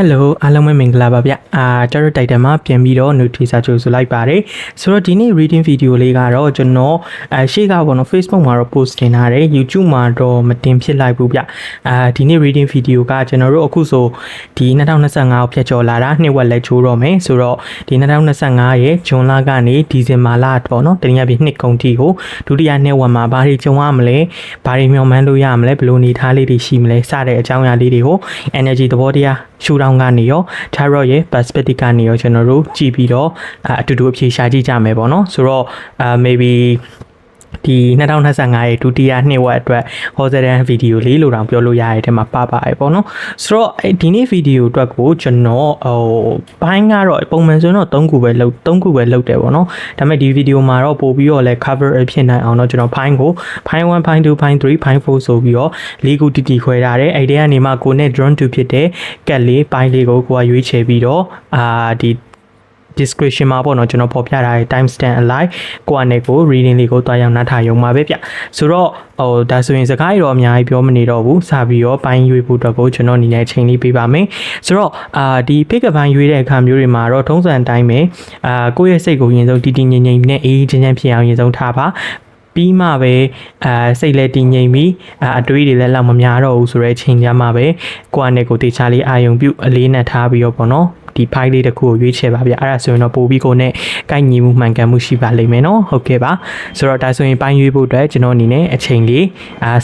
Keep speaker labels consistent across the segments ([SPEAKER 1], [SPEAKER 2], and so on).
[SPEAKER 1] Hello အားလုံးပဲမင်္ဂလာပါဗျကျွန်တော်တိုက်တယ်မှာပြန်ပြီးတော့ notice ကြိုဆိုလိုက်ပါတယ်ဆိုတော့ဒီနေ့ reading video လေးကတော့ကျွန်တော်ရှေ့ကပေါ့နော် Facebook မှာတော့ post တင်ထားတယ် YouTube မှာတော့မတင်ဖြစ်လိုက်ဘူးဗျဒီနေ့ reading video ကကျွန်တော်တို့အခုဆိုဒီ2025ကိုဖျက်ကျော်လာတာနှစ်ဝက်လက်ချိုးတော့မယ်ဆိုတော့ဒီ2025ရဲ့ဇွန်လကနေဒီဇင်ဘာလပေါ့နော်တနည်းအားဖြင့်နှစ်ကုန်ထိကိုဒုတိယနှစ်ဝက်မှာဘာတွေကြုံရမလဲဘာတွေမျှော်မှန်းလို့ရမလဲဘယ်လိုနေထားလေးတွေရှိမလဲစတဲ့အကြောင်းအရာလေးတွေကို energy သဘောတရားရှူတောင်းကနေရော tarot ရဲ့ perspective ကနေရောကျွန်တော်တို့ကြည့်ပြီးတော့အတူတူအဖြေရှာကြည့်ကြမယ်ပေါ့နော်ဆိုတော့maybe ဒီ2025ရဲ့ဒုတိယနှစ်ဝက်အတွက်ဟောစတဲ့ဗီဒီယိုလေးလိုတောင်ပြောလို့ရတဲ့ထဲမှာပါပါတယ်ပေါ့နော်ဆိုတော့ဒီနေ့ဗီဒီယိုအတွက်ကိုကျွန်တော်ဘိုင်းကတော့ပုံမှန်ဆိုတော့3ခုပဲလုပ်တယ်ပေါ့နော်ဒါပေမဲ့ဒီဗီဒီယိုမှာတော့ပို့ပြီးတော့လဲ cover ဖြစ်နိုင်အောင်တော့ကျွန်တော်ဘိုင်းကိုဘိုင်း1 ဘိုင်း2ဘိုင်း3ဘိုင်း4ဆိုပြီးတော့၄ခုတီခွဲထားတယ်အဲ့ဒီကနေမှကိုနဲ့ drawn to ဖြစ်တဲ့ကက်လေးဘိုင်းလေးကိုကိုကရွေးချယ်ပြီးတော့ဒီ description မှာပေါ့နော်ကျွန်တော်ဖော်ပြထားတဲ့ timestamp alike ကိုအနေကို reading လေးကိုတွားရောက်နားထားရုံပါပဲဗျဆိုတော့ဒါဆိုရင်စကားရောအများကြီးပြောမနေတော့ဘူးစပြီးတော့ပိုင်းရွေးဖို့အတွက်ကိုကျွန်တော်အနေနဲ့ချိန်လေးပေးပါမယ်ဆိုတော့ဒီ pick up ပိုင်းရွေးတဲ့အခါမျိုးတွေမှာတော့ထုံးစံအတိုင်းပဲကိုယ့်ရဲ့စိတ်ကိုရင်ဆုံးတည်တည်ငြိမ်ငြိမ်နဲ့အေးချမ်းချမ်းဖြစ်အောင်ရင်ဆုံးထားပါပြီးမှပဲစိတ်လည်းတည်ငြိမ်ပြီးအတွေးတွေလည်းလောက်မများတော့ဘူးဆိုတဲ့အချိန်ကြမှာပဲကိုယ့်အနေကိုတေချာလေးအာယုံပြုအလေးနဲ့ထားပြီးတော့ပေါ့နော်ဒီဖိုင်လေးတစ်ခုကိုရွေးချယ်ပါဗျအဲ့ဒါဆိုရင်တော့ပို့ပြီးကိုနဲ့ကိုက်ညီမှုမှန်ကန်မှုရှိပါလိမ့်မယ်နော်ဟုတ်ကဲ့ပါဆိုတော့ဒါဆိုရင်ပိုင်းရွေးဖို့အတွက်ကျွန်တော်အနေနဲ့အချိန်လေး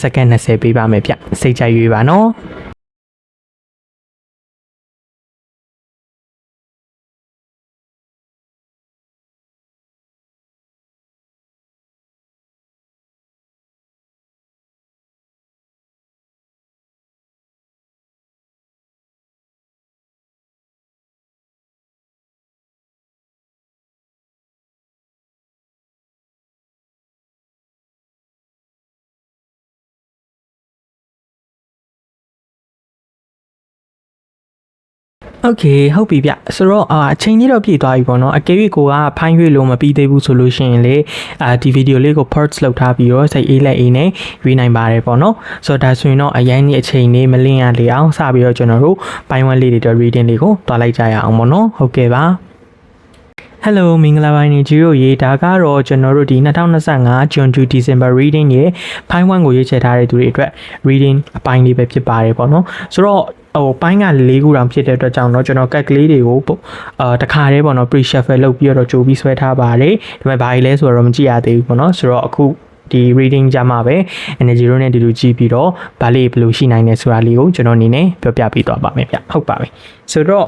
[SPEAKER 1] စက္ကန့်20ပေးပါမယ်ဗျစိတ်ကြိုက်ရွေးပါနော်โอเคဟုတ်ပြီဗျဆိုတော့အချိန်ကြီးတော့ပြည့်သွားပြီပေါ့နော်အကယ်၍ကိုကဖိုင်းရွေးလို့မပြီးသေးဘူးဆိုလို့ရှိရင်လေဒီဗီဒီယိုလေးကို parts လောက်ထားပြီးတော့စိတ်အေးလက်အေးနဲ့ရွေးနိုင်ပါတယ်ပေါ့နော်ဆိုတော့ဒါဆိုရင်တော့အရင်ကြီးအချိန်လေးမလင့်ရလေအောင်စပြီးတော့ကျွန်တော်တို့ပိုင်းဝန်းလေးတွေတော့ reading လေးကိုတွားလိုက်ကြရအောင်ပေါ့နော်ဟုတ်ကဲ့ပါHello မင်္ဂလာပါနေကြီးတို့ရေဒါကတော့ကျွန်တော်တို့ဒီ2025 June to December reading ရဲ့ Point 1ကိုရေးချယ်ထားတဲ့သူတွေအတွက် reading အပိုင်းလေးပဲဖြစ်ပါတယ်ပေါ့နော်ဆိုတော့ပိုင်းက၄ခုတောင်ဖြစ်တဲ့အတွက်ကြောင့်တော့ကျွန်တော်ကက်ကလေးတွေကိုတခါတည်းပေါ့နော် pre shuffle လုပ်ပြီးတော့ကြိုပြီးဆွဲထားပါတယ်ဒါပေမဲ့ဘာကြီးလဲဆိုတော့မကြည့်ရသေးဘူးပေါ့နော်ဆိုတော့အခုဒီ reading ကြမှာပဲ energy တို့နဲ့ဒီလိုကြည့်ပြီးတော့ဘာလေးဘယ်လိုရှိနိုင်လဲဆိုတာလေးကိုကျွန်တော်အနေနဲ့ပြောပြပေးသွားပါမယ်ဗျဟုတ်ပါပြီဆိုတော့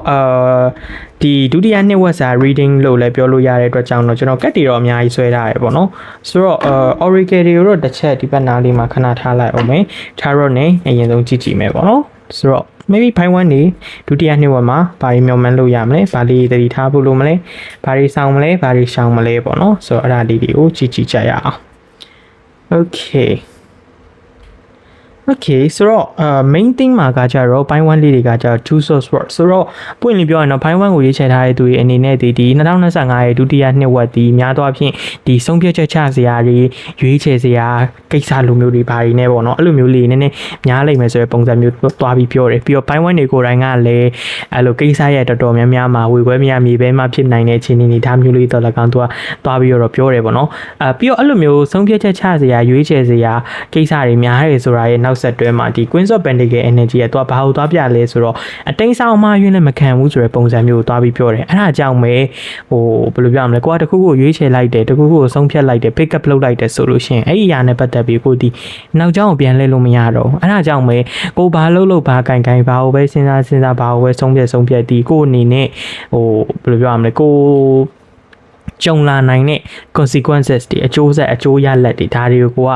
[SPEAKER 1] ဒီဒုတိယနှစ်ဝက်စာ reading လို့လည်းပြောလို့ရတဲ့အတွက်ကြောင့်တော့ကျွန်တော်ကက်တီတော့အများကြီးဆွဲထားရပေါ့နော်ဆိုတော့oracle တွေကိုတော့တစ်ချက်ဒီဘက်နားလေးမှာခဏထားလိုက်အောင်မယ် tarot နဲ့အရင်ဆုံးကြည့်မယ်ပေါ့နော်ဆိုတော့ maybe ဖိုင်1နေဒုတိယနှစ်ဝက်မှာဘာတွေမျှော်မှန်းလို့ရမလဲဘာလေးသတိထားဖို့လို့မလဲဘာတွေဆောင်မလဲဘာတွေရှောင်မလဲပေါ့နော်ဆိုတော့အဲ့ဒါလေးတွေကိုကြည့်ကြရအောင် Okay ဆိုတော့main thing မှာကကြတော့ point 1လေးတွေကကြတော့ two source word ဆိုတော့ပွင့်လင်းပြောရင်တော့ point 1ကိုရေးချယ်ထားတဲ့သူတွေအနေနဲ့ဒီ2025ရဲ့ဒုတိယနှစ်ဝက်ဒီများသောအားဖြင့်ဒီဆုံးဖြတ်ချက်ချစရာတွေရွေးချယ်စရာကိစ္စလိုမျိုးတွေဘာတွေနဲ့ပေါ့နော်အဲ့လိုမျိုးလေးနည်းနည်းများလိမ့်မယ်ဆိုတဲ့ပုံစံမျိုးသွားပြီးပြောတယ်ပြီးတော့ point 1တွေကိုယ်တိုင်ကလည်းအဲ့လိုကိစ္စရဲ့တော်တော်များများမှာဝေခွဲမရမြေပဲမှာဖြစ်နိုင်တဲ့အခြေအနေတွေဒါမျိုးလေးတော့၎င်းသူကသွားပြီးတော့ပြောတယ်ပေါ့နော်ပြီးတော့အဲ့လိုမျိုးဆုံးဖြတ်ချက်ချစရာရွေးချယ်စရာကိစ္စတွေများတယ်ဆိုတာရဲ့နောက်ဆက်တွဲမှာဒီ Queen of Pentacles energy ကသူကဘာလို့သွားပြလဲဆိုတော့အတိတ်ဆောင်မှယွင်းလည်းမခံဘူးဆိုတဲ့ပုံစံမျိုးကိုသွားပြီးပြောတယ်အဲ့ဒါကြောင့်ပဲဟိုဘယ်လိုပြောရမလဲကိုကတခုခုကိုရွေးချယ်လိုက်တယ်တခုခုကိုဆုံးဖြတ်လိုက်တယ် pick up လုပ်လိုက်တယ်ဆိုလို့ရှိရင်အဲ့ဒီအရာနဲ့ပတ်သက်ပြီးကိုဒီနောက်ကျောင်းကိုပြန်လှည့်လို့မရတော့အဲ့ဒါကြောင့်ပဲကိုဘာလုပ်ဘာကိုင်ဘာကိုပဲစဉ်းစားဘာကိုပဲဆုံးဖြတ်ဒီကိုအနေနဲ့ဟိုဘယ်လိုပြောရမလဲကိုကြုံလာနိုင်တဲ့ consequences တွေအကျိုးဆက်အကျိုးရလဒ်တွေဒါတွေကိုက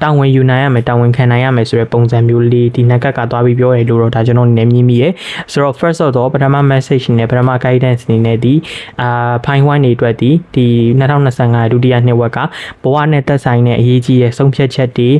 [SPEAKER 1] တာဝန်ယူနိုင်ရမယ်တာဝန်ခံနိုင်ရမယ်ဆိုတဲ့ပုံစံမျိုးလေးဒီနက်ကသွားပြီးပြောရလို့တော့ဒါကျွန်တော်နည်းမြင်မိရယ်ဆိုတော့ first of all ပထမ message နဲ့ပထမ guidance အနေနဲ့ဒီpoint 1တွေအတွက်ဒီ2025ဒုတိယနှစ်ဝက်ကဘဝနဲ့သက်ဆိုင်တဲ့အရေးကြီးတဲ့ဆုံးဖြတ်ချက်တွေ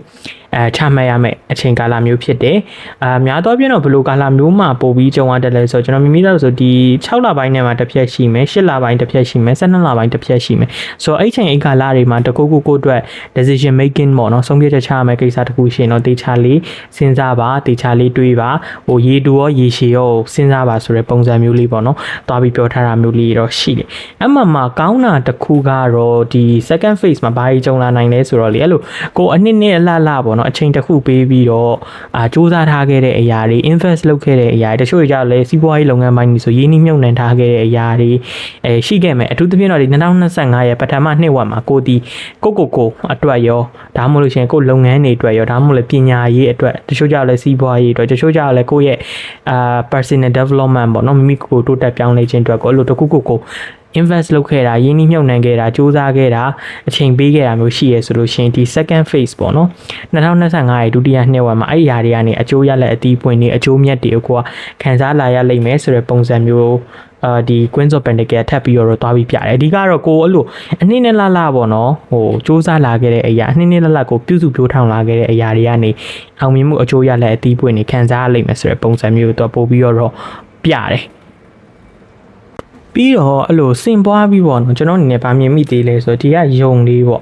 [SPEAKER 1] ချမှတ်ရမယ်အချိန်ကာလမျိုးဖြစ်တယ်များသောအားဖြင့်တော့ဘယ်လိုကာလမျိုးမှာပို့ပြီးကြုံရတယ်လဲဆိုတော့ကျွန်တော်မိမိတို့ဆိုဒီ6လပိုင်းနဲ့မှာတစ်ဖြတ်ရှိမယ်8လပိုင်းတစ်ဖြတ်ရှိမယ်12လပိုင်းတစ်ဖြတ်ရှိမယ်ဆိုတော့အဲ့ချိန်ကာလတွေမှာတကူကိုအတွက် decision making ပေါ့နော်ဆုံးဖြတ်ချက်ချရမယ်ကိစ္စတစ်ခုရှင်တော့တေချာလေးစဉ်းစားပါတေချာလေးတွေးပါဟိုရေတူရောရေရှည်ရောစဉ်းစားပါဆိုတဲ့ပုံစံမျိုးလေးပေါ့နော်တွားပြီးပြောထားတာမျိုးလေးတော့ရှိတယ်အမှမှာကောင်းတာတစ်ခုကတော့ဒီ second phase မှာဘာကြီးကြုံလာနိုင်လဲဆိုတော့လေအဲ့လိုကိုအနှစ်နှစ်အလှလှပေါ့နော်အချိန်တစ်ခုပေးပြီးတော့စူးစမ်းထားခဲ့တဲ့အရာတွေ invest လုပ်ခဲ့တဲ့အရာတွေတချို့ကြောင့်လည်းစီးပွားရေးလုပ်ငန်းပိုင်းကြီးဆိုရင်းနှီးမြှုပ်နှံထားခဲ့တဲ့အရာတွေရှိခဲ့မယ်အထူးသဖြင့်တော့ဒီ2025ရဲ့ပထမနှစ်ဝက်မှာကိုအတွက်ရောဒါမှမဟုတ်လို့ရှိရင်ကိုလုပ်ငန်းတွေအတွက်ရောဒါမှမဟုတ်လည်းပညာရေးအတွက်တချို့ကြောင့်လည်းစီးပွားရေးအတွက်တချို့ကြောင့်လည်းကိုရဲ့personal development ပေါ့နော်မိမိကိုတိုးတက်ပြောင်းလဲခြင်းအတွက်ကိုအဲ့လိုတခုကို invest လုပ်ခဲ့တာရင်းနှီးမြှုပ်နှံခဲ့တာစူးစမ်းခဲ့တာအချိန်ပေးခဲ့တာမျိုးရှိရဲဆိုလို့ရှိရင်ဒီ second phase ပေါ့နော်2025ရဲ့ဒုတိယနှစ်ဝက်မှာအဲ့ဒီအရာတွေကနေအကျိုးရလက်အသီးပွင့်တွေအကျိုးမြတ်တွေကိုခံစားလာရလိမ့်မယ်ဆိုတဲ့ပုံစံမျိုးဒီ Queens of Pentacles ထပ်ပြီးတော့တွားပြီးပြတယ်အဓိကတော့ကိုအဲ့လိုအနည်းနဲ့လှလှပေါ့နော်ဟိုစူးစမ်းလာခဲ့တဲ့အရာအနည်းနဲ့လှလှကိုပြုစုပြောထောင်လာခဲ့တဲ့အရာတွေကနေအောင်မြင်မှုအကျိုးရလက်အသီးပွင့်တွေခံစားရလိမ့်မယ်ဆိုတဲ့ပုံစံမျိုးကိုပို့ပြီးတော့ပြတယ်ပြီးတော့အဲ့လိုစင်ပွားပြီးပေါ့နော်ကျွန်တော်အနေနဲ့ဗာမြင်မိသေးလဲဆိုတော့ဒီကယုံလေးပေါ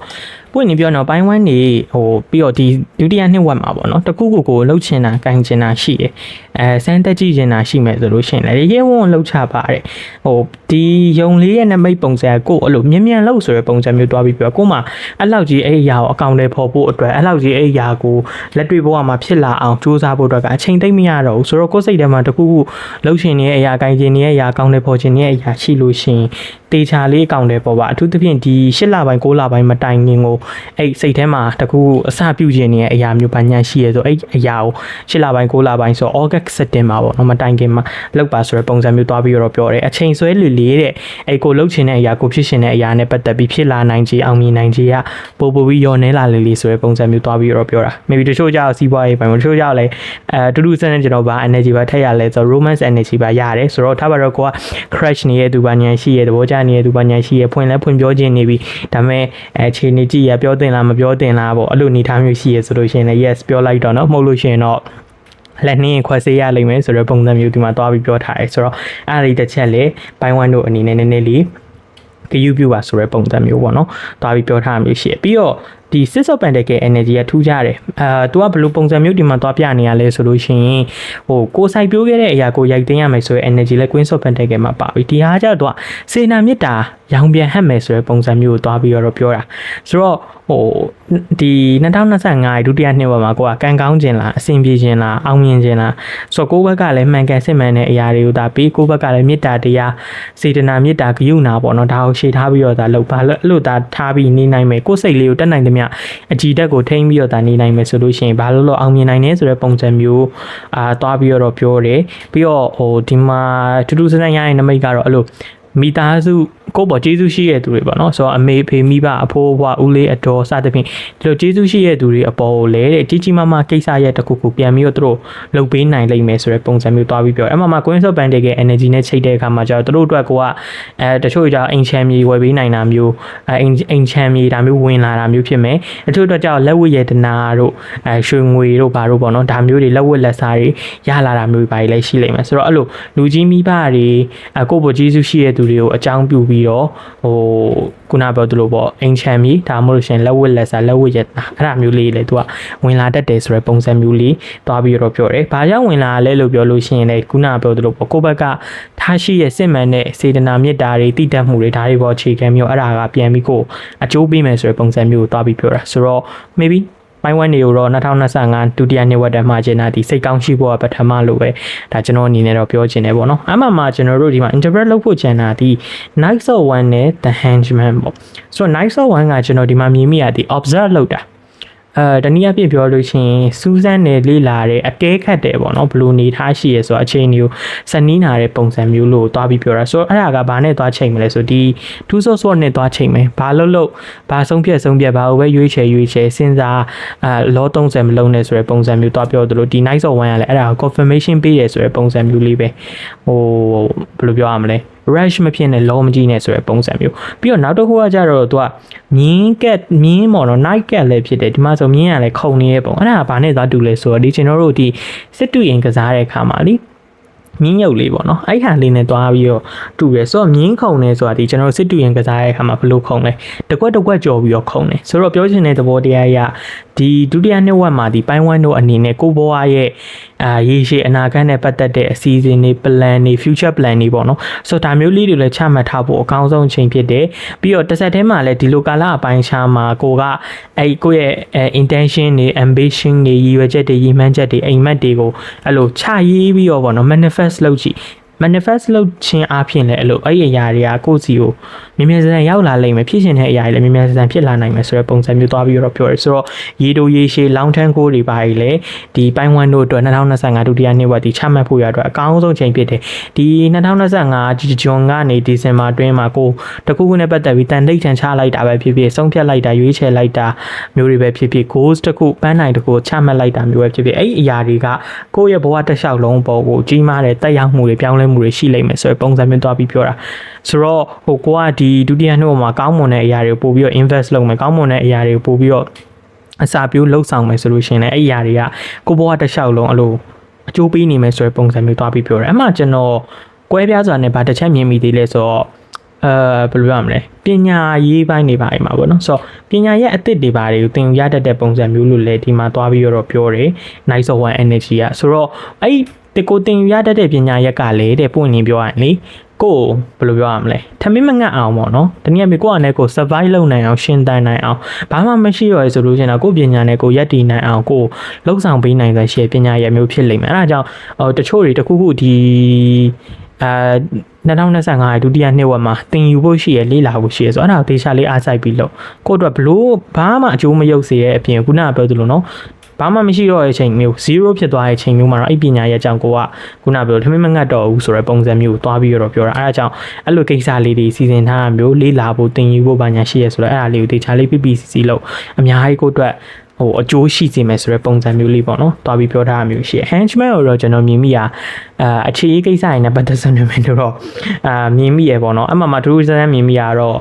[SPEAKER 1] ့ပွင့်နေပြောတော့ပိုင်းဝမ်းနေဟိုပြီးတော့ဒီဒုတိယနှစ်ဝက်မှာပေါ့နော်တခုကိုလှုပ်ချင်တာကင်ချင်တာရှိတယ်စမ်းတက်ကြည့်ချင်တာရှိမယ်ဆိုလို့ရှိရင်လည်းရဲဝံ့လှုပ်ချပါတယ်ဟိုဒီယုံလေးရဲ့နမိတ်ပုံစံကိုအဲ့လိုမြ мян လှုပ်ဆိုတဲ့ပုံစံမျိုးတွားပြီးပြောကိုမှအဲ့လောက်ကြီးအဲ့အရာကိုအကောင့်ထဲပေါ်ဖို့အတွက်အဲ့လောက်ကြီးအဲ့အရာကိုလက်တွေ့ဘဝမှာဖြစ်လာအောင်စူးစမ်းဖို့အတွက်ကအချိန်သိမ့်မရတော့ဘူးဆိုတော့ကိုယ်စိတ်ထဲမှာတခုလှုပ်ရှင်နေတဲ့အရာကင်ချင်နေတဲ့အရာအကောင့်ထဲပေါ်ချင်နေတဲ့အရာရှိလို့ရှိရင်တေချာလေးအကောင့်ထဲပေါ်ပါအထူးသဖြင့်ဒီ8လပိုင်း9လပိုင်းမတိုင်ခင်ကိုအဲ့စိတ်ထဲမှာတခုအစပြုခြင်းနေတဲ့အရာမျိုးဘာညာရှိရဲဆိုအဲ့အရာကို8လပိုင်း9လပိုင်းဆို August September ပေါ့နော်မတိုင်ခင်မှာလောက်ပါဆိုတဲ့ပုံစံမျိုးတွားပြီးတော့ပြောတယ်အချိန်ဆွဲလီလေးတဲ့အဲ့ကိုလှုပ်ချင်တဲ့အရာကိုဖြစ်ရှင်တဲ့အရာနဲ့ပတ်သက်ပြီးဖြစ်လာနိုင်ခြေအောင်မြင်နိုင်ခြေကပိုပိုပြီးရောနေလာလေးဆိုတဲ့ပုံစံမျိုးတွားပြီးတော့ပြောတာ maybe တချို့ကြောက်စီးပွားရေးပိုင်းတချို့ကြောက်လည်းတူတူစတဲ့ကျွန်တော်ဗာ energy ပါထည့်ရလဲဆို romance energy ပါရတယ်ဆိုတော့ထားပါတော့ကိုက crash နေတဲ့သူပါညာရှိရဲ့သဘောကျနေတဲ့သူပါညာရှိရဲ့ဖွင့်ပြောခြင်းနေပြီဒါပေမဲ့အခြေအနေကြည့်ရပြောတင်လားမပြောတင်လားပေါ့အဲ့လိုအနေထားမျိုးရှိရဲဆိုလို့ရှိရင်လည်း yes ပြောလိုက်တော့เนาะမဟုတ်လို့ရှိရင်တော့လက်နှင်းခွဲစေးရလိမ့်မယ်ဆိုတော့ပုံစံမျိုးဒီမှာတွားပြီးပြောထားတယ်ဆိုတော့အဲ့ဒီတစ်ချက်လေပိုင်းဝမ်းတို့အနေနဲ့နည်းနည်းလေးဂယူပြပါဆိုတဲ့ပုံစံမျိုးပေါ့နော်တွားပြီးပြောထားမျိုးရှိတယ်ပြီးတော့ဒီ Six of Pentacles energy ကထူးခြားတယ်သူကဘယ်လိုပုံစံမျိုးဒီမှာတွားပြနေရလဲဆိုလို့ရှိရင်ဟိုကိုစိုက်ပြိုးခဲ့တဲ့အရာကိုရိုက်သိမ်းရမယ်ဆိုရင် energy လဲ Queen of Pentacles မှာပါပြီဒီဟာကျတော့စေနာမေတ္တာရောင်ပြန်ဟတ်မယ်ဆိုတဲ့ပုံစံမျိုးကိုတွားပြီးတော့ပြောတာဆိုတော့ဟိုဒီ2025ရဲ့ဒုတိယနှစ်ဝက်မှာကိုကကံကောင်းခြင်းလားအဆင်ပြေခြင်းလားအောင်မြင်ခြင်းလားဆိုတော့ကိုယ့်ဘက်ကလည်းမှန်ကန်စစ်မှန်တဲ့အရာတွေကိုဒါပြီးကိုယ့်ဘက်ကလည်းမေတ္တာတရားစေတနာမေတ္တာဂရုဏာပေါ့နော်ဒါကိုရှေ့ထားပြီးတော့ဒါလောက်ပါအဲ့လိုဒါထားပြီးနေနိုင်မယ်ကိုယ်စိတ်လေးကိုတက်နိုင်သမျှအကြည်တက်ကိုထိန်းပြီးတော့ဒါနေနိုင်မယ်ဆိုလို့ရှိရင်ဘာလို့အောင်မြင်နိုင်လဲဆိုတဲ့ပုံစံမျိုးတွားပြီးတော့ပြောတယ်ပြီးတော့ဟိုဒီမှာတူတူစစရရဲ့နမိတ်ကတော့အဲ့လိုမိသားစုကိုယ့်ပေါ်ကျေးဇူးရှိတဲ့သူတွေပေါ့နော်ဆိုတော့အမေဖေမိဘအဖိုးအဖွားဦးလေးအတော်စသဖြင့်ဒီလိုကျေးဇူးရှိတဲ့သူတွေအပေါ်ကိုလည်းတဲ့ကြီးကြီးမားမားကိစ္စရဲ့တခုခုပြန်ပြီးတော့သူတို့လုပ်ပေးနိုင်လိမ့်မယ်ဆိုတဲ့ပုံစံမျိုးတွားပြီးပြောအဲ့မှာ Queen of Pentacles energy နဲ့ချိန်တဲ့အခါမှာကျတော့သူတို့အတွက်ကိုကတချို့ကြောင့်အိမ်ချမ်းမြေဝယ်ပေးနိုင်တာမျိုးအိမ်ချမ်းမြေဒါမျိုးဝင်လာတာမျိုးဖြစ်မယ်တချို့အတွက်ကြောင့်လက်ဝတ်ရတနာတို့ရွှေငွေတို့ဘာတို့ပေါ့နော်ဒါမျိုးတွေလက်ဝတ်လက်စားတွေရလာတာမျိုးတွေလည်းရှိလိမ့်မယ်ဆိုတော့အဲ့လိုလူကြီးမိဘတွေကိုယ့်ပေါ်ကျေးဇူးရှိတဲ့သူတွေကိုအကြောင်းပြုပြီးတော့ဟိုခုနပြောသလိုပေါ့အင်ချမ်မီဒါမှမဟုတ်ရှင်လက်ဝတ်လက်စားလက်ဝတ်ရတာအဲ့ဒါမျိုးလေးလေသူကဝင်လာတတ်တယ်ဆိုတဲ့ပုံစံမျိုးလေးတွားပြီးတော့ပြောတယ်။ဘာကြောင့်ဝင်လာလဲလို့ပြောလို့ရှိရင်လည်းခုနပြောသလိုပေါ့ကိုယ့်ဘက်ကထားရှိရဲ့စစ်မှန်တဲ့စေတနာမေတ္တာတွေတည်တတ်မှုတွေဒါတွေပေါ်အခြေခံပြီးတော့အဲ့ဒါကပြန်ပြီးကိုအကျိုးပေးမယ်ဆိုတဲ့ပုံစံမျိုးကိုတွားပြီးပြောတာဆိုတော့ maybeပိုင်းဝန်းနေတော့2025ဒုတိယနှစ်ဝက်တည်းမှာကျင်းတာဒီစိတ်ကောင်းရှိဖို့ကပထမလို့ပဲဒါကျွန်တော်အနေနဲ့တော့ပြောချင်တယ်ပေါ့နော်အမှမှာကျွန်တော်တို့ဒီမှာ interpret လုပ်ဖို့ကျန်တာဒီ Knight of Wands နဲ့ The Hangman ပေါ့ဆိုတော့ Knight of Wands ကကျွန်တော်ဒီမှာမြင်မိရဒီ observe လုပ်တာတနည်းအားဖြင့်ပြောလို့ရှိရင်စူးစမ်းနေလေ့လာတဲ့အကဲခတ်တယ်ပေါ့နော်ဘယ်လိုနေထားရှိရဲဆိုတော့အချိန်မျိုးစနီးနာတဲ့ပုံစံမျိုးလို့တွားပြီးပြောတာဆိုတော့အဲ့ဒါကဘာနဲ့တွားချိန်မလဲဆိုဒီ2 source နဲ့တွားချိန်မယ်ဘာလို့ဘာဆုံးဖြတ်ဘာကိုပဲရွေးချယ်စဉ်းစားလော30မလုံးနဲ့ဆိုတဲ့ပုံစံမျိုးတွားပြောသလိုဒီ Knight of Wands ကလည်းအဲ့ဒါကို confirmation ပေးတယ်ဆိုတဲ့ပုံစံမျိုးလေးပဲဟိုဘယ်လိုပြောရမလဲ rush မဖြစ်နဲ့လောမကြီးနဲ့ဆိုတဲ့ပုံစံမျိုးပြီးတော့နောက်တစ်ခုကကြတော့သူကမြင်းပေါ့နော် night cat လည်းဖြစ်တယ်ဒီမှာဆိုမြင်းကလည်းခုံနေရဲ့ပုံအဲ့ဒါကဘာနဲ့သွားတူလဲဆိုတော့ဒီကျွန်တော်တို့ဒီစစ်တူရင်ကစားတဲ့အခါမှာလीမြင်းရုပ်လေးပေါ့နော်အဲ့ဟာလေးနဲ့တွားပြီးတော့တူတယ်ဆိုတော့မြင်းခုံနေဆိုတာဒီကျွန်တော်စစ်တူရင်ကစားတဲ့အခါမှာဘလို့ခုံလဲတကွက်ကြော်ပြီးတော့ခုံတယ်ဆိုတော့ပြောချင်တဲ့သဘောတရားအရဒီဒုတိယနှစ်ဝက်မှာဒီပိုင်းဝမ်းတို့အနေနဲ့ကိုဘွားရဲ့ရေရှည်အနာဂတ်နဲ့ပတ်သက်တဲ့အစီအစဉ်တွေ plan တွေ future plan တွေပေါ့နော်ဆိုတော့ဒါမျိုးလေးတွေလည်းချမှတ်ထားဖို့အကောင်းဆုံးအချိန်ဖြစ်တယ်ပြီးတော့တစ်ဆက်တည်းမှာလည်းဒီလိုကာလအပိုင်းခြားမှာကိုယ့်ရဲ့ intention တွေ ambition တွေရည်ရွယ်ချက်တွေရည်မှန်းချက်တွေအိမ်မက်တွေကိုအဲ့လိုချရေးပြီးတော့ပေါ့နော် manifest လုပ်ကြည့်manifest လုပ်ခြင်းအပြင်လည်းအဲ့လိုအဲ့ဒီအရာတွေကကိုယ့်စီကိုမြင်မြန်ဆန်ဆန်ရောက်လာလိမ့်မယ်ဖြစ်ရှင်တဲ့အရာတွေလည်းမြင်မြန်ဆန်ဆန်ဖြစ်လာနိုင်မယ်ဆိုတဲ့ပုံစံမျိုးသွားပြီးတော့ပြောရဲဆိုတော့ရေတိုရေရှည် long term goal တွေပါလေဒီပိုင်းဝမ်းတို့အတွက်2025ဒုတိယနှစ်ဝက်ဒီချမှတ်ဖို့ရအတွက်အကောင်းဆုံးချိန်ဖြစ်တယ်ဒီ2025ဂျွန်ကနေဒီဇင်ဘာအတွင်းမှာကိုတခုခုနဲ့ပတ်သက်ပြီးတန်တိတ်ချန်ချလိုက်တာပဲဖြစ်ဖြစ်ဆုံးဖြတ်လိုက်တာရွေးချယ်လိုက်တာမျိုးတွေပဲဖြစ်ဖြစ် goals တခုပန်းနိုင်တခုချမှတ်လိုက်တာမျိုးပဲဖြစ်ဖြစ်အဲ့ဒီအရာတွေကကိုယ့်ရဲ့ဘဝတစ်လျှောက်လုံးပေါ်ကိုကြီးမားတဲ့တက်ရောက်မှုတွေပြောင်းလဲမှုတွေရှိလိမ့်မယ်ဆိုတဲ့ပုံစံမျိုးသွားပြီးပြောတာဆိုတော့ကိုကဒီဒုတိယနှစ်မှာကောင်းမွန်တဲ့အရာတွေကိုပို့ပြီးတော့ invest လုပ်မယ်ကောင်းမွန်တဲ့အရာတွေကိုပို့ပြီးတော့အစာပြိုးလှုပ်ဆောင်မယ်ဆိုလို့ရှိရင်လည်းအဲ့ဒီအရာတွေကကိုဘဝတစ်လျှောက်လုံးအဲ့လိုအကျိုးပေးနေမယ်ဆိုတဲ့ပုံစံမျိုးသွားပြီးပြောတယ်အမှကျွန်တော်ကွဲပြားစွာနဲ့ဗာတစ်ချက်မြင်မိသေးလဲဆိုတော့ဘယ်လိုရမလဲပညာရေးပိုင်းတွေပါအိမ်မှာပေါ့နော်ဆိုတော့ပညာရဲ့အသစ်တွေပါတွေကိုသင်ယူရတတ်တဲ့ပုံစံမျိုးလို့လည်းဒီမှာသွားပြီးတော့ပြောတယ် nice one energy ကဆိုတော့အဲ့ဒီကိုသင်ယူရတတ်တဲ့ပညာရက်ကလည်းတဲ့ပွင့်နေပြောရရင်လေကိုဘယ်လိုပြောရမလဲထမင်းမငတ်အောင်ပေါ့နော်တနည်းအားဖြင့်ကိုယ့်အနေနဲ့ကို survive လုပ်နိုင်အောင်ရှင်သန်နိုင်အောင်ဘာမှမရှိရဆိုလို့ရှိရင်တော့ကိုယ့်ပညာနဲ့ကိုရပ်တည်နိုင်အောင်ကိုလှုပ်ဆောင်ပေးနိုင်တဲ့ရှေ့ပညာရမျိုးဖြစ်လိမ့်မယ်အဲ့ဒါကြောင့်တချို့တွေတခုခုဒီ2025ဒုတိယနှစ်ဝက်မှာသင်ယူဖို့ရှိရလေ့လာဖို့ရှိရဆိုအဲ့ဒါကိုသေချာလေးအားစိုက်ပြီးလုပ်ကိုယ့်အတွက်ဘလို့ဘာမှအကျိုးမရောက်စေတဲ့အပြင်ခုနကပြောသလိုနော်ဘာမှမရှိတော့တဲ့အချိန်မျိုး0ဖြစ်သွားတဲ့အချိန်မျိုးမှာတော့အဲ့ပညာရဲ့အကြောင်းကိုကခုနပြောထမင်းမငတ်တော့ဘူးဆိုတဲ့ပုံစံမျိုးကိုသွားပြီးတော့ပြောတာအဲ့ဒါကြောင့်အဲ့လိုကိစ္စလေးတွေစီစဉ်ထားတာမျိုးလေးလာဖို့သင်ယူဖို့ဘာညာရှိရဆိုတော့အဲ့ဒါလေးကိုတေချာလေး PPCC လို့အများကြီးကိုအတွက်အကျိုးရှိစေမယ်ဆိုတဲ့ပုံစံမျိုးလေးပေါ့နော်တွားပြီးပြောထားတာမျိုးရှိ Henchman ကိုတော့ကျွန်တော်မြင်မိတာအခြေရေးကိစ္စတွေနဲ့ပတ်သက်ဆွေးနွေးမယ်လို့တော့မြင်မိရပေါ့နော်အမှန်မှာသူတို့စမ်းမြင်မိရတော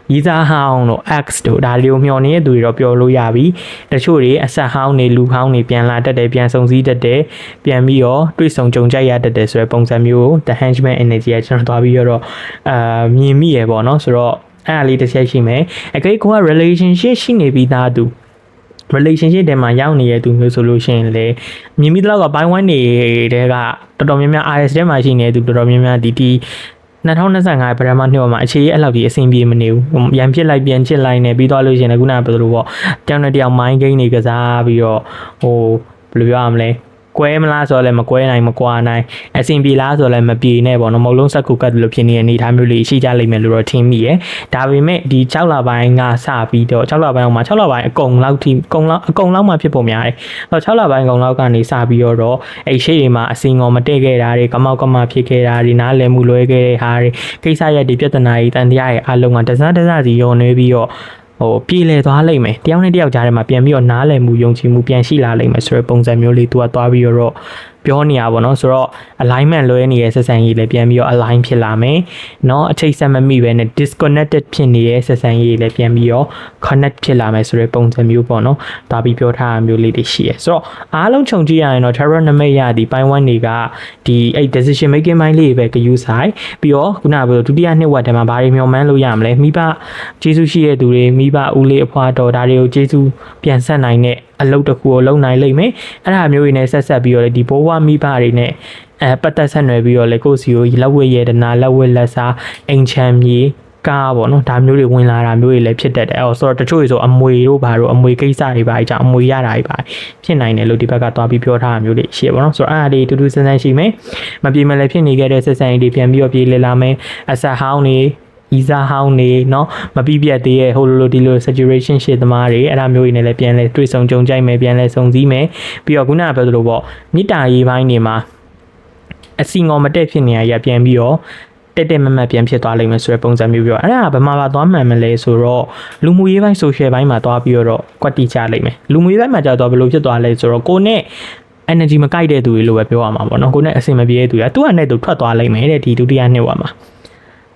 [SPEAKER 1] ့ရီးစားဟောင်းတို့ X တို့ဒါလေးကိုမျှော်နေတဲ့သူတွေတော့ပြောလို့ရပြီတချို့တွေအဆက်ဟောင်းတွေလူဟောင်းတွေပြန်လာတတ်တယ်ပြန်ဆုံစည်းတတ်တယ်ပြန်ပြီးတော့တွေ့ဆုံကြုံကြိုက်ရတတ်တယ်ဆိုတဲ့ပုံစံမျိုးကို The Henchman Energy ကကျွန်တော်တွားပြီးတော့မြင်မိရပေါ့နော်ဆိုတော့အဲ့ဒါလေးတစ်ချက်ရှိမယ်အကိကိုက relationship ရှိနေပြီးသားသူ relationship ထဲမှာရောက်နေတဲ့သူမျိုးဆိုလို့ရှိရင်လေမြင်မိတော့ကဘိုင်းဝိုင်းနေတဲ့ကတော်တော်များများ RS ထဲမှာရှိနေတဲ့သူတော်တော်များများဒီ2025ပထမနှစ်မှာအခြေရေးအဲ့လောက်ကြီးအဆင်ပြေမနေဘူးရန်ဖြစ်လိုက်ပြန်ချစ်လိုက်နေပြီးတော့လို့ရှိရင်လည်းခုနကပြောသလိုပေါ့တယောက်နဲ့တယောက် mind game တွေကစားပြီးတော့ဘယ်လိုပြောရမလဲကွဲမလားဆိုတော့လည်းမကွဲနိုင်မကွာနိုင်အဆင်ပြေလားဆိုတော့လည်းမပြေနဲ့ပေါ့နော်မဟုတ်လုံးစက်ကူကတ်လို့ဖြစ်နေတဲ့အနေအထားမျိုးလေးရှိကြလိမ့်မယ်လို့တော့ထင်မိရယ်ဒါပေမဲ့ဒီ6လပိုင်းကစပြီးတော့6လပိုင်းအောင်မှာ6လပိုင်းအကုန်လောက်မှဖြစ်ပုံများတယ်6လပိုင်းအကုန်လောက်ကနေစပြီးတော့အဲ့ရှေ့တွေမှာအစင်ငေါ်မတည့်ခဲ့တာတွေကမောက်ကမဖြစ်ခဲ့တာတွေနားလည်မှုလွဲခဲ့တဲ့ဟာတွေကိစ္စရက်တွေပြဿနာတွေတန်တရားရဲ့အလုံးကတစစီရောနေပြီးတော့ပြေလည်သွားလိမ့်မယ်တယောက်နဲ့တယောက်ကြားထဲမှာပြန်ပြီးတော့နားလည်မှုယုံကြည်မှုပြန်ရှိလာလိမ့်မယ်ဆိုတဲ့ပုံစံမျိုးလေးသူကသွားပြီးတော့ပြောနေရပါတော့ဆိုတော့ alignment လွဲနေတဲ့ဆက်ဆံရေးလည်းပြန်ပြီးတော့ align ဖြစ်လာမယ်เนาะအချိတ်ဆက်မမိပဲနဲ့ disconnected ဖြစ်နေတဲ့ဆက်ဆံရေးလည်းပြန်ပြီးတော့ connect ဖြစ်လာမယ်ဆိုတဲ့ပုံစံမျိုးပေါ့เนาะဒါပြီးပြောထားတာမျိုးလေးတွေရှိရယ်ဆိုတော့အားလုံးခြုံကြည့်ရရင်တော့ Tarot နမိတ်ရဒီပိုင်း1တွေကဒီအဲ့ decision making ပိုင်းလေးပဲဂရုစိုက်ပြီးတော့ခုနကပြောဒုတိယနှစ်ဝက်တည်းမှာဘာတွေမျှော်မှန်းလို့ရမလဲမိဘကျေးဇူးရှိတဲ့သူတွေမိဘဦးလေးအဖွားတော်ဒါတွေကိုကျေးဇူးပြန်ဆက်နိုင်တဲ့အလုပ်တစ်ခုကိုလုပ်နိုင်လိမ့်မယ်အဲ့ဒါမျိုးတွေနဲ့ဆက်ပြီးတော့လေဒီဘိုးဘွားမိဘတွေနဲ့ပတ်သက်ဆက်နွယ်ပြီးတော့လေကိုယ့်စီကိုလက်ဝဲရတနာလက်ဝဲလက်စားအိမ်ချမ်းမြေကားပေါ့နော်ဒါမျိုးတွေဝင်လာတာမျိုးတွေလည်းဖြစ်တတ်တယ်ဆိုတော့တချို့ဆိုအမွေတို့ဘာတို့အမွေကိစ္စတွေပါအကြောင်းအမွေရတာတွေပါဖြစ်နိုင်တယ်လို့ဒီဘက်ကသွားပြီးပြောထားတာမျိုးတွေရှိရပေါ့နော်ဆိုတော့အဲ့ဒါလေးတူတူဆန်းဆန်းရှိမယ်မပြေမလဲဖြစ်နေခဲ့တဲ့ဆက်ဆံရေးတွေပြန်ပြီးတော့ပြေလည်လာမယ်အဆက်ဟောင်းတွေဤစားဟောင်းနေเนาะမပြည့်ပြတ်သေးရဲ့ဟိုလိုဒီလို saturation ရှေ့သမားတွေအဲ့ဒါမျိုးတွေနဲ့လည်းပြန်လဲတွေ့ဆုံကြုံကြိုက်မယ်ပြန်လဲစုံစည်းမယ်ပြီးတော့ခုနကပြောသလိုပေါ့မိတာရေးပိုင်းတွေမှာအစီငေါ်မတက်ဖြစ်နေရပြန်ပြီးတော့တက်မမတ်ပြန်ဖြစ်သွားလိမ့်မယ်ဆိုတဲ့ပုံစံမျိုးပြောအဲ့ဒါကဘယ်မှာသွားမှန်မလဲဆိုတော့လူမှုရေးပိုင်း social ပိုင်းမှာသွားပြီးတော့ကွက်တီချလိမ့်မယ်လူမှုရေးပိုင်းမှာကြာတော့ဘယ်လိုဖြစ်သွားလဲဆိုတော့ကိုနဲ့ energy မကိုက်တဲ့သူတွေလို့ပဲပြောရမှာပေါ့နော်ကိုနဲ့အဆင်မပြေတဲ့သူကသူ့အနေနဲ့သူထွက်သွားလိမ့်မယ်တဲ့ဒီဒုတိယနှစ်ဝက်မှာ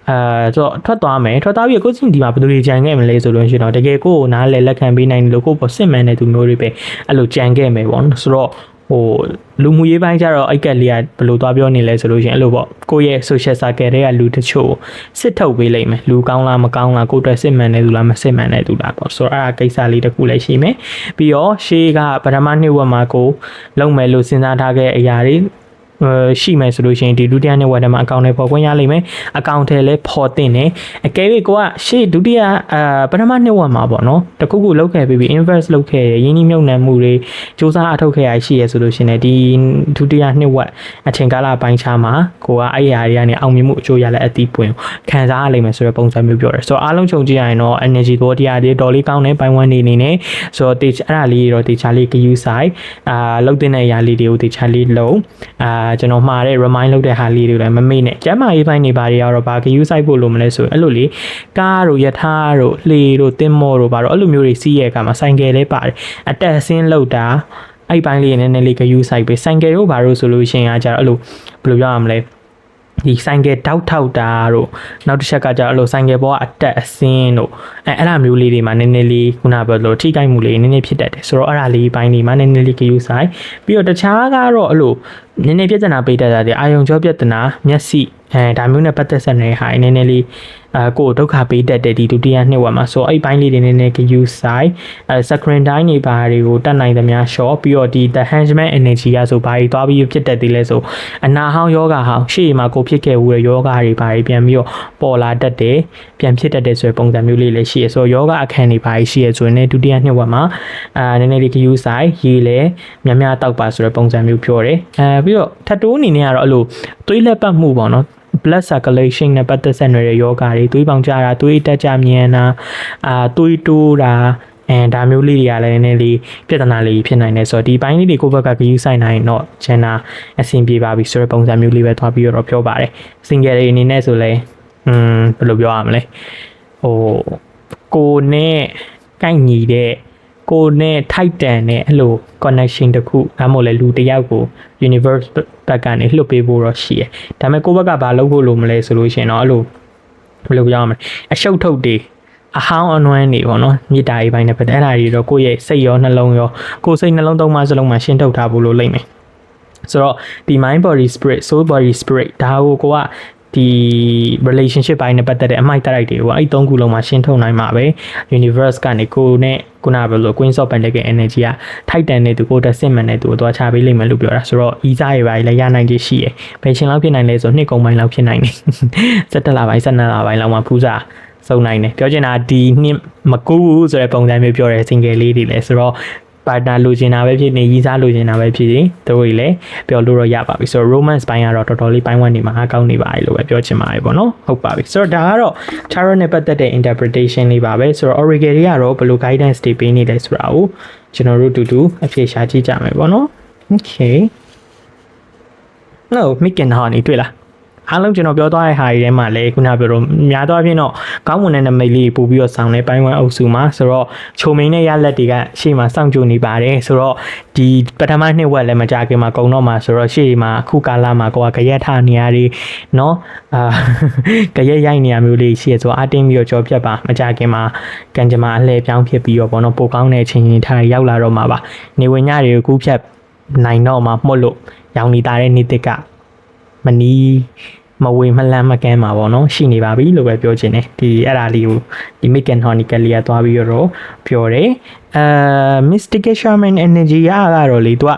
[SPEAKER 1] ဆိုတော့ထွက်သွားမယ်ထွက်သွားပြီးကိုချင်းဒီမှာဘယ်လိုကြံခဲ့မလဲဆိုလို့ရှိရင်တော့တကယ်ကိုနားလဲလက်ခံပေးနိုင်တယ်လို့ကိုပေါ့စစ်မှန်တဲ့သူမျိုးတွေပဲအဲ့လိုကြံခဲ့မယ်ပေါ့နော်ဆိုတော့ဟိုလူမှုရေးပိုင်းကျတော့အိုက်ကက်လေးကဘယ်လိုသွားပြောနေလဲဆိုလို့ရှိရင်အဲ့လိုပေါ့ကိုရဲ့ social circle တွေကလူတချို့စစ်ထုတ်ပေးလိုက်မယ်လူကောင်းလားမကောင်းလားကိုအတွက်စစ်မှန်တဲ့သူလားမစစ်မှန်တဲ့သူလားပေါ့ဆိုတော့အဲ့ဒါကိစ္စလေးတစ်ခုလည်းရှိမယ်ပြီးတော့ရှေးကပထမနှစ်ဝက်မှာကိုလုံမယ်လို့စဉ်းစားထားခဲ့အရာတွေရှိမယ်ဆိုလို့ရှိရင်ဒီဒုတိယနှစ်ဝက်ထဲမှာအကောင့်တွေပေါ်ခွင့်ရလိမ့်မယ်အကောင့်တွေလည်းပေါ်တင်တယ်အကယ်၍ကိုကရှေ့ဒုတိယပထမနှစ်ဝက်မှာပေါ့နော်တခုခုလုပ်ခဲ့ပြီး invest လုပ်ခဲ့ရင်းနှီးမြှုပ်နှံမှုတွေစူးစမ်းအထောက်ခဲ့ရရှိရဆိုလို့ရှိရင်ဒီဒုတိယနှစ်ဝက်အချိန်ကာလပိုင်းခြားမှာကိုကအဲ့အရာတွေကနေအောင်မြင်မှုအကျိုးရလဒ်အသီးပွင့်ခံစားရလိမ့်မယ်ဆိုတဲ့ပုံစံမျိုးပြောတယ်ဆိုတော့အားလုံးခြုံကြည့်ရရင်တော့ energy သဘောတရားတွေတော်လေးကောင်းတဲ့ပိုင်းဝန်းနေနေနဲ့ဆိုတော့အဲ့ဒါလေးတော့တေချာလေးဂယူဆိုင်လုပ်တဲ့အရာလေးတွေကိုတေချာလေးလုံးကျွန်တော်မှားတဲ့ remind လုပ်တဲ့ဟာလေးတွေလည်းမမေ့နဲ့ကျမ်းမာရေးပိုင်းနေပါတွေကတော့ဘာဂယူဆိုင်ဖို့လို့မလဲဆိုအဲ့လိုလေကားတို့ယထာတို့လှေတို့တင်မော်တို့ဘာတော့အဲ့လိုမျိုးတွေစီးရဲအခါမှာဆိုင်ကယ်လေးပါတယ်အတက်ဆင်းလောက်တာအဲ့ပိုင်းလေးနည်းနည်းလေးဂယူဆိုင်ပဲဆိုင်ကယ်တို့ဘာလို့ဆိုလို့ရှိရင်ကကြတော့အဲ့လိုဘယ်လိုပြောရမလဲဒီဆိုင်ကယ်တောက်ထောက်တာတို့နောက်တစ်ချက်ကကြတော့အဲ့လိုဆိုင်ကယ်ပေါ်ကအတက်အဆင်းတို့အဲ့ဒါမျိုးလေးတွေမှာနည်းနည်းလေးခုနပြောလို့ထိခိုက်မှုလေးနည်းနည်းဖြစ်တတ်တယ်ဆိုတော့အဲ့ဒါလေးပိုင်းတွေမှာနည်းနည်းလေးဂယူဆိုင်ပြီးတော့တခြားကတော့အဲ့လိုနည်းနည်းပြဿနာပေးတတ်တာဒီအာယုံကြောပြဿနာမျက်စိဒါမျိုးနဲ့ပတ်သက်ဆက်နေတဲ့ဟာနည်းနည်းလေးကိုဒုက္ခပေးတတ်တဲ့ဒီဒုတိယနှစ်ဝက်မှာဆိုအဲ့ပိုင်းလေးတွေနည်းနည်းဂယူဆိုင်screen time တွေဘာတွေကိုတတ်နိုင်သမျှ short ပြီးတော့ဒီ the enhancement energy ကဆိုဘာတွေသွားပြီးဖြစ်တတ်သေးလဲဆိုအနာဟောင်းယောဂဟောင်းရှေ့မှာကိုဖြစ်ခဲ့ဦးတဲ့ယောဂတွေဘာတွေပြန်ပြီးတော့ပေါ်လာတတ်တယ်ပြန်ဖြစ်တတ်တဲ့ဆိုတဲ့ပုံစံမျိုးလေးလည်းရှိရဆိုတော့ယောဂအခန်းတွေဘာတွေရှိရဆိုရင်ဒုတိယနှစ်ဝက်မှာနည်းနည်းလေးဂယူဆိုင်ရေးလဲများများတောက်ပါဆိုတဲ့ပုံစံမျိုးပြောတယ်ပြီးတော့ထပ်တိုးအနေနဲ့ကတော့အဲ့လိုသွေးလက်ပတ်မှုပေါ့နော်blood circulation နဲ့ပတ်သက်ဆက်နွယ်တဲ့ယောဂတွေသွေးပေါင်ကျတာသွေးတက်ကြမြန်တာသွေးတိုးတာဒါမျိုးလေးတွေကလည်းနည်းနည်းလေးပြဿနာလေးဖြစ်နိုင်တယ်ဆိုတော့ဒီပိုင်းလေးတွေကိုဘက်ကဂယူဆိုင်နိုင်တော့ချန်နာအဆင်ပြေပါပြီဆိုတဲ့ပုံစံမျိုးလေးပဲသွားပြီးတော့ပြောပါတယ် single တွေအနေနဲ့ဆိုလဲဘယ်လိုပြောရမလဲဟိုကိုနဲ့ကိုက်ညီတဲ့ကိုနဲ့ထိုက်တန်တဲ့အဲ့လို connection တခုဒါမှမဟုတ်လေလူတစ်ယောက်ကို universe ဘက်ကနေလှုပ်ပေးဖို့တော့ရှိတယ်ဒါပေမဲ့ကိုယ့်ဘက်ကဘာလုပ်ဖို့လို့မလဲဆိုလို့ရှိရင်တော့အဲ့လိုဘယ်လိုပြောရမလဲအရှုပ်ထုတ်တွေအဟောင်းအနွမ်းတွေပေါ့နော်မြေတားရေးပိုင်းနဲ့ပတ်သက်အဲ့ဒါတွေတော့ကိုယ့်ရဲ့စိတ်ရောနှလုံးရောကိုယ်စိတ်နှလုံးသုံးပါးစလုံးမှာရှင်းထုတ်ထားဖို့လို့လိမ့်မယ်ဆိုတော့ဒီ mind body spirit soul body spirit ဒါကိုကဒီ relationship ပိုင်းနဲ့ပတ်သက်တဲ့အမိုက်တိုက်တွေကိုအဲ့သုံးခုလုံးမှာရှင်းထုတ်နိုင်မှာပဲ universe ကနေကိုနဲ့ခုနကပြောလို့ Queen of Pentacles energy ကထိုက်တန်တဲ့သူကိုတက်စစ်မှန်တဲ့သူကိုသွားချပေးလိမ့်မယ်လို့ပြောတာဆိုတော့ဤစားရပါလေရနိုင်ခြင်းရှိရယ်ဘယ်ချိန်လောက်ဖြစ်နိုင်လဲဆိုနှစ်ကုန်ပိုင်းလောက်ဖြစ်နိုင်တယ်17လပိုင်း12လပိုင်းလောက်မှာဖူးစာစုံနိုင်တယ်ပြောချင်တာဒီနှစ်မကူးဆိုတဲ့ပုံစံမျိုးပြောတယ် single လေးတွေလဲဆိုတော့ပါတာလိုချင်တာပဲဖြစ်နေရီးစားလိုချင်တာပဲဖြစ်ရင်တို့တွေလည်းပြောလို့တော့ရပါပြီဆိုတော့ romance ပိုင်းကတော့တော်တော်လေးပိုင်းဝန်းနေမှာအကောင်းနေပါလေလို့ပဲပြောချင်ပါတယ်ပေါ့နော်ဟုတ်ပါပြီဆိုတော့ဒါကတော့ tarot နဲ့ပတ်သက်တဲ့ interpretation လေးပါပဲဆိုတော့ oracle တွေကတော့ဘယ်လို guidance တွေပေးနေလဲဆိုတာကိုကျွန်တော်တို့တူတူအဖြေရှာကြည့်ကြမယ်ပေါ့နော် okay no မိခင်ဟောနေတွေ့လားအားလုံးကျွန်တော်ပြောသွားတဲ့ဟာတွေထဲမှာလည်းခုနပြောတော့များသောအားဖြင့်တော့ကောင်းမွန်တဲ့နမိတ်လေးပို့ပြီးတော့ဆောင်းတဲ့ပိုင်းဝန်းအုပ်စုမှာဆိုတော့ချုံမင်းတဲ့ရလက်တွေကရှေ့မှာစောင့်ကြိုနေပါတယ်ဆိုတော့ဒီပထမနှစ်ဝက်လည်းမကြခင်မှာကုံတော့မှာဆိုတော့ရှေ့မှာအခုကာလမှာကိုကကြရက်ထနေရတွေเนาะကြရက်ရိုက်နေရမျိုးလေးရှိရဆိုအတင်းပြီးတော့ကြော်ပြတ်ပါမကြခင်မှာကံကြမ္မာအလှည့်ပြောင်းဖြစ်ပြီးတော့ပေါ့နော်ပိုကောင်းတဲ့အချိန်ကြီးထားရောက်လာတော့မှာပါနေဝင်ညတွေကိုကူးဖြတ်နိုင်တော့မှာမှုတ်လို့ရောင်နေတာတဲ့နေ့တစ်ကမနီးမဝေမလန်းမကန်းမှာပေါ့နော်ရှိနေပါပြီလို့ပဲပြောချင်တယ်ဒီအဲ့ဒါလေးကိုဒီ Mick and Honeykal လေးကသွားပြီးတော့ပြောတယ်Mystical Shaman Energy ကတော့လေသူက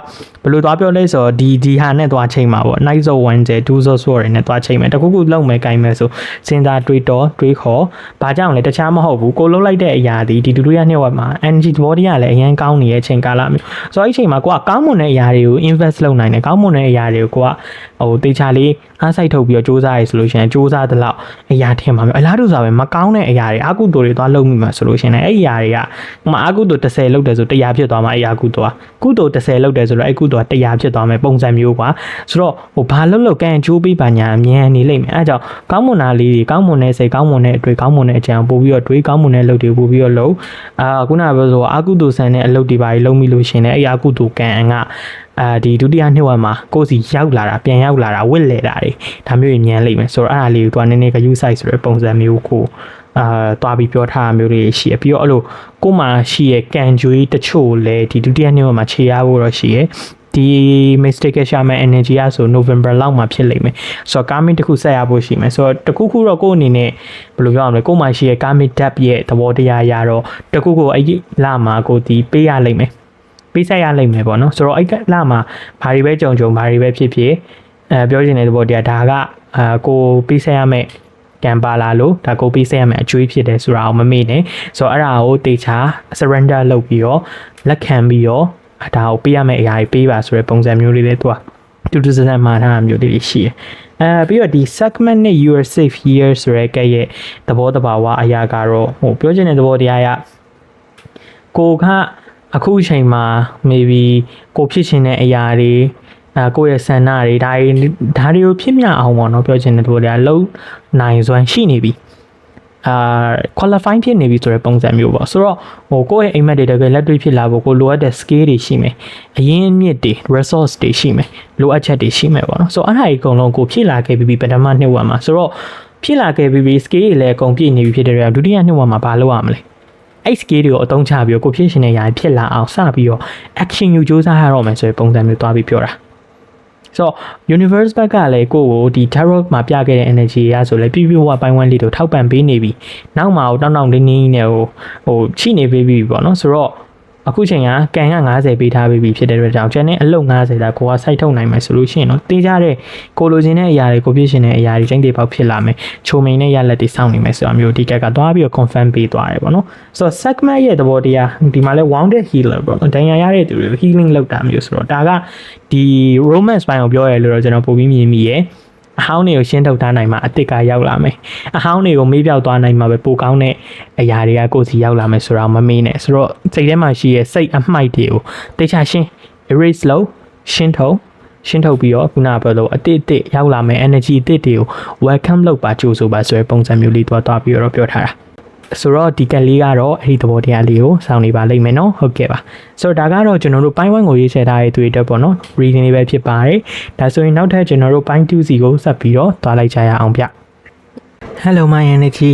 [SPEAKER 1] ဘယ်လိုသွားပြောလဲဆိုတော့ဒီဟာနဲ့သွားချိန်မှာပေါ့ Night of Wednesday 2 of Swords နဲ့သွားချိန်မှာတခုခုလုံးမယ်ကိုင်းမယ်ဆိုစဉ်းစားတွေးတော်တွေးခေါ်ဘာကြောင့်လဲတခြားမဟုတ်ဘူးကိုလုံးလိုက်တဲ့အရာဒီဒုတိယနှစ်ဝက်မှာ energy သဘောတရားလည်းအရင်ကောင်းနေတဲ့အချိန်ကာလမျိုးဆိုတော့အဲ့ချိန်မှာကိုကကောင်းမွန်တဲ့အရာတွေကို invest လုပ်နိုင်တယ်ကောင်းမွန်တဲ့အရာတွေကိုကိုကဟိုတေချာလေးအားစိုက်ထုတ်ပြီးတော့စူးစမ်းရဆိုလို့ရှိရင်စူးစမ်းသလောက်အရာထင်ပါမယ်အလားတူဆိုပဲမကောင်းတဲ့အရာတွေအကုသိုလ်တွေသွားလုပ်မိမှာဆိုလို့ရှိရင်အဲ့အရာတွေကဥမာအကုသိုလ် 10လောက်တယ်ဆို100ဖြစ်သွားမှာအရာကုသိုလ်ကုသိုလ်10လောက်တယ်ဆိုတော့အဲ့ကုသိုလ်က100ဖြစ်သွားမယ်ပုံစံမျိုးကွာဆိုတော့ဟိုဘာလောက်ကန်ချိုးပေးပါညာအမြင်နေလိမ့်မယ်အဲ့ကြောင့်ကောင်းမွန်တာလေးတွေကောင်းမွန်တဲ့စိတ်ကောင်းမွန်တဲ့အတွေ့ကောင်းမွန်တဲ့အကြံပို့ပြီးတော့တွေးကောင်းမွန်တဲ့အလုပ်တွေပို့ပြီးတော့လုပ်ခုနကပြောဆိုအာကုသိုလ်ဆန်တဲ့အလုပ်တွေပါလုံးပြီးလို့ရှင်လည်းအဲ့အာကုသိုလ်ကံကဒီဒုတိယနှစ်ဝက်မှာကိုယ်စီရောက်လာတာပြန်ရောက်လာတာဝစ်လေတာတွေဒါမျိုးညံလိမ့်မယ်ဆိုတော့အဲ့ဒါလေးကိုသူကနည်းနည်းကယူဆိုင်ဆိုတဲ့ပုံစံမျိုးကိုတွားပြီးပြောထားမျိုးတွေရှိရပြီးတော့အဲ့လိုကိုမှရှိရကန်ကြွေးတချို့လည်းဒီဒုတိယနှစ်ဝက်မှာခြေရဖို့တော့ရှိရဒီ mistake ရှာမဲ့ energy อ่ะဆို November လောက်မှာဖြစ်လိမ့်မယ်ဆိုတော့ karmic တစ်ခုဆက်ရဖို့ရှိမယ်ဆိုတော့တခုခုတော့ကိုယ်အနေနဲ့ဘယ်လိုပြောရမလဲကိုယ်မှရှိရ karmic depth ရဲ့သဘောတရားရတော့တခုခုအဲ့ဒီလမှာကိုဒီပေးရလိမ့်မယ်ပေးဆက်ရလိမ့်မယ်ပေါ့နော်ဆိုတော့အဲ့လမှာဘာတွေပဲကြုံဘာတွေပဲဖြစ်ဖြစ်ပြောချင်တဲ့သဘောတရားဒါကကိုပေးဆက်ရမယ်ကံပါလာလို့ဒါကိုပေးဆက်ရမယ်အကျွေးဖြစ်တယ်ဆိုတာကိုမမေ့နဲ့ဆိုတော့အဲ့ဒါကိုတေချာ surrender လုပ်ပြီးတော့လက်ခံပြီးတော့ဒါကိုပေးရမယ့်အရာတွေပေးပါဆိုတဲ့ပုံစံမျိုးလေးတွေသူကတူတူဆန်းဆန်းမှာထားတာမျိုးလေးရှိတယ်ပြီးတော့ဒီ segment နဲ့ you are safe here ဆိုရဲကရဲ့သဘောတဘာဝအရာကတော့ဟိုပြောချင်တဲ့သဘောတရားရကိုကအခုအချိန်မှာ maybe ကိုဖြစ်ချင်တဲ့အရာတွေကိုယ့်ရဲ့ဆန္ဒတွေဒါတွေကိုဖြစ်မြောက်အောင်ပေါ့နော်ပြောချင်တဲ့သဘောတရားလုံးနိုင်စွမ်းရှိနေပြီqualify ဖြစ်နေပြီဆိုတဲ့ပုံစံမျိုးပေါ့ဆိုတော့ဟိုကိုယ့်ရဲ့အိမ်မက်တွေတကယ်လက်တွေ့ဖြစ်လာဖို့ကိုလိုအပ်တဲ့ skill တွေရှိမယ်အရင်းအမြစ်တွေ resource တွေရှိမယ်လိုအပ်ချက်တွေရှိမယ်ပေါ့နော်ဆိုတော့အဲ့ဒါကြီးအကုန်လုံးကိုဖြစ်လာခဲ့ပြီးပထမနှစ်ဝက်မှာဆိုတော့ဖြစ်လာခဲ့ပြီး skill တွေလည်းအကုန်ပြည့်နေပြီဖြစ်တဲ့အတွက်ဒုတိယနှစ်ဝက်မှာဘာလုပ်ရမလဲအဲ့ skill တွေကိုအသုံးချပြီးတော့ကိုဖြစ်ရှင်တဲ့ຢာဖြစ်လာအောင်စပြီးတော့ action ယူစူးစမ်းရတော့မယ်ဆိုတဲ့ပုံစံမျိုးသွားပြီးပြောတာဆိုတော့ universe ဘက်ကလည်းကိုကိုဒီ tarot မှာပြခဲ့တဲ့ energy ရဆိုလဲပြပြဝပိုင်းဝန်းလေးတို့ထောက်ပံ့ပေးနေပြီနောက်မှာတောင်းတင်းနေနဲ့ဟိုချိနေပေးပြီပေါ့နော်ဆိုတော့အခုချိန်ကကန်က90ပေးထားပြီဖြစ်တဲ့အတွက်ကြောင့်ကျန်တဲ့အလုပ်90ဒါကိုကစိုက်ထုတ်နိုင်မယ်ဆိုလို့ရှိရင်တော့တင်းကြတဲ့ကိုလိုချင်တဲ့အရာတွေကိုပြည့်ရှင်တဲ့အရာတွေချိန်တွေပေါက်ဖြစ်လာမယ်ချုံမိန်နဲ့ရလက်တွေစောင့်နေမယ်ဆိုတာမျိုးဒီကက်ကသွားပြီးတော့ confirm ပေးသွားတယ်ပေါ့နော်ဆိုတော့ segment ရဲ့သဘောတရားဒီမှာလဲ wounded healer ပေါ့နော်ဒဏ်ရာရတဲ့သူတွေ healing လုပ်တာမျိုးဆိုတော့ဒါကဒီ romance ပိုင်းကိုပြောရလို့တော့ကျွန်တော်ပို့ပြီးမြင်မိရဲ့အဟောင်းတွေကိုရှင်းထုတ်ထားနိုင်မှာအစ်စ်ကရောက်လာမယ်အဟောင်းတွေကိုမေးပြောက်သွားနိုင်မှာပဲပိုကောင်းတဲ့အရာတွေကကိုယ်စီရောက်လာမယ်ဆိုတာမမေးနဲ့ဆိုတော့စိတ်ထဲမှာရှိရဲ့စိတ်အမှိုက်တွေကိုတိတ်ချရှင်း erase လုပ်ရှင်းထုတ်ပြီးတော့ခုနကပြောလို့အစ်စ်ရောက်လာမယ် energy အစ်စ်တွေကို welcome လုပ်ပါကြိုးဆိုပါဆိုတဲ့ပုံစံမျိုးလေးသွားပြီးတော့ပြောထားတာဆိုတော့ဒီကက်လေးကတော့အဲ့ဒီသဘောတရားလေးကိုစောင့်နေပါလိမ့်မယ်နော်ဟုတ်ကဲ့ပါဆိုတော့ဒါကတော့ကျွန်တော်တို့ပိုင်း1ကိုရေးချယ်ထားတဲ့သူတွေအတွက်ပေါ့နော် reading လေးပဲဖြစ်ပါတယ်ဒါဆိုရင်နောက်ထပ်ကျွန်တော်တို့ပိုင်း2စီကိုဆက်ပြီးတော့သွားလိုက်ကြရအောင်ဗျHello my energy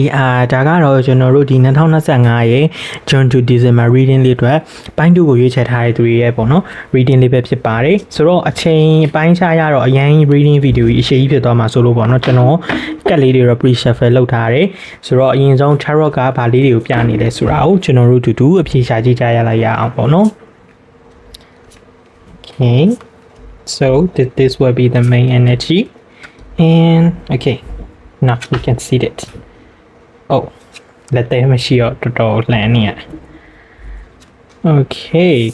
[SPEAKER 1] ဒါကတော့ကျွန်တော်တို့ဒီ2025ရဲ့ June to December reading လေးအတွက်ပိုင်း2ကိုရွေးချယ်ထားတဲ့သူတွေရဲ့ပေါ့နော် reading လေးပဲဖြစ်ပါတယ်ဆိုတော့အချိန်ပိုင်းခြားရတော့အရင် reading video ကြီးအရှိကြီးဖြစ်သွားမှာဆိုလို့ပေါ့နော်ကျွန်တော်ကက်လေးတွေတော့ pre-shuffle လုပ်ထားတယ်ဆိုတော့အရင်ဆုံး tarot ကဘာလေးတွေကိုပြနေလဲဆိုတာကိုကျွန်တော်တို့အတူအဖြေရှာကြည့်ကြရအောင်ပေါ့နော် Okay so this will be the main energy and okay now you can see it oh let them see your total land here okay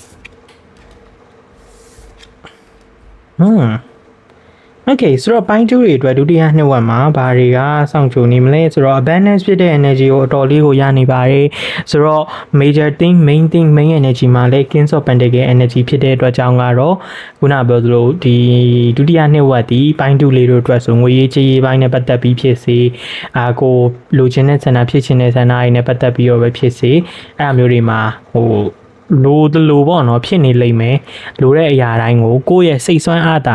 [SPEAKER 1] okay ဆိုတော့ပိုင်း2တွေအတွက်ဒုတိယနှစ်ဝက်မှာဘာတွေကစောင့်ကြိုနေမလဲဆိုတော့ abundance ဖြစ်တဲ့ energy ကိုအတော်လေးကိုရနေပါတယ်ဆိုတော့ major thing main energy မှာလည်း Kings of Pentacles energy ဖြစ်တဲ့အတွက်ကြောင့်ကတော့ခုနပြောသလိုဒီဒုတိယနှစ်ဝက်ဒီပိုင်း2လေးတို့အတွက်ဆိုငွေရေးကြေးရေးပိုင်းနဲ့ပတ်သက်ပြီးဖြစ်စေကိုလိုချင်တဲ့ဆန္ဒဖြစ်ချင်တဲ့ဆန္ဒတွေနဲ့ပတ်သက်ပြီးတော့ပဲဖြစ်စေအဲ့အမျိုးတွေမှာဟိုလိုပေါ့နော်ဖြစ်နေလိမ့်မယ်လိုတဲ့အရာတိုင်းကိုကိုယ့်ရဲ့စိတ်ဆွမ်းအားသ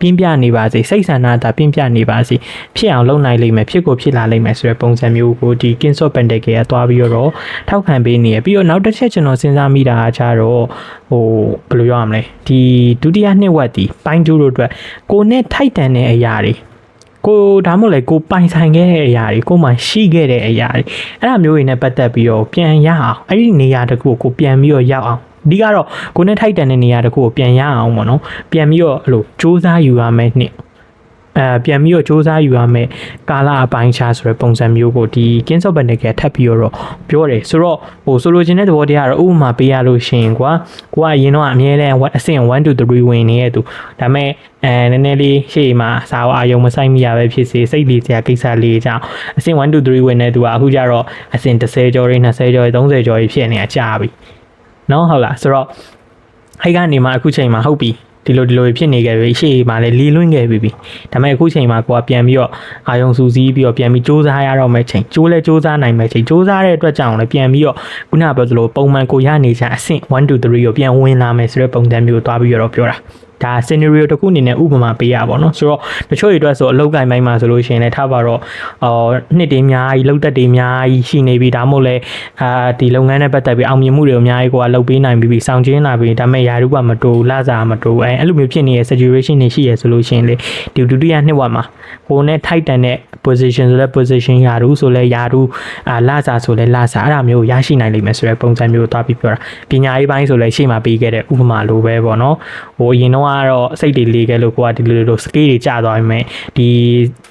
[SPEAKER 1] ာပြင်းပြနေပါစေစိတ်ဆန္ဒသာပြင်းပြနေပါစေဖြစ်အောင်လုပ်နိုင်လိမ့်မယ်ဖြစ်လာလိမ့်မယ်ဆိုတဲ့ပုံစံမျိုးကိုဒီ Kings of Pentacles ကသွားပြီးတော့ထောက်ခံပေးနေရပြီးတော့နောက်တစ်ချက်ကျွန်တော်စဉ်းစားမိတာကကြတော့ဟိုဘယ်လိုပြောရမလဲဒီဒုတိယနှစ်ဝက်ဒီပိုင်း2တို့အတွက်ကိုနဲ့ထိုက်တန်တဲ့အရာတွေကိုဒါမှမဟုတ်လေကိုပိုင်ဆိုင်ခဲ့တဲ့အရာတွေကိုမှရှိခဲ့တဲ့အရာတွေအဲ့ဒါမျိုးတွေနဲ့ပတ်သက်ပြီးတော့ပြန်ရအောင်အဲ့ဒီနေရာတခုကိုပြန်ပြီးတော့ရောက်အောင်ဒီကတော့ကိုနဲ့ထိုက်တန်တဲ့နေရာတခုကိုပြန်ရအောင်ပေါ့နော်ပြန်ပြီးတော့အဲ့လိုစူးစမ်းယူရမယ်နှစ်ပြန်ပြီးတော့စူးစမ်းယူရမယ်ကာလအပိုင်းခြားဆိုတဲ့ပုံစံမျိုးကိုဒီ Kings of Pentacles ထပ်ပြီးတော့ပြောတယ်ဆိုတော့ဟိုဆိုလိုချင်တဲ့သဘောတရားကတော့ဥပမာပေးရလို့ရှိရင်ကိုကအရင်တော့အမြဲတမ်းအဆင့်1 2 3ဝင်နေရဲ့သူဒါပေမဲ့နည်းနည်းလေးရှေ့မှာစာဝအာယုံမဆိုင်မိရပဲဖြစ်စေစိတ်လေးစရာကိစ္စလေးကြောင့်အဆင့်1 2 3ဝင်နေသူကအခုကျတော့အဆင့်10ကျော်ရင်း20ကျော်30ကျော်ကြီးဖြစ်နေတာကြာပြီ နော်ဟုတ်လားဆိုတော့အဲ့ကနေမှအခုချိန်မှာဟုတ်ပြီဒီလိုဖြစ်နေခဲ့ပြီရှေ့မှာလည်းလီလွင့်ခဲ့ပြီဒါပေမဲ့အခုချိန်မှာကိုကပြန်ပြီးတော့အာယုံစူးစီးပြီးတော့ပြန်ပြီးစူးစမ်းရတော့မယ့်ချိန်စူးစမ်းနိုင်မယ့်ချိန်စူးစမ်းတဲ့အတွက်ကြောင့်လည်းပြန်ပြီးတော့ခုနပြောသလိုပုံမှန်ကိုရနေချာအဆင့်1 2 3ကိုပြန်ဝင်လာမယ်ဆိုတဲ့ပုံစံမျိုးကိုတွားပြီးတော့ပြောတာဒါ scenario တစ်ခုအနေနဲ့ဥပမာပေးရပါတော့ဆိုတော့တချို့တွေအတွက်ဆိုအလောက်ကိုင်းပိုင်းမှာဆိုလို့ရှိရင်လည်းထားပါတော့နှစ်တွေအများကြီးလောက်သက်တွေအများကြီးရှိနေပြီဒါမှမဟုတ်လဲဒီလုပ်ငန်းနဲ့ပတ်သက်ပြီးအောင်မြင်မှုတွေအများကြီးကိုကလုပ်ပေးနိုင်ပြီစောင့်ကျင်းလာပြီဒါပေမဲ့ယာရုကမတူလာစားမတူအဲ့လိုမျိုးဖြစ်နေတဲ့ situation တွေရှိရဆိုလို့ရှိရင်လေဒီဒုတိယနှစ်ဝက်မှာကိုနဲ့ထိုက်တန်တဲ့ position ဆိုလဲ position ယာရုဆိုလဲယာရုလာစားဆိုလဲလာစားအဲ့ဒါမျိုးရရှိနိုင်လိမ့်မယ်ဆိုတဲ့ပုံစံမျိုးကိုတွားပြီးပြောတာပညာရေးပိုင်းဆိုလဲရှေ့မှာပေးခဲ့တဲ့ဥပမာလိုပဲပေါ့နော်ဟိုအရင်တော့ကတော့စိတ်တွေလေးခဲ့လို့ကိုကဒီလို scale တွေကျသွားပြီမဲ့ဒီ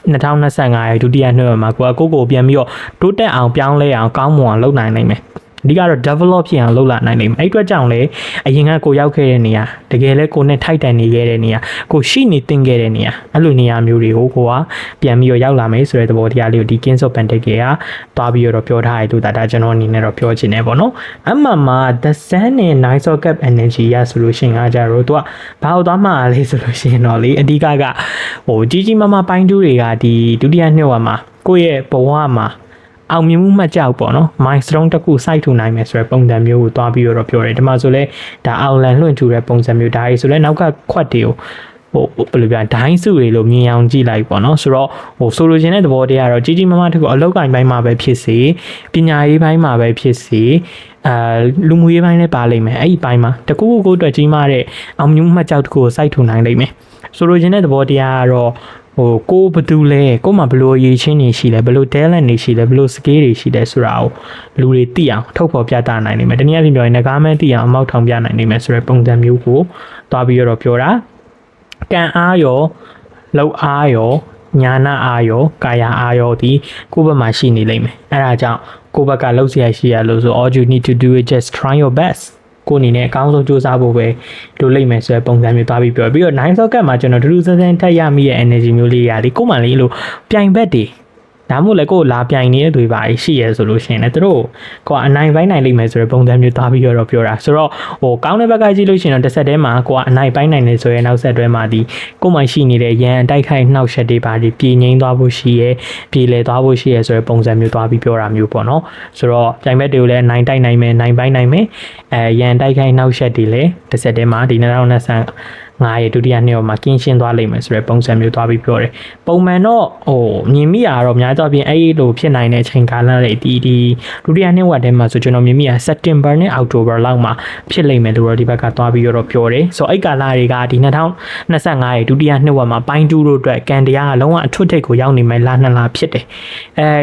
[SPEAKER 1] 2025ရဲ့ဒုတိယနှစ်မှာကိုပြန်ပြီးတော့တိုးတက်အောင်ပြောင်းလဲအောင်ကောင်းမွန်အောင်လုပ်နိုင်နိုင်မယ်အဓိကတော့ develop ဖြစ်အောင်လုပ်လာနိုင်လိမ့်မယ်အဲ့အတွက်ကြောင့်လေအရင်ကကိုရောက်ခဲ့တဲ့နေရာတကယ်လဲကိုနဲ့ထိုက်တန်နေခဲ့တဲ့နေရာကိုရှိနေတင်ခဲ့တဲ့နေရာအဲ့လိုနေရာမျိုးတွေကိုကိုကပြန်ပြီးတော့ရောက်လာမယ်ဆိုတဲ့သဘောတရားလေးကိုဒီ Kings of Pentacles ကတွားပြီးတော့ပြောထားရလို့ဒါကျွန်တော်အနေနဲ့တော့ပြောချင်တယ်ပေါ့နော်အမှန်မှာ the sun နဲ့ Nine of Cups energy ရဆိုလို့ရှိရင်ကြတော့သူကဘာလို့သွားမှလဲဆိုလို့ရှိရင်တော့လေအဓိကဟိုကြီးမားပိုင်းတူးတွေကဒီဒုတိယနှစ်ဝက်မှာကိုယ့်ရဲ့ဘဝမှာအောင်မြင်မှုမှတ်ကြောက်ပေါ့နော် milestone တစ်ခုစိုက်ထူနိုင်မယ်ဆိုတဲ့ပုံစံမျိုးကိုတွားပြီးတော့ပြောတယ်ဒီမှာဆိုလဲဒါအောင်လန်လွှင့်ထူတဲ့ပုံစံမျိုးဒါတွေဆိုလဲနောက်ကခွက်တွေကိုဟိုဘယ်လိုပြောဒိုင်းစုတွေလို့မြင်အောင်ကြည့်လိုက်ပေါ့နော်ဆိုတော့ဟိုဆိုလိုချင်တဲ့သဘောတရားကတော့ကြီးမားတစ်ခုအလောက်ကိုင်းပိုင်းမှာပဲဖြစ်စေပညာရေးပိုင်းမှာပဲဖြစ်စေလူမှုရေးပိုင်းလည်းပါလိမ့်မယ်အဲ့ဒီပိုင်းမှာတကူကိုအတွက်ကြီးမားတဲ့အောင်မြင်မှုမှတ်ကြောက်တစ်ခုကိုစိုက်ထူနိုင်လိမ့်မယ်ဆိုလိုချင်တဲ့သဘောတရားကတော့ဟိုကိုဘယ်သူလဲကိုမှဘလို့အရေးချင်းနေရှိလဲဘလို့ talent နေရှိလဲဘလို့ skill တွေရှိလဲဆိုတာကိုလူတွေသိအောင်ထုတ်ဖော်ပြသနိုင်နိုင်မယ်တနည်းအားဖြင့်ပြောရင်ငကားမဲသိအောင်အမောက်ထောင်ပြနိုင်နိုင်မယ်ဆိုတဲ့ပုံစံမျိုးကိုတွားပြီးတော့ပြောတာကံအားရောလောက်အားရောညာနာအားရောကာယအားရောဒီကိုယ့်ဘက်မှာရှိနေလိမ့်မယ်အဲဒါကြောင့်ကိုယ့်ဘက်ကလှုပ်ရှားရှိရလို့ဆို all you need to do is just try your bestကိုအနေနဲ့အကောင်းဆုံးစူးစမ်းဖို့ပဲလိုလိမ့်မယ်ဆိုတဲ့ပုံစံမျိုးသွားပြီးပြောပြီးတော့ nine socket မှာကျွန်တော်တူစမ်းထက်ရမိရဲ့ energy မျိုးလေးရာလေးကိုမှလေးလို့ပြိုင်ဘက်တွေဒါမှမဟုတ်လည်းကိုလာပြိုင်နေတဲ့တွေပါရှိရဲဆိုလို့ရှိရင်လည်းတို့ကအနိုင်ပိုင်းနိုင်လိမ့်မယ်ဆိုတဲ့ပုံစံမျိုးသွားပြီးတော့ပြောတာဆိုတော့ဟိုကောင်းတဲ့ဘက်ကကြည့်လို့ရှိရင်တော့တစ်ဆက်တည်းမှာကိုကအနိုင်ပိုင်းနိုင်နေဆိုရင်နောက်ဆက်တွဲမှာဒီကိုမှရှိနေတဲ့ရန်တိုက်ခိုက်နှောက်ယှက်တွေပါဒီပြည်ငိမ့်သွားဖို့ရှိရဲပြည်လဲသွားဖို့ရှိရဲဆိုတဲ့ပုံစံမျိုးသွားပြီးပြောတာမျိုးပေါ့နော်ဆိုတော့ပြိုင်ဘက်တွေကိုလည်းနိုင်တိုက်နိုင်မယ်နိုင်ပိုင်းနိုင်မယ်ရန်တိုက်ခိုက်နှောက်ယှက်တွေလည်းတစ်ဆက်တည်းမှာဒီ2025ရဲ့ဒုတိယနှစ်မှာကင်းရှင်းသွားလိမ့်မယ်ဆိုတဲ့ပုံစံမျိုးသွားပြီးပြောတယ်ပုံမှန်တော့ဟိုမြင်မိရတော့များသောအားဖြင့်အဲ့လိုဖြစ်နိုင်တဲ့အချိန်ကာလတွေဒီဒုတိယနှစ်ဝက်ထဲမှာဆိုကျွန်တော်မြင်မိရ September နဲ့ October လောက်မှာဖြစ်လိမ့်မယ်လို့တော့ဒီဘက်ကသွားပြီးတော့ပြောတယ်ဆိုတော့အဲ့ကာလတွေကဒီ2025ရဲ့ဒုတိယနှစ်ဝက်မှာပိုင်းတူးတို့အတွက်ကန်တရားကလုံးဝအထွတ်ထိပ်ကိုရောက်နေမယ်လာ2လဖြစ်တယ်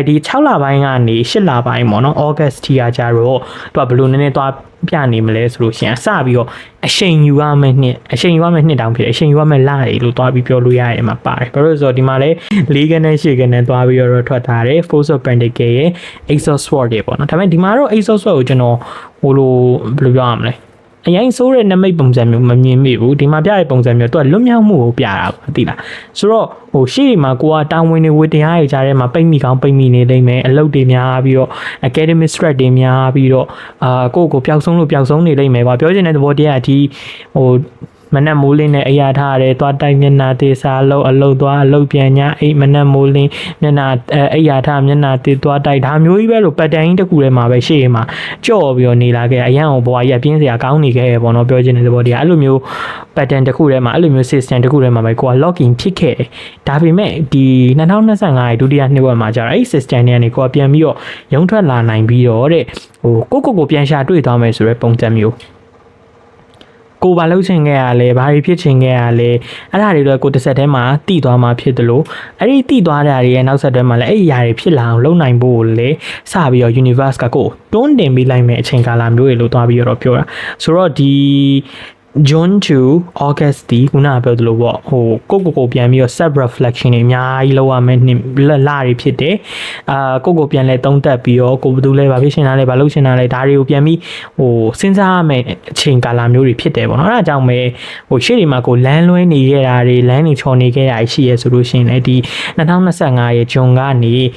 [SPEAKER 1] ဒီ6လပိုင်းကနေ8လပိုင်းပေါ့နော် August ထိကကြတော့သူကဘယ်လိုနည်းနည်းသွားပြနေမလဲဆိုလို့ရှိရင်စပြီးတော့အချိန်ယူရမယ့်နှစ်တောင်ဖြစ်တယ်အချိန်ယူရမယ့်လတွေလို့တွားပြီးပြောလို့ရရဲ့မှာပါတယ်ဘာလို့လဲဆိုတော့ဒီမှာလဲ၄ခန်းနဲ့၈ခန်းနဲ့တွားပြီးတော့ထွက်ထားတယ် Force of Pentacles ရဲ့ Ace of Swords တွေပေါ့နော်ဒါပေမဲ့ဒီမှာတော့ Ace of Swords ကိုကျွန်တော်ဟိုလိုဘယ်လိုပြောရမလဲအရင်ဆိုးတဲ့နမိတ်ပုံစံမျိုးမမြင်မိဘူးဒီမှာပြတဲ့ပုံစံမျိုးသူကလွတ်မြောက်မှုကိုပြတာပေါ့သိလားဆိုတော့ဟိုရှေ့မှာကိုကတာဝန်တွေဝေတရားတွေကြားထဲမှာပိတ်မိကောင်းပိတ်မိနေလိမ့်မယ်အလုပ်တွေများပြီးတော့ academic stress တွေများပြီးတော့ကိုပျောက်ဆုံးလို့ပျောက်ဆုံးနေလိမ့်မယ်ပေါ့ပြောချင်တဲ့သဘောတရားဒီဟိုမနက်မိုးလင်းနဲ့အရာထားရတယ်သွားတိုက်မျက်နှာသေးစားလို့အလုတ်သွားအလုတ်ပြန်ညာအိတ်မနက်မိုးလင်းမျက်နှာအရာထားမျက်နှာသေးသွားတိုက်ဒါမျိုးကြီးပဲလို့ပတ်တန်ကြီးတစ်ခုထဲမှာပဲရှေ့မှာကြော့ပြီးတော့နေလာခဲ့အရန်ဟိုဘွားကြီးပြင်းစရာကောင်းနေခဲ့ရပေါ့နော်ပြောချင်တဲ့သဘောတရားအဲ့လိုမျိုး pattern တစ်ခုထဲမှာအဲ့လိုမျိုး system တစ်ခုထဲမှာပဲကိုက login ဖြစ်ခဲ့တယ်ဒါပေမဲ့ဒီ2025ရဲ့ဒုတိယနှစ်ဝက်မှာကျတော့အဲ့ system တွေကနေကိုကပြန်ပြီးတော့ရုံထွက်လာနိုင်ပြီးတော့တဲ့ဟိုကိုပြန်ရှာတွေ့သွားမယ်ဆိုတဲ့ပုံစံမျိုးကိုဘာလုပ်ချင်ခဲ့ရလဲဘာတွေဖြစ်ချင်ခဲ့ရလဲအဲ့ဒါတွေတော့ကိုတစ်ဆက်တည်းမှာတည်သွားမှာဖြစ်တယ်လို့အဲ့ဒီတည်သွားတာတွေရဲ့နောက်ဆက်တွဲမှာလည်းအဲ့ဒီຢာတွေဖြစ်လာအောင်လုပ်နိုင်ဖို့လေစပြီးတော့ universe ကကိုတွန်းတင်ပေးလိုက်မယ်အချိန်ကာလမျိုးတွေလို့သွားပြီးတော့ပြောတာဆိုတော့ဒီ June to August ဒီခုနကပြောသလိုပေါ့ဟိုကိုပြန်ပြီးတော့ self reflection တွေအများကြီးလုပ်ရမယ်လာတွေဖြစ်တယ်ကိုပြန်လဲသုံးသပ်ပြီးတော့ကိုဘယ်သူလဲဘာဖြစ်ရှင်တာလဲဘာလုပ်ရှင်တာလဲဒါတွေကိုပြန်ပြီးဟိုစဉ်းစားရမယ်အချိန်ကာလမျိုးတွေဖြစ်တယ်ပေါ့နော်အဲဒါကြောင့်ပဲဟိုရှေ့ဒီမှာကိုလမ်းလွဲနေခဲ့တာတွေလမ်းတွေချော်နေခဲ့တာရှိရဲဆိုလို့ရှိရင်လည်းဒီ2025ရဲ့ June ကနေ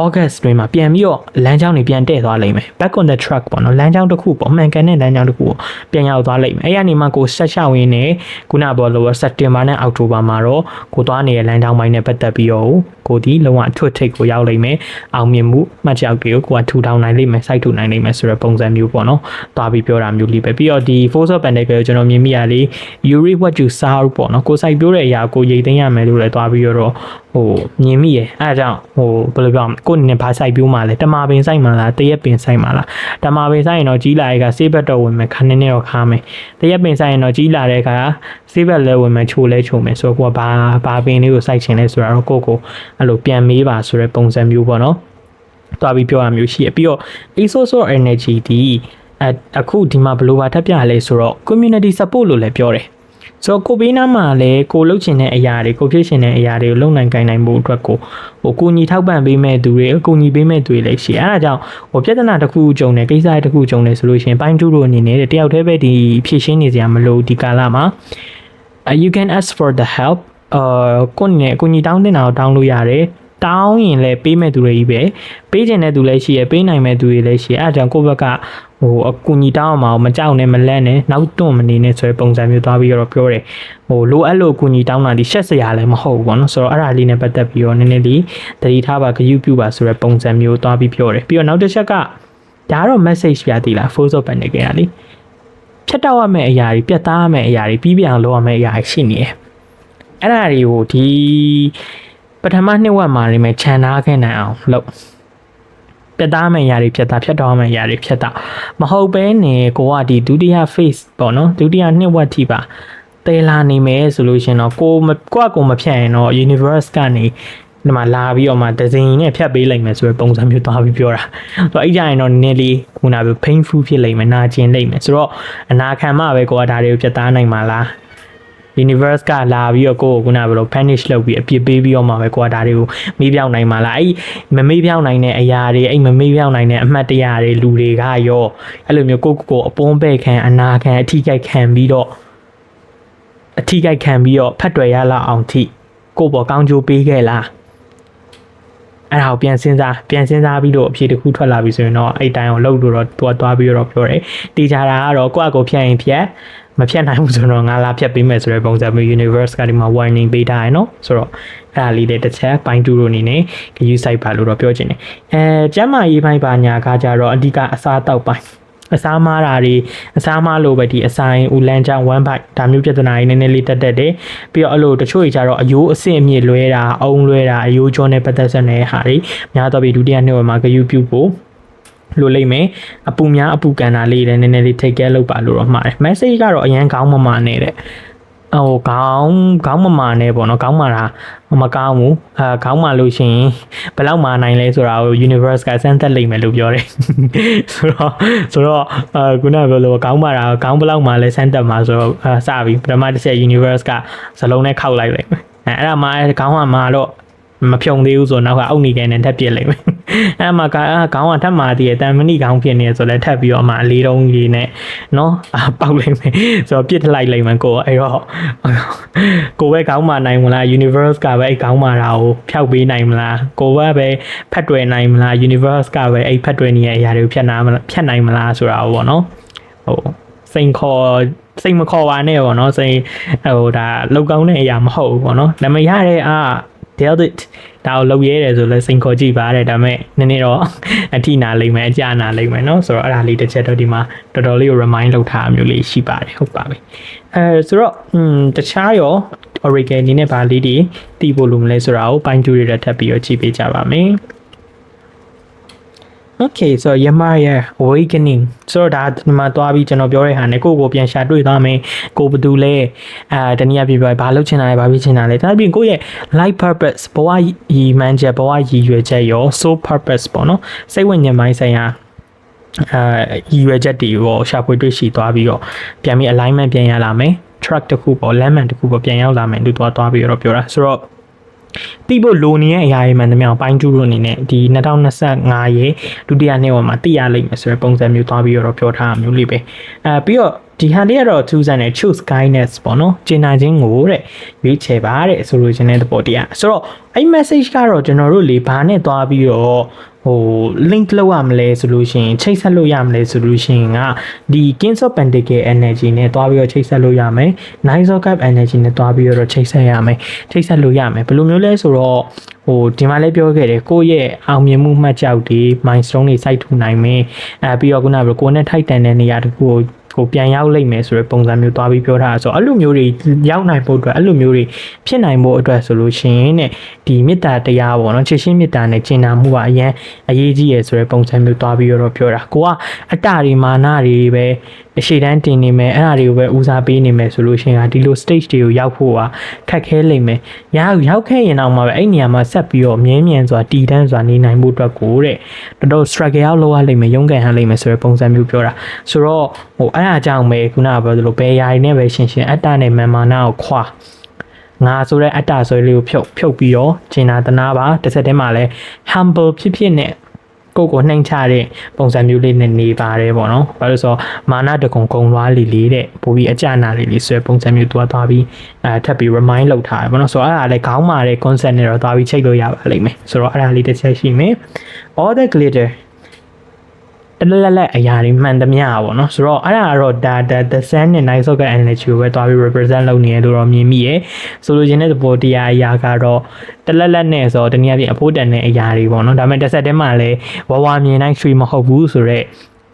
[SPEAKER 1] August တွင်မှာပြန်ပြီးတော့လမ်းကြောင်းတွေပြန်တဲ့သွားလိမ့်မယ် back on the track ပေါ့နော်လမ်းကြောင်းတစ်ခုပေါ့မှန်ကန်တဲ့လမ်းကြောင်းတစ်ခုကိုပြန်ရောက်သွားလိမ့်မယ်အဲ့ဒီနေမှာကိုဆက်ရှောက်ရင်းနဲ့ခုနပြောလို့စက်တင်ဘာနဲ့အောက်တိုဘာမှာတော့ကိုသွားနေတဲ့လမ်းကြောင်းပိုင်းနဲ့ပတ်သက်ပြီးတော့ကိုဒီလုံးဝအထွတ်ထိပ်ကိုရောက်လိမ့်မယ်အောင်မြင်မှုမှတ်ချက်တွေကိုကိုကထူထောင်နိုင်လိမ့်မယ်စိုက်ထူနိုင်လိမ့်မယ်ဆိုတဲ့ပုံစံမျိုးပေါ့နော်သွားပြီးပြောတာမျိုးလေးပဲပြီးတော့ဒီ Force of Pentacle ကိုကျွန်တော်မြင်မိရလေ Yuri what you saw ပေါ့နော်ကိုစိုက်ပြောတဲ့အရာကိုရိတ်သိမ်းရမယ်လို့လည်းသွားပြီးတော့ဟိုမြင်မိရအဲဒါကြောင့်ဟိုဘယ်လိုပြောမလဲကိုအနေနဲ့ဘာစိုက်ပြိုးမှလဲတမာပင်စိုက်မှလားတရက်ပင်စိုက်မှလားတမာပင်စိုက်ရင်တော့ကြီးလာတဲ့ကဆေးဘက်တော့ဝင်မယ်ခါနေနဲ့တော့ခါမယ်တရက်ပင်စိုက်ရင်တော့ကြီးလာတဲ့ကဆေးဘက်လဲဝင်မယ်ချိုလဲချိုမယ်ဆိုတော့ကိုကဘာပင်လေးကိုစိုက်ချင်လဲဆိုတော့ကိုအဲ့လိုပြန်မေးပါဆိုတဲ့ပုံစံမျိုးပေါ့နော်တွားပြီးပြောရမျိုးရှိရပြီးတော့ Asoso Energy ဒီအခုဒီမှာဘယ်လိုပါထပ်ပြလဲဆိုတော့ community support လို့လည်းပြောတယ်ဆိုတော့ကိုဘေးနားမှာလည်းကိုလှုပ်ချင်တဲ့အရာတွေကိုဖြစ်ချင်တဲ့အရာတွေကိုလုပ်နိုင်ကိုင်နိုင်မှုအတွက်ကိုဟိုကိုညီထောက်ပံ့ပေးမဲ့သူတွေအကူညီပေးမဲ့သူတွေလည်းရှိအဲဒါကြောင့်ဟိုပြဿနာတစ်ခုကြုံတယ်ကိစ္စတစ်ခုကြုံတယ်ဆိုလို့ရှိရင်ပိုင်းတူတို့အနေနဲ့တယောက်တည်းပဲဒီဖြည့်ရှင်းနေစရာမလိုဒီကာလမှာ you can ask for the help ကိုနဲ့ကိုညီတောင်းတင်တာကိုတောင်းလို့ရတယ်တောင်းရင်လည်းပေးမဲ့သူတွေကြီးပဲပေးချင်တဲ့သူလည်းရှိရပေးနိုင်မဲ့သူတွေလည်းရှိအဲဒါကြောင့်ကိုယ့်ဘက်ကဟိုအကူညီတောင်းအောင်မကြောက်နဲ့မလန့်နဲ့နောက်တွန့်မနေနဲ့ဆိုတဲ့ပုံစံမျိုးသွားပြီးတော့ပြောတယ်ဟိုလိုအပ်လို့အကူညီတောင်းတာဒီရှက်စရာလည်းမဟုတ်ဘူးပေါ့နော်ဆိုတော့အဲ့ဒါလေးနဲ့ပတ်သက်ပြီးတော့နည်းနည်းလေးသတိထားပါဂရုပြုပါဆိုတဲ့ပုံစံမျိုးသွားပြီးပြောတယ်ပြီးတော့နောက်တစ်ချက်ကဒါကတော့ message ပြသေးလား Force of Pentacle ကလေဖြတ်တောက်ရမယ့်အရာတွေပြတ်သားရမယ့်အရာတွေပြီးပြအောင်လုပ်ရမယ့်အရာတွေရှိနေတယ်အဲ့ဒါတွေကိုဒီပထမနှစ်ဝက်မှာနေမဲ့ခြံထားခဲ့နိုင်အောင်လုပ်ပြတ်သားမယ့်အရာတွေဖြတ်တာဖြတ်တော့မယ့်အရာတွေဖြတ်တာမဟုတ်ဘဲနဲ့ကိုကဒီဒုတိယ phase ပေါ့နော်ဒုတိယနှစ်ဝက်ထိပါတဲလာနေမယ်ဆိုလို့ရှင်တော့ကိုမဖြတ်ရင်တော့ universe ကနေဒီမှာလာပြီးတော့မှဒဇင်နဲ့ဖြတ်ပေးလိုက်မယ်ဆိုတဲ့ပုံစံမျိုးသွားပြီးပြောတာဆိုတော့အဲ့ကြရင်တော့နည်းနည်းလေးခုနကပြော painful ဖြစ်လိမ့်မယ်နာကျင်လိမ့်မယ်ဆိုတော့အနာခံမှပဲကိုကဒါတွေကိုဖြတ်သားနိုင်မှာလားuniverse ကလာပြီးတော့ကိုယ်ခုနကဘယ်လို punish လုပ်ပြီးအပြစ်ပေးပြီးတော့မှပဲကိုကဒါတွေကိုမေးပြောင်းနိုင်မှာလားအဲ့မမေးပြောင်းနိုင်တဲ့အရာတွေအဲ့မမေးပြောင်းနိုင်တဲ့အမှတ်တရတွေလူတွေကရောအဲ့လိုမျိုးကိုအပွန်းပဲ့ခံအနာခံအထီးကိုက်ခံပြီးတော့ဖတ်တွယ်ရလောက်အောင်ထိကိုပေါ်ကောင်းကျိုးပေးခဲ့လားအဲ့ဒါကိုပြန်စဉ်းစားပြီးတော့အဖြေတစ်ခုထွက်လာပြီဆိုရင်တော့အဲ့တိုင်းအောင်လှုပ်လို့တော့သူကသွားပြီးတော့ပြောတယ်တေချာတာကတော့ကိုဖြတ်ရင်ဖြတ်မဖြတ်နိုင်ဘူးဆိုတော့ငါလာဖြတ်ပေးမယ်ဆိုတဲ့ပုံစံမျိုး universe ကဒီမှာ warning ပေးထားရယ်နော်ဆိုတော့အဲ့ဒါလေးတဲ့တစ်ချက်ပိုင်းတူလို့အနေနဲ့ use site ပါလို့တော့ပြောချင်တယ်ကျမ်းမာရေးပိုင်းပါညာကကြတော့အဓိကအစားတောက်ပိုင်းအစားမားတာတွေအစားမားလို့ပဲဒီအဆိုင်ဦးလန်းချောင်း1 byte ဒါမျိုးပြဿနာတွေနည်းနည်းလေးတက်တယ်ပြီးတော့အဲ့လိုတချို့ကြီးကြတော့အယိုးအဆင့်အမြင့်လွဲတာအုံလွဲတာအယိုးကြောနဲ့ပတ်သက်ဆက်နေတဲ့ဟာတွေများတော့ပြီးဒုတိယနှစ်ဝက်မှာဂရုပြုဖို့လိုလိမ့်မယ်အပူများအပူကန်တာလေးလည်းနည်းနည်းလေး take care လုပ်ပါလို့တော့မှာတယ် message ကတော့အရန်ကောင်းမမာနေတဲ့ဟိုခေါင်းမမာနဲ့ပေါ့နော်ခေါင်းမာတာမကောင်းဘူးခေါင်းမာလို့ရှိရင်ဘယ်လောက်မာနိုင်လဲဆိုတာကို universe ကစမ်းသပ်လိမ့်မယ်လို့ပြောတယ်ဆိုတော့ခုနကပြောလို့ခေါင်းမာတာခေါင်းဘယ်လောက်မာလဲစမ်းသပ်မှာဆိုတော့စပြီပထမတစ်ချက် universe ကဇလုံးနဲ့ခောက်လိုက်လိမ့်မယ်အဲ့ဒါမှခေါင်းကမာတော့မဖြုံသေးဘူးဆိုတော့နောက်ကအောက်နေကန်နဲ့ထပ်ပြစ်လိုက်မယ်အဲ့မှာခေါင်းကထပ်မာတည်တန်မဏိခေါင်းဖြစ်နေဆိုတော့ထပ်ပြီးတော့အမအလေးတုံးကြီးနဲ့နော်ပေါက်လိုက်မယ်ဆိုတော့ပြစ်ထလိုက်လိုက်မယ်ကိုအဲ့တော့ကိုပဲခေါင်းမာနိုင်မလား universe ကပဲအဲ့ခေါင်းမာတာကိုဖျောက်ပေးနိုင်မလားကိုပဲဖတ်တွယ်နိုင်မလား universe ကပဲအဲ့ဖတ်တွယ်နေတဲ့အရာတွေကိုဖြတ်နိုင်မလားဆိုတာပေါ့နော်ဟိုစိန်မခေါ်ပါနဲ့ပေါ့နော်စိန်ဟိုဒါလောက်ကောင်းတဲ့အရာမဟုတ်ဘူးပေါ့နော်ဒါမှရတဲ့dealt it ဒါကိုလုပ်ရဲတယ်ဆိုလဲစိန်ခေါ်ကြည့်ပါတယ်ဒါပေမဲ့နည်းနည်းတော့အထိနာလိမ့်မယ်အကြနာလိမ့်မယ်เนาะဆိုတော့အဲ့ဒါလေးတစ်ချက်တော့ဒီမှာတော်တော်လေးကို remind လုပ်ထားမျိုးလေးရှိပါတယ်ဟုတ်ပါပြီဆိုတော့တခြားရော Oracle အနေနဲ့ဗာလေးတွေတည်ဖို့လိုမလဲဆိုတာကိုပိုင်းတူတွေထပ်ပြီးတော့ကြည့်ပေးကြပါမယ် Okay so Yamaya awakening ဆိုတော့ဒါဒီမှာသွားပြီးကျွန်တော်ပြောတဲ့ဟာနဲ့ကိုပြန်ရှာတွေ့သွားမယ်ကိုဘယ်သူလဲတနည်းအားဖြင့်ပြောဘာလုပ်ချင်တာလဲဘာဖြစ်ချင်တာလဲဒါပြင်ကိုရဲ့ life purpose ဘဝရည်မှန်းချက်ဘဝရည်ရွယ်ချက်ရော soul purpose ပေါ့နော်စိတ်ဝိညာဉ်ပိုင်းဆိုင်ရာ ရည်ရွယ်ချက်တွေပေါ့ရှာဖွေတွေ့ရှိသွားပြီးတော့ပြန်ပြီး alignment ပြန်ရလာမယ် track တစ်ခုပေါ့ landman တစ်ခုပေါ့ပြန်ရောက်လာမယ်သူသွားပြီးတော့ပြောတာဆိုတော့တိဖို့လိုနေတဲ့အရာတွေမှန်သမျှပိုင်းကျူးလို့အနေနဲ့ဒီ2025ရဲ့ဒုတိယနှစ်မှာသိရလိမ့်မယ်ဆိုတဲ့ပုံစံမျိုးသွားပြီးတော့ပြောထားတာမျိုးလေးပဲပြီးတော့ဒီဟာလေးကတော့သူစံနဲ့ choose kindness ပေါ့နော်ကျင်နာခြင်းကိုတဲ့ရွေးချယ်ပါတဲ့ဆိုလိုချင်တဲ့သဘောတရားဆိုတော့အဲ့ message ကတော့ကျွန်တော်တို့လေဘာနဲ့သွားပြီးတော့link လောက်ရမလဲဆိုလို့ရှိရင်ချိတ်ဆက်လို့ရမလဲဆိုလို့ရှိရင်ကဒီ Kings of Pentacle energy နဲ့တွားပြီးတော့ချိတ်ဆက်လို့ရမယ် Nine of Cup energy နဲ့တွားပြီးတော့ချိတ်ဆက်ရမယ်ချိတ်ဆက်လို့ရမယ်ဘယ်လိုမျိုးလဲဆိုတော့ဒီမှာလည်းပြောခဲ့တယ်ကိုယ့်ရဲ့အောင်မြင်မှုမှတ်ကြောက်တွေ milestone တွေစိုက်ထူနိုင်မယ်ပြီးတော့ခုနကကိုယ်နဲ့ထိုက်တန်တဲ့နေရာတခုကိုပြန်ရောက်လိမ့်မယ်ဆိုတဲ့ပုံစံမျိုးတွားပြီးပြောထားဆိုအဲ့လိုမျိုးတွေရောက်နိုင်ဖို့အတွက်အဲ့လိုမျိုးတွေဖြစ်နိုင်ဖို့အတွက်ဆိုလို့ရှိရင်တဲ့ဒီမေတ္တာတရားပေါ့နော်ချစ်ရှင်းမေတ္တာနဲ့ကျင့်နာမှုကအရင်အရေးကြီးရယ်ဆိုတဲ့ပုံစံမျိုးတွားပြီးတော့ပြောတာကိုကအတ္တတွေမာနတွေပဲအရှိတန်းတင်နေမယ်အဲ့ဒါတွေကိုပဲဦးစားပေးနေမယ်ဆိုလို့ရှိရင်ဒီလို stage တွေကိုရောက်ဖို့ကခက်ခဲလိမ့်မယ်ရောက်ခဲ့ရင်တော့မှပဲအဲ့နေရာမှာဆက်ပြီးတော့မြဲမြံစွာတည်တံ့စွာနေနိုင်ဖို့အတွက်ကိုတဲ့တော်တော် struggle ရောက်လောက်ရလိမ့်မယ်ရုန်းကန်ဟန်လိမ့်မယ်ဆိုတဲ့ပုံစံမျိုးပြောတာဆိုတော့အဲ့ဒါကြောင့်ပဲခုနကပြောသလိုဘယ်ယာရီနဲ့ပဲရှင်းအတ္တနဲ့မာနကိုခွာငါဆိုတဲ့အတ္တဆိုလေးကိုဖြုတ်ပြီးတော့ကျင်နာတနာပါတစ်ဆက်တည်းမှာလည်း humble ဖြစ်နဲ့ကိုနှိမ်ချတဲ့ပုံစံမျိုးလေးနဲ့နေပါတယ်ပေါ့နော်ဘာလို့ဆိုတော့မာနတကုံကုံလွားလီလေးတဲ့ပိုပြီးအကြနာလေးဆိုတဲ့ပုံစံမျိုးသွားပြီးထပ်ပြီး remind လုပ်ထားတယ်ပေါ့နော်ဆိုတော့အဲ့ဒါလည်းခေါင်းမာတဲ့ concept နဲ့တော့သွားပြီးချိန်လို့ရပါလိမ့်မယ်ဆိုတော့အဲ့ဒါလေးတစ်ချက်ရှိမယ် all the glitter တလက်အရာတွေမှန်သမျှပေါ့နော်ဆိုတော့အဲ့ဒါကတော့ဒါ the sun နဲ့ night socket energy ကိုပဲတွားပြီး represent လုပ်နေရလို့တော့မြင်မိရယ်ဆိုလိုချင်တဲ့သဘောတရားအရာကတော့တလက်နဲ့ဆိုတော့တနည်းအားဖြင့်အဖို့တန်တဲ့အရာတွေပေါ့နော်ဒါပေမဲ့တစ်ဆက်တည်းမှာလည်းဝမြင်နိုင်ရွှေမဟုတ်ဘူးဆိုတော့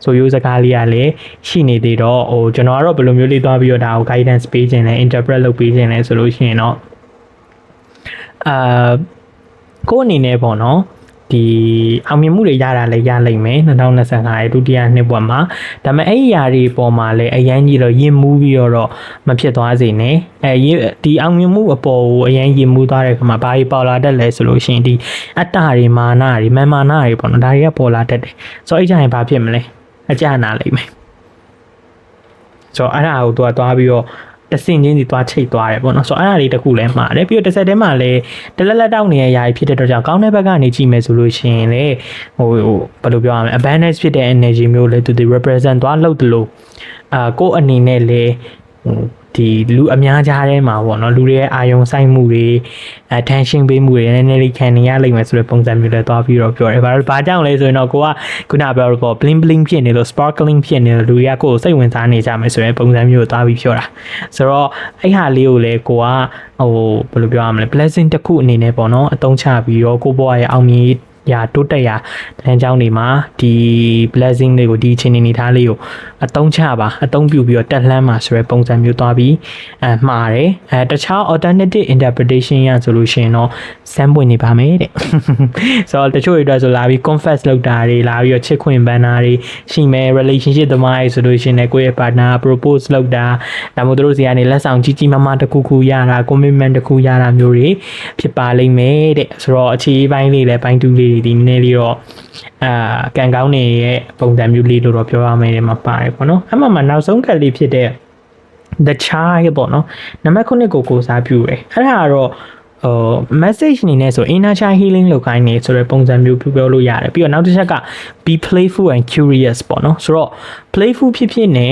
[SPEAKER 1] ဆိုရိုးစကားလေးကလည်းရှိနေသေးတော့ကျွန်တော်ကတော့ဘယ်လိုမျိုးလေးတွားပြီးတော့ဒါကို guidance ပေးခြင်းလဲ interpret လုပ်ပေးခြင်းလဲဆိုလို့ရှိရင်တော့ကိုယ့်အနေနဲ့ပေါ့နော်ဒီအောင်မြင်မှုတွေရတာလည်းရလိမ့်မယ်2025ရဲ့ဒုတိယနှစ်ပွားမှာဒါပေမဲ့အဲ့ဒီຢာတွေပေါ်မှာလည်းအရင်ကြီးတော့ရင်မူးပြီးတော့မဖြစ်သွားစေနဲ့ဒီအောင်မြင်မှုအပေါ်ကိုအရင်ရင်မူးသွားတဲ့ခါမှာဘာကြီးပေါ်လာတတ်လဲဆိုလို့ရှိရင်ဒီအတ္တတွေမာနတွေမာနတွေပေါ့နော်ဒါတွေကပေါ်လာတတ်တယ်ဆိုတော့အဲ့ကြရင်ဘာဖြစ်မလဲအကြနာလိမ့်မယ်ဆိုတော့အဲ့ဒါကိုသူကသွားပြီးတော့တဆင်ချင်းစီသွားချိတ်သွားတယ်ပေါ့နော်ဆိုတော့အဲ့ဒါလေးတစ်ခုလည်းမှားတယ်ပြီးတော့တစ်ဆက်တည်းမှာလည်းတလက်တောက်နေရယာကြီးဖြစ်တဲ့တော့ကြောင့်ကောင်းတဲ့ဘက်ကနေကြည့်မယ်ဆိုလို့ရှိရင်လေဘယ်လိုပြောရမလဲ abundance ဖြစ်တဲ့ energy မျိုးလေသူ represent သွားလုပ်တယ်လို့ကိုယ့်အနေနဲ့လေဒီလူအများကြားထဲမှာပေါ့နော်လူတွေရဲ့အာယုံဆိုင်မှုတွေattention ပေးမှုတွေနည်းနည်းလေးခံနေရလိမ့်မယ်ဆိုတဲ့ပုံစံမျိုးလည်းသွားပြီးတော့ပြောတယ်ဘာကြောင့်လဲဆိုရင်တော့ကိုကခုနပြောတော့ bling bling ဖြစ်နေလို့ sparkling ဖြစ်နေလို့လူတွေကကိုယ်စိတ်ဝင်စားနေကြမယ်ဆိုတဲ့ပုံစံမျိုးကိုသွားပြီးပြောတာဆိုတော့အဲ့ဟာလေးကိုလည်းကိုကဘယ်လိုပြောရမလဲ blessing တစ်ခုအနေနဲ့ပေါ့နော်အသုံးချပြီးတော့ကိုဘွားရဲ့အောင်မြင်ရာတိုးတက်ရာတန်းချောင်းတွေမှာဒီ blessing တွေကိုဒီချင်းနေထားလေးကိုအသုံးချပါအသုံးပြုပြီးတော့တက်လှမ်းမှာဆိုတဲ့ပုံစံမျိုးသွားပြီးမှားတယ်တခြား alternative interpretation ရဆိုလို့ရှိရင်တော့စမ်းပွင့်နေပါမယ်တဲ့ဆိုတော့တချို့တွေအတွက်ဆိုလာပြီး confess လုပ်တာတွေလာပြီးတော့ချစ်ခွင့်ပန်းတာတွေရှိမယ် relationship သမားတွေဆိုလို့ရှိရင်လည်းကိုယ့်ရဲ့ partner propose လုပ်တာဒါမှမဟုတ်တို့စီကနေလက်ဆောင်ကြီးကြီးမားမားတစ်ခုရတာ commitment တစ်ခုရတာမျိုးတွေဖြစ်ပါလိမ့်မယ်တဲ့ဆိုတော့အခြေပိုင်းလေးလည်းပိုင်းတူးလေးဒီနည်းလေးတော့ကန်ကောင်းနေရဲ့ပုံစံမျိုးလေးလို့တော့ပြောရမယ်ဒီမှာပါတယ်ပေါ့နော်အမှမှာနောက်ဆုံးကလေးဖြစ်တဲ့ the child ပေါ့နော်နံပါတ်9ကိုစားပြုတယ်အဲ့ဒါကတော့message အနေနဲ့ဆို inner child healing လုပ်ခိုင်းနေဆိုတဲ့ပုံစံမျိုးပြောလို့ရတယ်ပြီးတော့နောက်တစ်ချက်က be playful and curious ပေါ့နော်ဆိုတော့ playful ဖြစ်နေ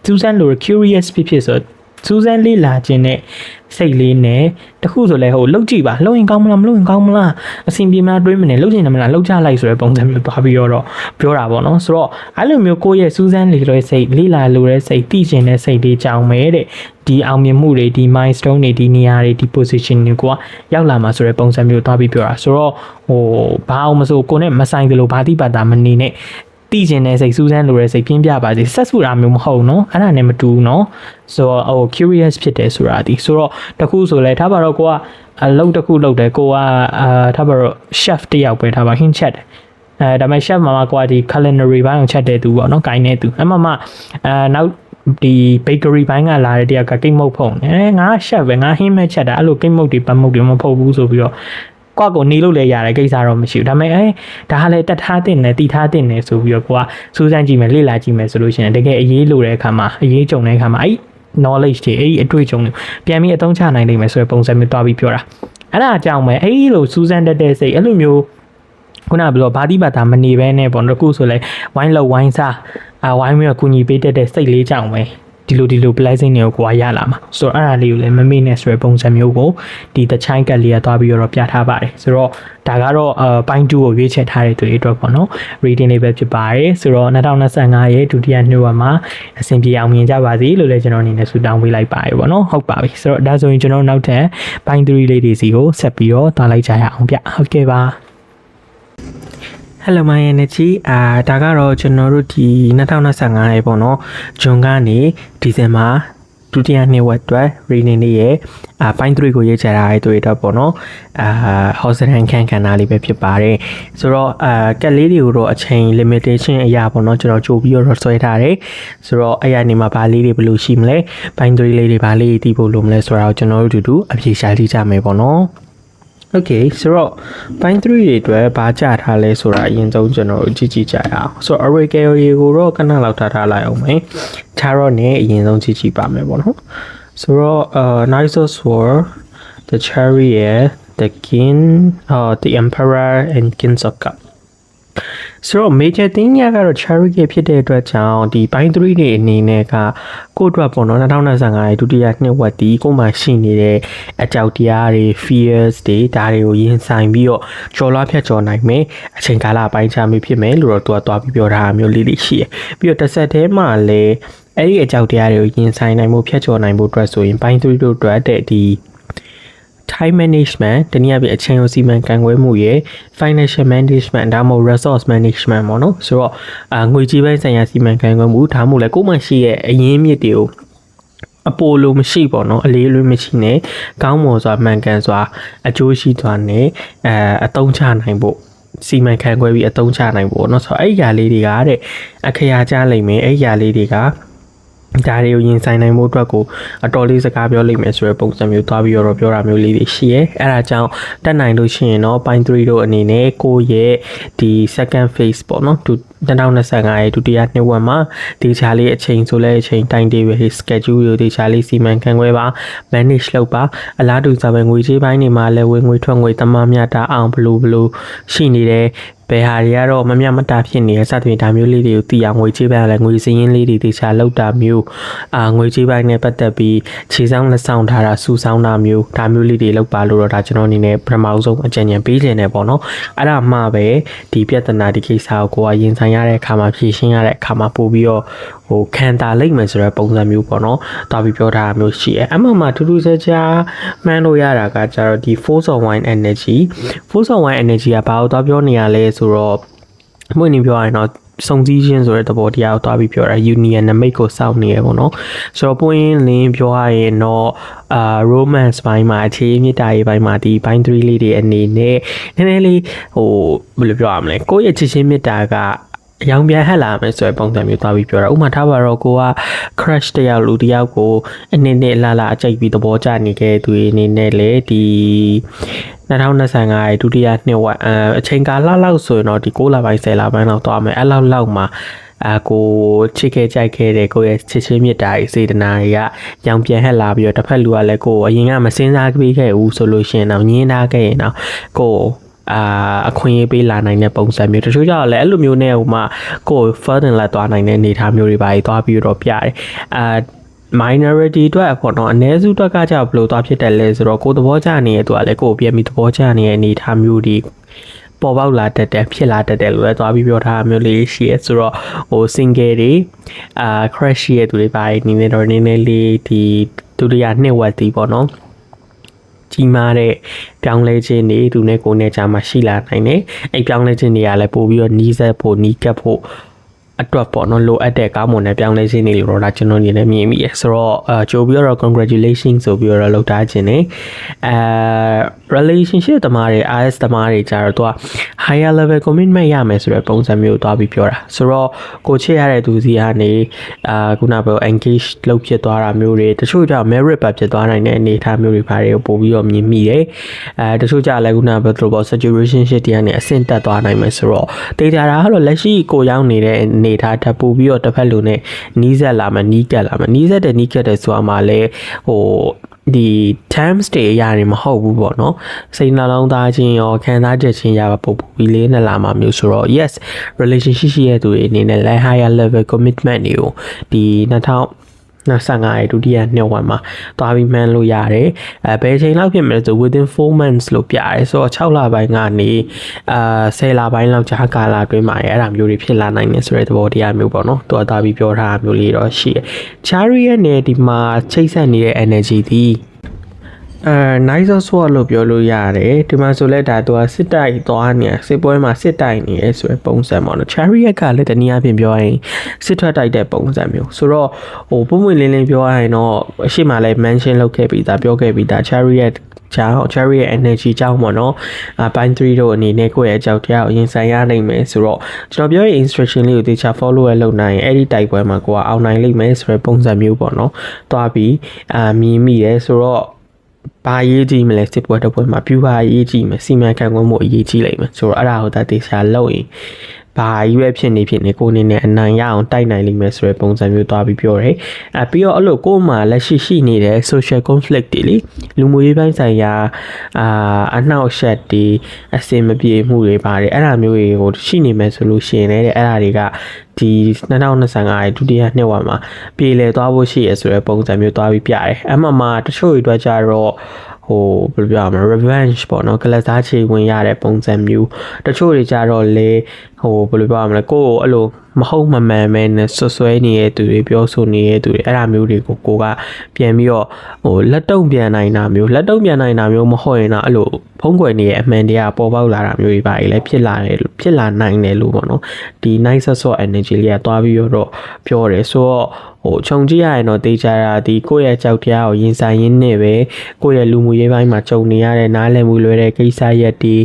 [SPEAKER 1] စူးစမ်းလို့ curious ဖြစ်ဆိုစူးစမ်းလေးလာခြင်းနဲ့စိတ်လေးနဲ့တခုဆိုလဲလှုပ်ကြည့်ပါလှုပ်ရင်ကောင်းမလားမလှုပ်ရင်ကောင်းမလားအဆင်ပြေမလားတွေးမနေလှုပ်ချင်တယ်မလားလှုပ်ချလိုက်ဆိုတဲ့ပုံစံမျိုးသွားပြီးတော့ပြောတာပေါ့နော်ဆိုတော့အဲ့လိုမျိုးကိုယ့်ရဲ့စူးစမ်းလေးတဲ့စိတ်လေးလာလို့တဲ့စိတ်သိကျင်တဲ့စိတ်လေးကြောင်းပဲတဲ့ဒီအောင်မြင်မှုတွေဒီ milestone တွေဒီနေရာတွေဒီ position တွေကိုရောက်လာမှာဆိုတဲ့ပုံစံမျိုးသွားပြီးပြောတာဆိုတော့ဘာအောင်မဆိုကိုနဲ့မဆိုင်တယ်လို့ဘာတိပါတာမနေနဲ့တည်ကျင်တဲ့စိတ်စူးစမ်းလိုတဲ့စိတ်ပြင်းပြပါစေဆက်ဆူတာမျိုးမဟုတ်เนาะအဲ့ဒါနဲ့မတူဘူးเนาะဆိုတော့curious ဖြစ်တယ်ဆိုတာဒီဆိုတော့တခုဆိုလဲထားပါတော့ကိုကအလုပ်တစ်ခုလုပ်တယ်ကိုကထားပါတော့ chef တယောက်ပဲထားပါ hint ချက်တယ်ဒါပေမဲ့ chef မှာကိုကဒီ culinary ဘိုင်းကိုချက်တဲ့သူပေါ့เนาะဂိုင်းတဲ့သူအမှနောက်ဒီ bakery ဘိုင်းကလာတဲ့တယောက်ကကိတ်မုတ်ဖုံငါ chef ပဲငါဟင်းမဲ့ချက်တာအဲ့လိုကိတ်မုတ်တွေပတ်မုတ်တွေမဖုတ်ဘူးဆိုပြီးတော့ ကိုကိုနေလို့လည်းရတယ်ကိစ္စတော့မရှိဘူးဒါပေမဲ့ဒါကလည်းတတ်ထားတင်တယ်တီထားတင်တယ်ဆိုပြီးတော့ကိုကစူးစမ်းကြည့်မယ်လေ့လာကြည့်မယ်ဆိုလို့ရှိရင်တကယ်အရေးလိုတဲ့အခါမှာအရေးကြုံတဲ့အခါမှာknowledge တွေအတွေ့အကြုံတွေပြန်ပြီးအသုံးချနိုင်နိုင်မယ်ဆိုတဲ့ပုံစံမျိုးတွားပြီးပြောတာအဲ့ဒါအကြောင်းပဲလိုစူးစမ်းတတ်တဲ့စိတ်အဲ့လိုမျိုးခုနကပြောဘာတိဘာသာမနေဘဲနဲ့ပေါ့နော်ခုဆိုလဲဝိုင်းလောက်ဝိုင်းစားဝိုင်းပြီးတော့ကူညီပေးတတ်တဲ့စိတ်လေးကြောင့်ပဲဒီလို blessing တွေကိုကိုယ်ရလာမှာဆိုတော့အဲ့ဒါလေးကိုလည်းမမေ့နဲ့ဆိုတဲ့ပုံစံမျိုးကိုဒီတချိုင်းကတ်လေးကသွားပြီးတော့ပြထားပါတယ်ဆိုတော့ဒါကတော့ပိုင်း2ကိုရွေးချယ်ထားတဲ့သူတွေအတွက်ပေါ့နော် reading လေးပဲဖြစ်ပါတယ်ဆိုတော့2025ရဲ့ဒုတိယနှစ်ဝက်မှာအဆင်ပြေအောင်မြင်ကြပါစေလို့လည်းကျွန်တော်အနေနဲ့ဆုတောင်းပေးလိုက်ပါတယ်ပေါ့နော်ဟုတ်ပါပြီဆိုတော့ဒါဆိုရင်ကျွန်တော်နောက်ထပ်ပိုင်း3လေးတွေစီကိုဆက်ပြီးတော့သွားလိုက်ကြရအောင်ဗျဟုတ်ကဲ့ပါHello my energy ဒါကတော့ကျွန်တော်တို့ဒီ2025ရဲ့ပေါ့နော်ဂျွန်ကနေဒီဇင်ဘာဒုတိယနှစ်ဝက်အတွက် reading လေးရဲ့ပိုင်း3ကိုရေးချထားတဲ့သူတွေတော့ပေါ့နော်hostel ခန်းနာလေးပဲဖြစ်ပါတယ်ဆိုတော့ကက်လေးတွေကိုတော့အချိန် limitation အရာပေါ့နော်ကျွန်တော်ကြိုပြီးတော့ဆွဲထားတယ်ဆိုတော့အဲ့ရနေမှာဘာလေးတွေဘယ်လိုရှိမလဲပိုင်း3လေးတွေဘာလေးတီးဖို့လိုမလဲဆိုတာကိုကျွန်တော်တို့အတူတူအဖြေရှာကြည့်ကြမယ်ပေါ့နော်Okay ဆိုတော့ပိုင်း3တွေအတွက်ဘာကြထားလဲဆိုတာအရင်ဆုံးကျွန်တော်ကြည့်ကြရအောင်ဆိုတော့ array carry ကိုတော့ခဏလောက်ထားလိုက်အောင်မယ် tarot နဲ့အရင်ဆုံးကြည့်ပါမယ်ပေါ့နော်ဆိုတော့Knight of Swords the Chariot the King the Emperor and King of Cupsဆိုတော့ major thing ကတော့ Chariot ဖြစ်တဲ့အတွက်ကြောင့်ဒီပိုင်း3တွေအနေနဲ့ကကိုယ့်အတွက်ပေါ့နော်2025ရဲ့ဒုတိယနှစ်ဝက်ဒီကိုမှရှိနေတဲ့အကြောက်တရားတွေ fears တွေဒါတွေကိုရင်ဆိုင်ပြီးတော့ကျော်လွှားဖြတ်ကျော်နိုင်မယ်အချိန်ကာလပိုင်းခြားမျိုးဖြစ်မယ်လို့တော့သူကသွားပြီးပြောထားတာမျိုးလေးရှိတယ်ပြီးတော့တစ်ဆက်တည်းမှာလည်းအဲ့ဒီအကြောက်တရားတွေကိုရင်ဆိုင်နိုင်မှုဖြတ်ကျော်နိုင်မှုအတွက်ဆိုရင်ပိုင်း3တို့အတွက်တဲ့ဒီtime management တနည်းအားဖြင့်အချိန်ကိုစီမံခန့်ခွဲမှုရဲ့ financial management ဒါမှမဟုတ် resource management ပေါ့နော်ဆိုတော့ငွေကြေးပိုင်းဆိုင်ရာစီမံခန့်ခွဲမှုဒါမှမဟုတ်လည်းကိုယ်မှရှိရဲ့အရင်းမြစ်တွေကိုအပိုလိုမရှိပေါ့နော်အလေးလွှဲမရှိနဲ့ကောင်းမွန်စွာမှန်ကန်စွာအကျိုးရှိစွာနဲ့အသုံးချနိုင်ဖို့စီမံခန့်ခွဲပြီးအသုံးချနိုင်ဖို့เนาะဆိုတော့အဲ့ဒီຢာလေးတွေကတဲ့အခရာကျလိမ့်မယ်အဲ့ဒီຢာလေးတွေကဒါတွေကိုရင်ဆိုင်နိုင်မှုအတွက်ကိုအတော်လေးစကားပြောလိမ့်မယ်ဆိုတဲ့ပုံစံမျိုးသွားပြီးတော့ပြောတာမျိုးလေးတွေရှိရဲအဲ့ဒါကြောင့်တက်နိုင်လို့ရှိရင်တော့ပိုင်း3တို့အနေနဲ့ကိုယ့်ရဲ့ဒီ second phase ပေါ့နော်2025ရဲ့ဒုတိယနှစ်ဝက်မှာဒီခြားလေးအချိန်ဆိုလဲအချိန် time table schedule တွေဒီခြားလေးစီမံခန့်ခွဲပါ manage လုပ်ပါအလားတူဆိုပဲငွေကြေးပိုင်းတွေမှာလည်းဝင်ငွေထွက်ငွေတမမျှတာအောင်ဘလို့ရှိနေတယ်ဘယ်ဟာတွေကတော့မမျှမတဖြစ်နေရစသဖြင့်ဒါမျိုးလေးတွေကိုသိအောင်ငွေကြေးပိုင်းလည်းငွေစည်းရင်းလေးတွေတခြားလောက်တာမျိုးငွေကြေးပိုင်းနဲ့ပတ်သက်ပြီးခြေဆောင်လက်ဆောင်ထားတာစုဆောင်းတာမျိုးဒါမျိုးလေးတွေလောက်ပါလို့တော့ဒါကျွန်တော်အနေနဲ့ပထမဆုံးအကြံဉာဏ်ပေးခြင်းနဲ့ပေါ့နော်အဲ့ဒါမှပဲဒီပြဿနာဒီကိစ္စကိုကိုယ်ကရင်ဆိုင်ရတဲ့အခါမှာဖြေရှင်းရတဲ့အခါမှာပို့ပြီးတော့ခံတာလိမ့်မယ်ဆိုတဲ့ပုံစံမျိုးပေါ့နော်တွားပြီးပြောထားတာမျိုးရှိတယ်အမှထူးထူးခြားခြားမှန်းလို့ရတာကကျတော့ဒီ force of wine energy ကဘာလို့တွားပြောနေရလဲဆိုတော့မွေးနေပြောရရင်တော့စုံစည်းခြင်းဆိုတဲ့သဘောတရားကိုတွားပြီးပြောတာ union နဲ့ make ကိုစောင့်နေရပေါ့နော်ဆိုတော့ပွင့်လင်းပြောရရင်တော့romance ဘိုင်းမှာအခြေမြစ်တာရေးဘိုင်းမှာဒီဘိုင်း3လေးတွေအနေနဲ့နည်းနည်းလေးဘယ်လိုပြောရမလဲကိုယ့်ရဲ့ချစ်ချင်းမြစ်တာကအယောင်ပြန်ဟက်လာမယ်ဆိုတဲ့ပုံစံမျိုးသွားပြီးပြောတာဥပမာထားပါတော့ကိုက crush တယောက်လူတယောက်ကိုအနေနဲ့လာအကြိုက်ပြီးသဘောကျနေခဲ့သူအနေနဲ့လေဒီ2025ရဲ့ဒုတိယနှစ်ဝက်အချိန်ကာလလောက်ဆိုရင်တော့ဒီ6လပိုင်း10လပိုင်းလောက်သွားမယ်အဲ့လောက်မှာကိုချစ်ခဲ့ကြိုက်ခဲ့တဲ့ကိုရဲ့ချစ်ချင်းမြတ်တာတွေစေတနာတွေကရောင်ပြန်ဟက်လာပြီးတော့တစ်ဖက်လူကလည်းကိုအရင်ကမစင်းစားပေးခဲ့ဘူးဆိုလို့ရှိရင်တော့ညင်းထားခဲ့ရင်တော့ကိုအခွင့်အရေးပေးလာနိုင်တဲ့ပုံစံမျိုးတချို့ကြောင့်လည်းအဲ့လိုမျိုးနဲ့ဟိုမှကို further လက်သွားနိုင်တဲ့အနေအထားမျိုးတွေပါသွားပြီးတော့ပြတယ်minority အတွက်ပေါ့နော်အ ਨੇ စုအတွက်ကကြောက်ဘလို့သွားဖြစ်တယ်လဲဆိုတော့ကိုသဘောကျနေတဲ့သူကလည်းကိုပြန်ပြီးသဘောကျနေတဲ့အနေအထားမျိုးတွေပေါ်ပေါက်လာတတ်တယ်ဖြစ်လာတတ်တယ်လို့လည်းသွားပြီးပြောထားတာမျိုးလေးရှိရဲဆိုတော့single တွေcrush ရဲ့သူတွေပါနေနေတော့နည်းနည်းလေးဒီဒုတိယနှစ်ဝက်တီးပေါ့နော်ကြီးမားတဲ့ပြောင်းလဲခြင်းတွေသူနဲ့ကိုယ်နဲ့ကြားမှာရှိလာနိုင်တယ်အဲ့ပြောင်းလဲခြင်းတွေကလည်းပို့ပြီးတော့နီးစပ်ဖို့နီးကပ်ဖို့အတွက်ပေါ့နော်လိုအပ်တဲ့ကောင်းမွန်တဲ့ပြောင်းလဲခြင်းတွေလို့တော့ကျွန်တော်နေနဲ့မြင်မိရဆိုတော့ကြိုပြီးတော့ congratulations ဆိုပြီးတော့လောက်ထားခြင်းနဲ့ relationship တမားတွေ RS တမားတွေကြတော့သူက higher level commitment ရမယ်ဆိုတဲ့ပုံစံမျိုးသွားပြီးပြောတာဆိုတော့ကိုချစ်ရတဲ့သူစီကနေခုနပြော engage လုပ်ဖြစ်သွားတာမျိုးတွေတချို့ကြောင့် merit ပဲဖြစ်သွားနိုင်တဲ့အနေအထားမျိုးတွေဘာတွေကိုပို့ပြီးတော့မြင်မိတယ်တချို့ကြလည်းခုနပြောသူတို့ situationship တွေကနေအဆင့်တက်သွားနိုင်မယ်ဆိုတော့တေချာတာကတော့လက်ရှိကိုရောက်နေတဲ့အနေအထားထပ်ပို့ပြီးတော့တစ်ဖက်လူနဲ့နီးစပ်လာမယ်နီးကပ်လာမယ်နီးစပ်တဲ့နီးကပ်တဲ့ဆိုတာမှလည်းဒီ terms တွေအရာတွေမဟုတ်ဘူးပေါ့နော်စိတ်နှလုံးသားချင်းရောခံစားချက်ချင်းရပါပို့ပြီးလေးနဲ့လာမှာမျိုးဆိုတော့ yes relationship ရှိတဲ့သူတွေအနေနဲ့ higher level commitment တွေကိုဒီ2025ရဲ့ဒုတိယနှစ်ဝက်မှာသွားပြီးမှန်းလို့ရတယ်ဘယ်ချိန်လောက်ဖြစ်မလဲဆို within 4 months လို့ပြရတယ်ဆိုတော့6လပိုင်းကနေ10လပိုင်းလောက်ကြာကာလအတွင်းမှာအဲ့ဒါမျိုးတွေဖြစ်လာနိုင်တယ်ဆိုတဲ့သဘောတရားမျိုးပေါ့နော်သူကသွားပြီးပြောထားတာမျိုးလေးတော့ရှိတယ် Chariot နဲ့ဒီမှာချိတ်ဆက်နေတဲ့ energy ဒီnice sword လို့ပြောလို့ရတယ်ဒီမှာဆိုလဲဒါသူကစစ်တိုက်သွားနေစစ်ပွဲမှာစစ်တိုက်နေရဲဆိုတဲ့ပုံစံပေါ့နော် Chariot ကလည်းတနည်းအားဖြင့်ပြောရင်စစ်ထွက်တိုက်တဲ့ပုံစံမျိုးဆိုတော့ပုံမှန်လင်းလင်းပြောရရင်တော့အရှိမလဲ mention လုပ်ခဲ့ပြီးသားပြောခဲ့ပြီးသား Chariot ကြောင့် Chariot energy ကြောင့်ပေါ့နော်ပိုင်း3တို့အနေနဲ့ကိုယ့်ရဲ့အကြောက်တရားကိုရင်ဆိုင်ရနိုင်မယ်ဆိုတော့ကျွန်တော်ပြောရဲ့ instruction လေးကိုသေချာ follow လုပ်နိုင်ရင်အဲ့ဒီတိုက်ပွဲမှာကိုကအောင်နိုင်လိမ့်မယ်ဆိုတဲ့ပုံစံမျိုးပေါ့နော်တွားပြီးမြင်မိတယ်ဆိုတော့ဘာရေးကြည့်မလဲစစ်ပွဲတစ်ပွဲမှာပြူပါရေးကြည့်မယ်စီမံခန့်ခွဲမှုအရေးကြီးလိမ့်မယ်ဆိုတော့အဲ့ဒါကိုဒါတေချာလုပ်ရင်ဘာကြီးပဲဖြစ်နေကိုနေနဲ့အနိုင်ရအောင်တိုက်နိုင်လိမ့်မယ်ဆိုတဲ့ပုံစံမျိုးသွားပြီးပြောတယ်ပြီးတော့အဲ့လိုကိုယ်မှာလက်ရှိနေတဲ့ social conflict တွေလေလူမှုရေးပိုင်းဆိုင်ရာအနှောက်အယှက်တွေအစင်မပြေမှုတွေပါတယ်အဲ့ဒါမျိုးတွေကိုရှိနေမယ်ဆိုလို့ရှိရင်လည်းအဲ့ဒါတွေကဒီ2025ရဲ့ဒုတိယနှစ်ဝက်မှာပြေလည်သွားဖို့ရှိရဆိုတဲ့ပုံစံမျိုးသွားပြီးပြတယ်အမှန်မှာတချို့တွေအတွက်ကြတော့ဘယ်လိုပြောရမလဲ revenge ပေါ့နော်ကလစားချေဝင်ရတဲ့ပုံစံမျိုးတချို့တွေကြတော့လေဘယ်လိုပြောရမလဲကိုယ်အဲ့လိုမဟုတ်မမှန်ပဲနဲ့ဆွဲနေတဲ့သူတွေပြောဆိုနေတဲ့သူတွေအဲ့ဒါမျိုးတွေကိုကိုကပြန်ပြီးတော့လက်တုံ့ပြန်နိုင်တာမျိုးမဟုတ်ရင်တော့အဲ့လိုဖုံးကွယ်နေတဲ့အမှန်တရားပေါ်ပေါက်လာတာမျိုးတွေပါလေဖြစ်လာနိုင်တယ်လို့ပေါ့နော်ဒီ nice sort energy လေးကသွားပြီးတော့ပြောတယ်ဆိုတော့ခြုံကြည့်ရရင်တော့တေချာတာဒီကိုယ့်ရဲ့ကြောက်တရားကိုရင်ဆိုင်ရင်းနဲ့ပဲကိုယ့်ရဲ့လူမှုရေးပိုင်းမှာကြုံနေရတဲ့နားလည်မှုလွယ်တဲ့ကိစ္စရက်ဒီ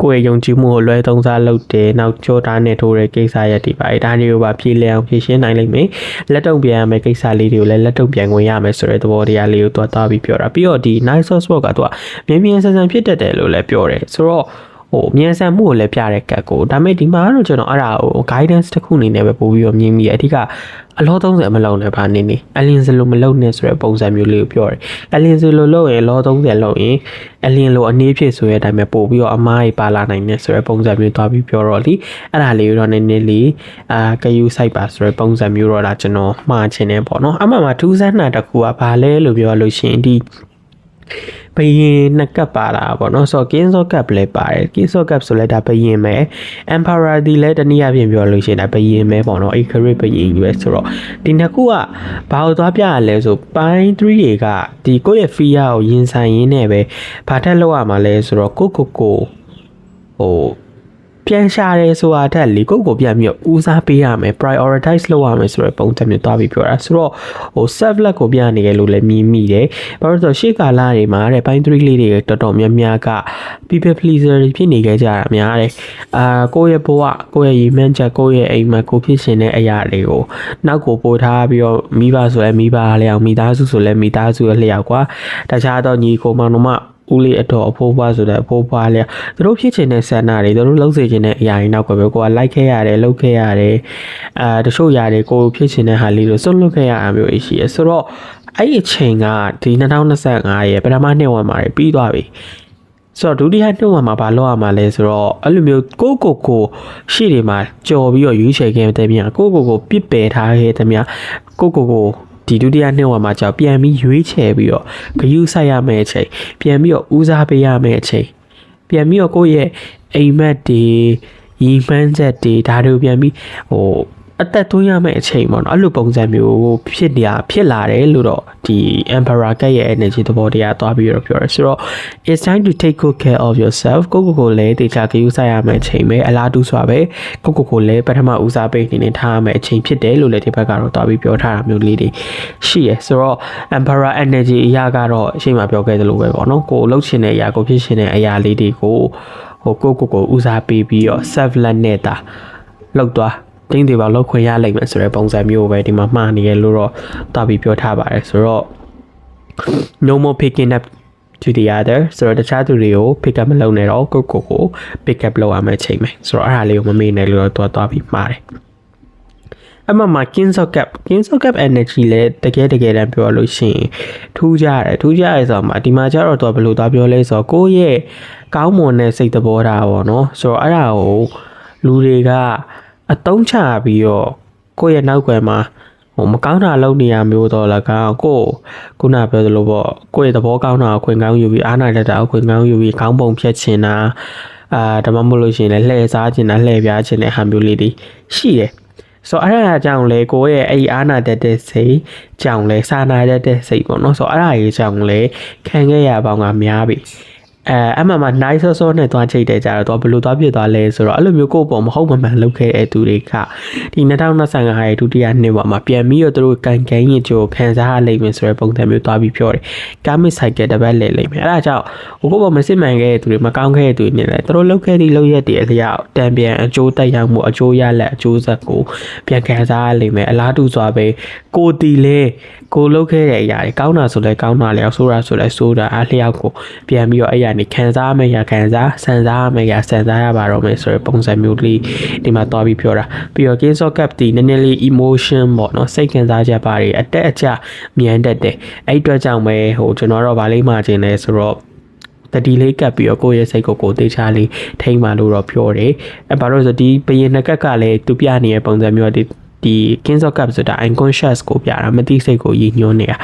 [SPEAKER 1] ကိုယ့်ရဲ့ယုံကြည်မှုကိုလွဲသုံးစားလုပ်တယ်နောက်ကြောတာနဲ့ထိုးတဲ့ကိစ္စရက်ဒီပါဒါတွေကိုပါဖြည့်လည်အောင်ဖြည့်ရှင်းနိုင်လိမ့်မယ်လက်တုံပြန်ရမယ့်ကိစ္စလေးတွေကိုလည်းလက်တုံပြန်ဝင်ရမယ်ဆိုတဲ့သဘောတရားလေးကိုသွားပြီးပြောတာပြီးတော့ဒီ nice sport ကသူကမြင်ဆန်ဖြစ်တတ်တယ်လို့လည်းပြောတယ်ဆိုတော့မြန်ဆန်မှုကိုလည်းပြတဲ့ကတ်ကိုဒါပေမဲ့ဒီမှာတော့ကျွန်တော်အဲ့ဒါကို guidance တစ်ခုအနေနဲ့ပဲပို့ပြီးတော့မြင်မိအဓိကအလော30မလုံးနဲ့ဗာနေအလင်းစလိုမလုံးနဲ့ဆိုတဲ့ပုံစံမျိုးလေးကိုပြောတယ်အလင်းစလိုလုံးရင်အလော30လုံးရင်အလင်းလိုအနေဖြစ်ဆိုတဲ့အတိုင်းပဲပို့ပြီးတော့အမားကြီးပါလာနိုင်တယ်ဆိုတဲ့ပုံစံမျိုးသွားပြီးပြောတော့လေအဲ့ဒါလေးတော့နည်းနည်းလေးကယူဆိုင်ပါဆိုတဲ့ပုံစံမျိုးတော့ဒါကျွန်တော်မှားချင်တယ်ပေါ့နော်အမှန်မှာထူးဆန်းတာတစ်ခုကဘာလဲလို့ပြောလို့ရှိရင်ဒီဘယင်နှစ်ကပ်ပါတာပေါ့နော်ဆိုတော့ King of Cup လည်းပါတယ် King of Cup ဆိုလဲဒါဘယင်ပဲ Emperor ဒီလည်းတနည်းအားဖြင့်ပြောလို့ရှိရင်ဒါဘယင်ပဲပေါ့နော် Icarus ဘယင်ကြီးပဲဆိုတော့ဒီနှစ်ခုကဘာလို့သွားပြရလဲဆိုပိုင်း3တွေကဒီကိုယ့်ရဲ့ fear ကိုရင်ဆိုင်ရင်းနဲ့ပဲဘာထက်လောက်ရမှာလဲဆိုတော့ကိုပြန်ရှာရဲဆိုတာတက်လေကိုပြန်ပြီးဦးစားပေးရမယ် prioritize လုပ်ရမယ်ဆိုတဲ့ပုံစံမျိုးသွားပြီးပြောတာဆိုတော့self love ကိုပြနေရလို့လည်းမြင်မိတယ်ဘာလို့ဆိုရှေ့ကာလတွေမှာတဲ့ပိုင်း3လေးတွေတော်တော်များများက people pleaser တွေဖြစ်နေကြတာများတယ်ကိုယ့်ရဲ့ဘဝကိုယ့်ရဲ့ရည်မှန်းချက်ကိုယ့်ရဲ့အိမ်မှာကိုဖြစ်ရှင်တဲ့အရာတွေကိုနောက်ကိုပို့ထားပြီးတော့မိဘဆိုလဲမိဘလျောက်မိသားစုဆိုလဲမိသားစုရဲ့လျောက်ကွာတခြားတော့ညီကိုမောင်တို့ဦးလေးအတော်အဖိုးဖွားဆိုတဲ့အဖိုးဖွားလေးသူတို့ဖြစ်ချင်တဲ့ဆန္ဒတွေသူတို့လှုပ်စေချင်တဲ့အရာတွေနောက်ကိုပဲကိုကလိုက်ခဲ့ရတယ်လှုပ်ခဲ့ရတယ်တချို့ຢာတွေကိုဖြစ်ချင်တဲ့ဟာလေးတွေစွန့်လွတ်ခဲ့ရတာမျိုးရှိရဆိုတော့အဲ့ဒီအချိန်ကဒီ2025ရဲ့ပထမနှစ်ဝက်မှာပြီးသွားပြီဆိုတော့ဒုတိယနှစ်ဝက်မှာဘာလုပ်ရမှာလဲဆိုတော့အဲ့လိုမျိုးကိုရှေ့တွေမှာကြော်ပြီးတော့ရွေးချယ်ခဲ့တဲ့မြန်ကိုပြစ်ပယ်ထားခဲ့တဲ့မြန်ကိုဒီဒုတိယနှစ်ဝက်မှာကြောက်ပြန်ပြီးရွေးချယ်ပြီးတော့ဂရုစိုက်ရမယ့်အချိန်ပြန်ပြီးတော့ဦးစားပေးရမယ့်အချိန်ပြန်ပြီးတော့ကိုယ့်ရဲ့အိမ်မက်တွေရီမှန်းချက်တွေဒါတွေကိုပြန်ပြီး အသက်သွင်းရမယ့်အချိန်ပေါ့နော်အဲ့လိုပုံစံမျိုးဖြစ်လာတယ်လို့တော့ဒီ Emperor ကရဲ့ energy သဘောတရားသွားပြီးတော့ပြောတယ်ဆိုတော့ it's time to take good care of yourself ကိုလည်းတေချာကြည့်ဥစားရမယ့်အချိန်ပဲအလားတူစွာပဲကိုလည်းပထမဦးစားပေးနေထားရမယ့်အချိန်ဖြစ်တယ်လို့လည်းဒီဘက်ကတော့သွားပြီးပြောထားတာမျိုးလေးတွေရှိရယ်ဆိုတော့ Emperor energy အရာကတော့အရှိမပြောခဲ့သလိုပဲပေါ့နော်ကိုလှုပ်ရှင်တဲ့အရာကိုဖြစ်ရှင်တဲ့အရာလေးတွေကိုကိုဦးစားပေးပြီးတော့ self love နဲ့တာလှုပ်သွားတင်းတွေပါလောက်ခွင့်ရလိမ့်မယ်ဆိုတဲ့ပုံစံမျိုးပဲဒီမှာမှားနေရလို့တော့တာပြီးပြောထားပါတယ်ဆိုတော့ no more picking up to the other ဆိုတော့တခြားသူတွေကို pick up မလုပ်နဲ့တော့ကို pick up လုပ်ရမယ့်ချိန်ပဲဆိုတော့အဲ့ဒါလေးကိုမမေ့နဲ့လို့တော့သွားပြီးမှားတယ်အမှန်မှာ Kings of Cup energy လဲတကယ်တမ်းပြောလို့ရှိရင်ထူးကြတယ်ဆိုတော့မှာဒီမှာကျတော့ဘယ်လိုသွားပြောလဲဆိုတော့ကိုယ့်ရဲ့ကောင်းမွန်တဲ့စိတ်သဘောထားပေါ့နော်ဆိုတော့အဲ့ဒါကိုလူတွေကအတုံးချပြီးတော့ကိုယ့်ရဲ့နောက်ွယ်မှာမကောင်းတာလုပ်နေရမျိုးတော့လည်းကောင်းကိုခုနပြောသလိုပေါ့ကိုယ့်ရဲ့သဘောကောင်းတာကိုခွင့်ကောင်းယူပြီးအားနာတတ်တာကိုခွင့်ကောင်းယူပြီးခေါင်းပုံဖြတ်ချင်တာဒါမှမဟုတ်လို့ရှိရင်လည်းလှည့်စားချင်တာလှည့်ပြားချင်တဲ့ဟာမျိုးလေးတွေရှိတယ်ဆိုတော့အဲ့ဒါကြောင့်လေကိုယ့်ရဲ့အဲ့ဒီအားနာတတ်တဲ့စိတ်ကြောင့်လေစာနာတတ်တဲ့စိတ်ပေါ့နော်ဆိုတော့အဲ့ဒါကြီးကြောင့်လေခံခဲ့ရပေါင်းကများပြီအမှန်မှာ nice ဆော့နဲ့သွားချိတ်တယ်ကြတော့ဘယ်လိုသွားပြစ်သွားလဲဆိုတော့အဲ့လိုမျိုးကိုယ့်ပေါ်မဟုတ်မမှန်လုပ်ခဲ့တဲ့သူတွေကဒီ2025ရဲ့ဒုတိယနှစ်မှာပြန်ပြီးတော့သူတို့ကန်ရင်ကြိုခံစားရလိမ့်မယ်ဆိုတဲ့ပုံစံမျိုးသွားပြီးပြောတယ် karmic cycle တစ်ပတ်လဲလိမ့်မယ်အဲ့ဒါကြောင့်ကိုယ့်ပေါ်မစစ်မှန်ခဲ့တဲ့သူတွေမကောင်းခဲ့တဲ့သူတွေနဲ့လည်းသူတို့လုပ်ခဲ့သည့်လုပ်ရက်တွေအလျောက်တံပြန်အကျိုးတက်ရောက်မှုအကျိုးရလက်အကျိုးဆက်ကိုပြန်ခံစားရလိမ့်မယ်အလားတူစွာပဲကိုတီလဲကိုလုပ်ခဲ့တဲ့အရာတွေကောင်းတာဆိုလဲကောင်းတာလျောက်ဆိုးတာဆိုလဲဆိုးတာအလျောက်ကိုပြန်ပြီးတော့အဲ့ရနေခံစားမယ့်ရခံစားဆန်စားမယ့်ရဆန်စားရပါတော့မယ်ဆိုတဲ့ပုံစံမျိုးလေးဒီမှာသွားပြီးပြောတာပြီးတော့ Kings of Cup ဒီနည်းနည်းလေး emotion ပေါ့နော်စိတ်ခံစားချက်ပါတွေအတက်အကျမြန်တတ်တယ်အဲ့အတွက်ကြောင့်ပဲကျွန်တော်တော့ဗာလေးမှခြင်းလဲဆိုတော့တတိလေးကပ်ပြီးတော့ကိုယ့်ရဲ့စိတ်ကိုတေချာလေးထိမ့်မှလို့တော့ပြောတယ်ဘာလို့ဆိုဒီဘယင်နှစ်ကက်ကလည်းသူပြနေတဲ့ပုံစံမျိုးဒီ Kings of Cup ဆိုတာ unconscious ကိုပြတာမသိစိတ်ကိုရည်ညွှန်းနေတာ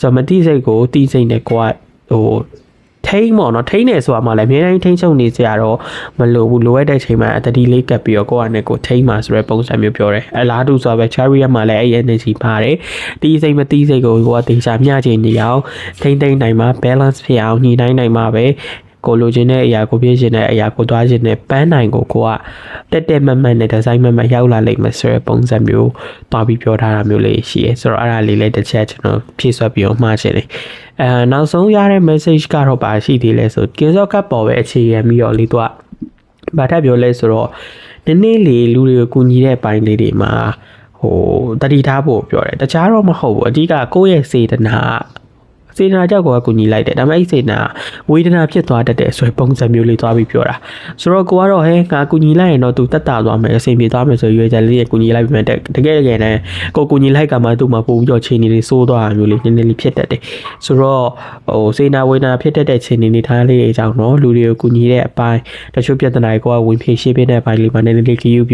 [SPEAKER 1] ဆိုတော့မသိစိတ်ကိုသိစိတ်နဲ့ကိုကထိမ့်ပေါ့နော်ထိမ့်နေဆိုတာမှလည်းအများတိုင်းထိမ့်ချုပ်နေကြရတော့မလိုဘူးလိုရတဲ့ချိန်မှာတတိလေးကပ်ပြီးတော့ကိုကနဲ့ကိုထိမ့်မှာဆိုတဲ့ပုံစံမျိုးပြောတယ်အလားတူဆိုပဲ Chariot မှာလည်းအဲ့ energy ပါတယ်တီးစိတ်မတီးစိတ်ကိုကတေချာမျှချင်နေအောင်ထိမ့်နိုင်မှာ balance ဖြစ်အောင်ညှိနှိုင်းနိုင်မှာပဲကိုလိုချင်တဲ့အရာကိုပြည့်ချင်တဲ့အရာကိုသွားချင်တဲ့ပန်းနိုင်ကိုကတက်မတ်နဲ့ဒီဇိုင်းမတ်ရောက်လာလိမ့်မယ်ဆိုတဲ့ပုံစံမျိုးတွားပြီးပြောထားတာမျိုးလေးရှိရဲဆိုတော့အဲ့ဒါလေးလည်းတစ်ချက်ကျွန်တော်ဖြည့်ဆွတ်ပြီးတော့မှားချင်တယ်နောက်ဆုံးရတဲ့ message ကတော့ပါရှိသေးလဲဆို Kings of Cup ပေါ်ပဲအခြေခံပြီးတော့လေးတော့ဘာထပ်ပြောလဲဆိုတော့နည်းနည်းလေးလူတွေကိုကူညီတဲ့ပိုင်းလေးတွေမှာတတိထားဖို့ပြောတယ်တခြားတော့မဟုတ်ဘူးအဓိကကိုယ့်ရဲ့စေတနာကြောင့်ကိုကူညီလိုက်တယ်ဒါပေမဲ့အဲ့စေတနာဝေဒနာဖြစ်သွားတတ်တယ်ဆိုရင်ပုံစံမျိုးလေးသွားပြီးပြောတာဆိုတော့ကိုကတော့ငါကူညီလိုက်ရင်တော့သူတက်တာသွားမယ်အဆင်ပြေသွားမယ်ဆိုရွေးချက်လေးကူညီလိုက်ပြီးမှတကယ်နဲ့ကိုကူညီလိုက်ကမှသူ့မှာပို့ပြီးတော့ချိန်နေလေးစိုးသွားတာမျိုးလေးနည်းနည်းလေးဖြစ်တတ်တယ်ဆိုတော့စေနာဝေဒနာဖြစ်တတ်တဲ့ချိန်နေထားလေးတွေအကြောင်းတော့လူတွေကိုကူညီတဲ့အပိုင်းတချို့ပြဿနာတွေကိုဝင်ဖြေရှင်းပေးတဲ့အပိုင်းလေးမှာနည်းနည်းလေးခယူပ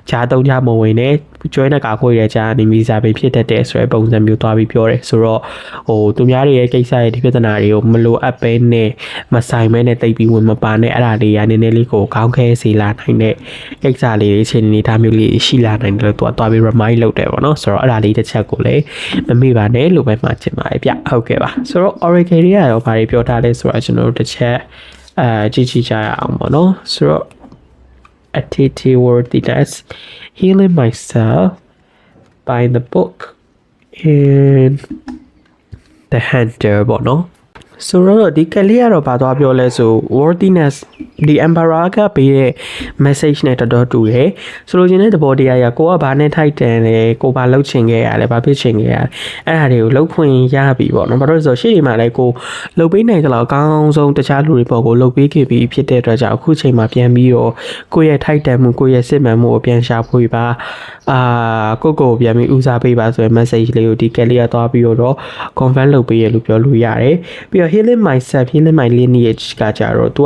[SPEAKER 1] ြဂျားတုံးကြမဝင်နဲ့ကျွဲနဲ့ကာခွေတဲ့ဂျားနေမိစားပဲဖြစ်တတ်တဲ့ဆိုတဲ့ပုံစံမျိုးသွားပြီးပြောတယ်ဆိုတော့သူများတွေကိစ္စရဲ့ဒီပြဿနာတွေကိုမလိုအပ်ပဲနဲ့မဆိုင်မဲနဲ့တိတ်ပြီးဝင်မပါနဲ့အဲ့ဒါလေးရနည်းနည်းလေးကိုခေါင်းခဲစေလာနိုင်တဲ့ကိစ္စလေးတွေချိန်နေထားမျိုးလေးရှိလာနိုင်တယ်လို့သူကသွားပြီး remind လုပ်တယ်ပေါ့နော်ဆိုတော့အဲ့ဒါလေးတစ်ချက်ကိုလည်းမမေ့ပါနဲ့လို့ပဲမှချင်ပါတယ်ဗျဟုတ်ကဲ့ပါဆိုတော့ Oracle တွေကတော့ဘာတွေပြောထားလဲဆိုတော့ကျွန်တော်တို့တစ်ချက်ကြည့်ကြရအောင်ပေါ့နော်ဆိုတော့ attitude worthiness healing myself by the book and the hunter ပေါ့နော်ဆိုတော့ဒီကလေးကတော့ဘာသွားပြောလဲဆို worthiness ဒီ Emperor ကပေးတဲ့ message နဲ့တော်တော်တူတယ်ဆိုလိုချင်တဲ့သဘောတရားကကိုကဘာနဲ့ထိုက်တန်လဲကိုဘာလှုပ်ချင်ခဲ့ရလဲဘာဖြစ်ချင်ခဲ့ရလဲအဲ့ဒါတွေကိုလှုပ်ခွင့်ရပြီပေါ့နော်ဘာလို့လဲဆိုရှေ့ဒီမှာလဲကိုလှုပ်ပေးနိုင်ကြလောက်အကောင်းဆုံးတခြားလူတွေပေါ်ကိုလှုပ်ပေးခဲ့ပြီးဖြစ်တဲ့အတွက်ကြောင့်အခုချိန်မှာပြန်ပြီးတော့ကိုရဲ့ထိုက်တန်မှုကိုရဲ့စစ်မှန်မှုကိုပြန်ရှာဖွေပါကိုပြန်ပြီးဦးစားပေးပါဆိုတဲ့ message လေးကိုဒီကလေးကသွားပြီးတော့ confirm လုပ်ပေးရလို့ပြောလို့ရတယ်ပြီးတော့ healing myself healing my lineage ကကြတော့ तू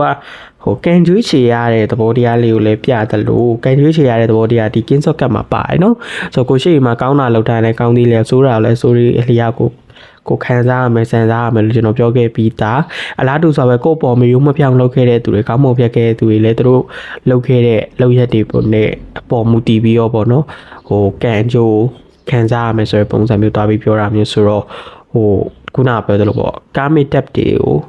[SPEAKER 1] ကန်ကျွေးချေရတဲ့သဘောတရားလေးကိုလည်းပြတယ်လို့ကန်ကျွေးချေရတဲ့သဘောတရားဒီ Kings of Cup မှာပါတယ်နော်ဆိုတော့ကိုရှိမှာကောင်းတာလောက်တိုင်းလည်းကောင်းသေးလေဆိုးတာလည်းဆိုးရအလျောက်ကို ကိုခံစားရမယ်စံစားရမယ်လို့ကျွန်တော်ပြောခဲ့ပြီးသားအလားတူဆိုပဲကိုပေါ်မယုံမပြောင်းလုပ်ခဲ့တဲ့သူတွေကောင်းမွန်ဖြတ်ခဲ့တဲ့သူတွေလည်းသူတို့လုပ်ခဲ့တဲ့လုပ်ရက်တွေပေါ်နဲ့အပေါ်မူတည်ပြီးတော့ပေါ့နော်ဟိုကန်ကြိုးခံစားရမယ်ဆိုတဲ့ပုံစံမျိုးတွားပြီးပြောတာမျိုးဆိုတော့ဟိုခုနပြောသလိုပေါ့ကာမီတက်တွေကို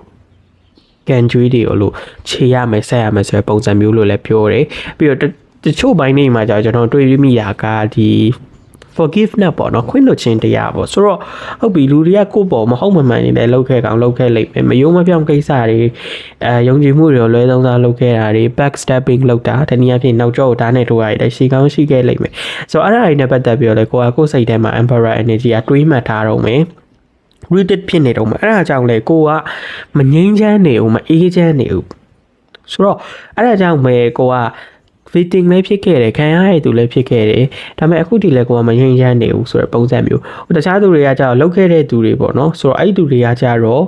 [SPEAKER 1] ကန်ကြွေးတွေကိုလို့ခြေရမယ်ဆက်ရမယ်ဆိုတဲ့ပုံစံမျိုးလို့လည်းပြောတယ်ပြီးတော့တချို့ဘိုင်းနေမှာကြာကျွန်တော်တွေ့ရမိရာကဒီ forgiveness ပေါ့နော်ခွင့်လွှတ်ခြင်းတရားပေါ့ဆိုတော့ဟုတ်ပြီလူတွေကကိုယ့်ပေါ်မဟုတ်မမှန်နေတယ်လောက်ခဲ့ကောင်လောက်ခဲ့လိမ့်မယ်မယုံမပြောင်းကိစ္စတွေယုံကြည်မှုတွေလွဲသုံးစားလုပ်ခဲ့တာတွေ backstabbing လုပ်တာတနည်းအားဖြင့်နောက်ကျောကိုဓာတ်နဲ့ထိုးရတယ်ရှီကောင်းရှိခဲ့လိမ့်မယ်ဆိုတော့အဲ့ဒါတွေနဲ့ပတ်သက်ပြီးတော့လေကိုယ်စိတ်ထဲမှာ emperor energy ကတွေးမှတ်ထားတော့မယ်read ဖြစ်နေတော့မှအဲ့ဒါကြောင့်လေကိုကမငြိမ်းချမ်းနေဦးမအေးချမ်းနေဦးဆိုတော့အဲ့ဒါကြောင့်ပဲကိုက fitting လည်းဖြစ်ခဲ့တယ်ခံရတဲ့သူလည်းဖြစ်ခဲ့တယ်ဒါပေမဲ့အခုဒီလေကိုကမငြိမ်းချမ်းနေဦးဆိုတဲ့ပုံစံမျိုးတခြားသူတွေကကြာလောက်ခဲ့တဲ့သူတွေပေါ့နော်ဆိုတော့အဲ့ဒီသူတွေကကြာတော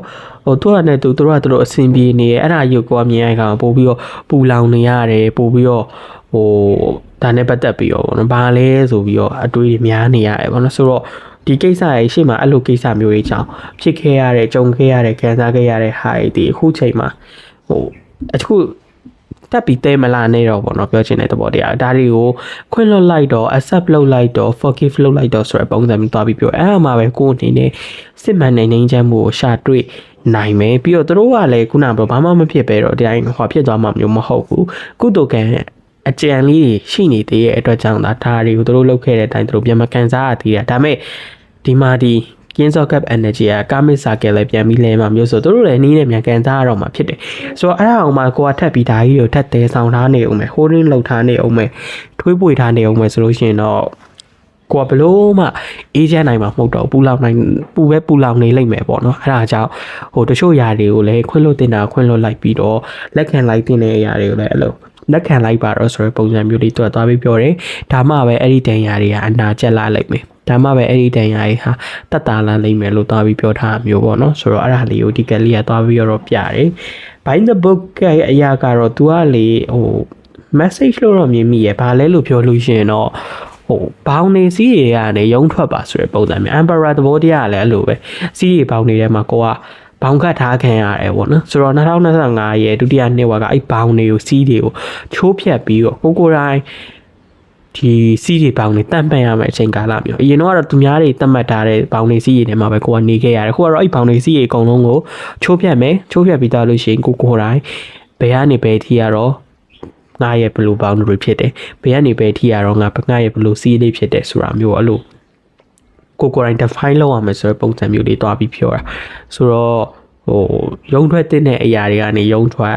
[SPEAKER 1] ့ဟိုသူကနဲ့သူတို့အဆင်ပြေနေအဲ့ဒါကြီးကိုကမြင်ရကောင်ပို့ပြီးတော့ပူလောင်နေရတယ်ပို့ပြီးတော့ဟိုဒါနဲ့ပတ်သက်ပြီးတော့ပေါ့နော်ဘာလဲဆိုပြီးတော့အတွေးများနေရတယ်ပေါ့နော်ဆိုတော့ဒီကိစ္စရဲ့ရှေ့မှာအဲ့လိုကိစ္စမျိုးတွေကြောင့်ဖြစ်ခဲ့ရတဲ့ကြုံခဲ့ရတဲ့ခံစားခဲ့ရတဲ့ဟာတွေဒီအခုချိန်မှာဟိုအခုတက်ပြီးတဲမလာနေတော့ပေါ့နော်ပြောချင်တဲ့သဘောတရားဒါတွေကိုခွင့်လွှတ်လိုက်တော့ accept လုပ်လိုက်တော့ forgive လုပ်လိုက်တော့ဆိုတဲ့ပုံစံမျိုးသွားပြီးပြောအဲ့အမှပဲကိုယ်အနေနဲ့စစ်မှန်တဲ့ငြိမ်းချမ်းမှုကိုရှာတွေ့နိုင်မယ်ပြီးတော့တို့ကလည်းခုနကဘာမှမဖြစ်ပဲတော့ဒီတိုင်းဟောဖြစ်သွားမှမျိုးမဟုတ်ဘူးကုသိုလ်ကံအကြံလေးတွေရှိနေသေးတဲ့အတွက်ကြောင့်ဒါတွေကိုတို့လုပ်ခဲ့တဲ့အတိုင်းတို့ပြန်မကန်စားရသေးတာဒါပေမဲ့ဒီမှာဒီKings of Cup energy ကကာမစ်စာကလည်းပြန်ပြီးလဲမှာမျိုးဆိုတို့လည်းနီးနေမြန်ကန်စားရတော့မှာဖြစ်တယ်ဆိုတော့အဲ့ဒါအောင်မှကိုကထပ်ပြီးဒါကြီးကိုထပ်တဲဆောင်ထားနေအောင်မယ် holding လုပ်ထားနေအောင်မယ်ထွေးပွေထားနေအောင်မယ်ဆိုလို့ရှိရင်တော့ကိုကဘလို့မှအေးချမ်းနိုင်မှာမဟုတ်တော့ပူလောင်နေလိမ့်မယ်ပေါ့နော်အဲ့ဒါကြောင့်ဟိုတချို့ຢာတွေကိုလည်းခွင့်လွှတ်တင်တာခွင့်လွှတ်လိုက်ပြီးတော့လက်ခံလိုက်တဲ့ຢာတွေကိုလည်းအဲ့လိုလက်ခံလိုက်ပါတော့ဆိုတဲ့ပုံစံမျိုးလေးတွက်သွားပြီးပြောတယ်ဒါမှပဲအဲ့ဒီတန်ຢာတွေကအနာကျက်လာလိုက်မယ်ဒါမှပဲအဲ့ဒီတန်ရာကြီးဟာတက်တာလာလိမ့်မယ်လို့သွားပြီးပြောထားမျိုးပေါ့နော်ဆိုတော့အဲ့ဒါလေးကိုဒီကလေးကသွားပြီးတော့ပြတယ် by the book ရဲ့အရာကတော့ तू ကလေဟို message လို့တော့မြင်မိရဘာလဲလို့ပြောလို့ရှိရင်တော့ဟိုဘောင်းနေစီးတွေကနေရုံထွက်ပါဆိုတဲ့ပုံစံမျိုး emperor သဘောတရားကလည်းအဲ့လိုပဲစီးတွေဘောင်းနေထဲမှာကိုကဘောင်ခတ်ထားခံရတယ်ပေါ့နော်ဆိုတော့2025ရဲ့ဒုတိယနှစ်ဝါကအဲ့ဘောင်တွေကိုစီးတွေကိုချိုးဖြတ်ပြီးတော့ကိုတိုင်းဒီစီးတွေပေါင်းနေတတ်မှတ်ရမယ်အချိန်ကာလမျိုးအရင်တော့သူများတွေတတ်မှတ်ထားတဲ့ဘောင်တွေစီးတွေထဲမှာပဲကိုကနေခဲ့ရတယ်ခုကတော့အဲ့ဘောင်တွေစီးတွေအကုန်လုံးကိုချိုးဖြတ်မယ်ချိုးဖြတ်ပြီးသားလို့ရှိရင်ကိုတိုင်းဘယ်ကနေဘယ်ထိရတော့ငါရဲ့ဘလူးဘောင်တွေဖြစ်တယ်ဘယ်ကနေဘယ်ထိရတော့ငါရဲ့ဘလူးစီးလေးဖြစ်တယ်ဆိုတာမျိုးအဲ့လိုကိုတိုင်း define လုပ်ရမယ်ဆိုတဲ့ပုံစံမျိုးလေးတွားပြီးပြောတာဆိုတော့ဟိုရုံထွက်တဲ့အရာတွေကနေရုံထွက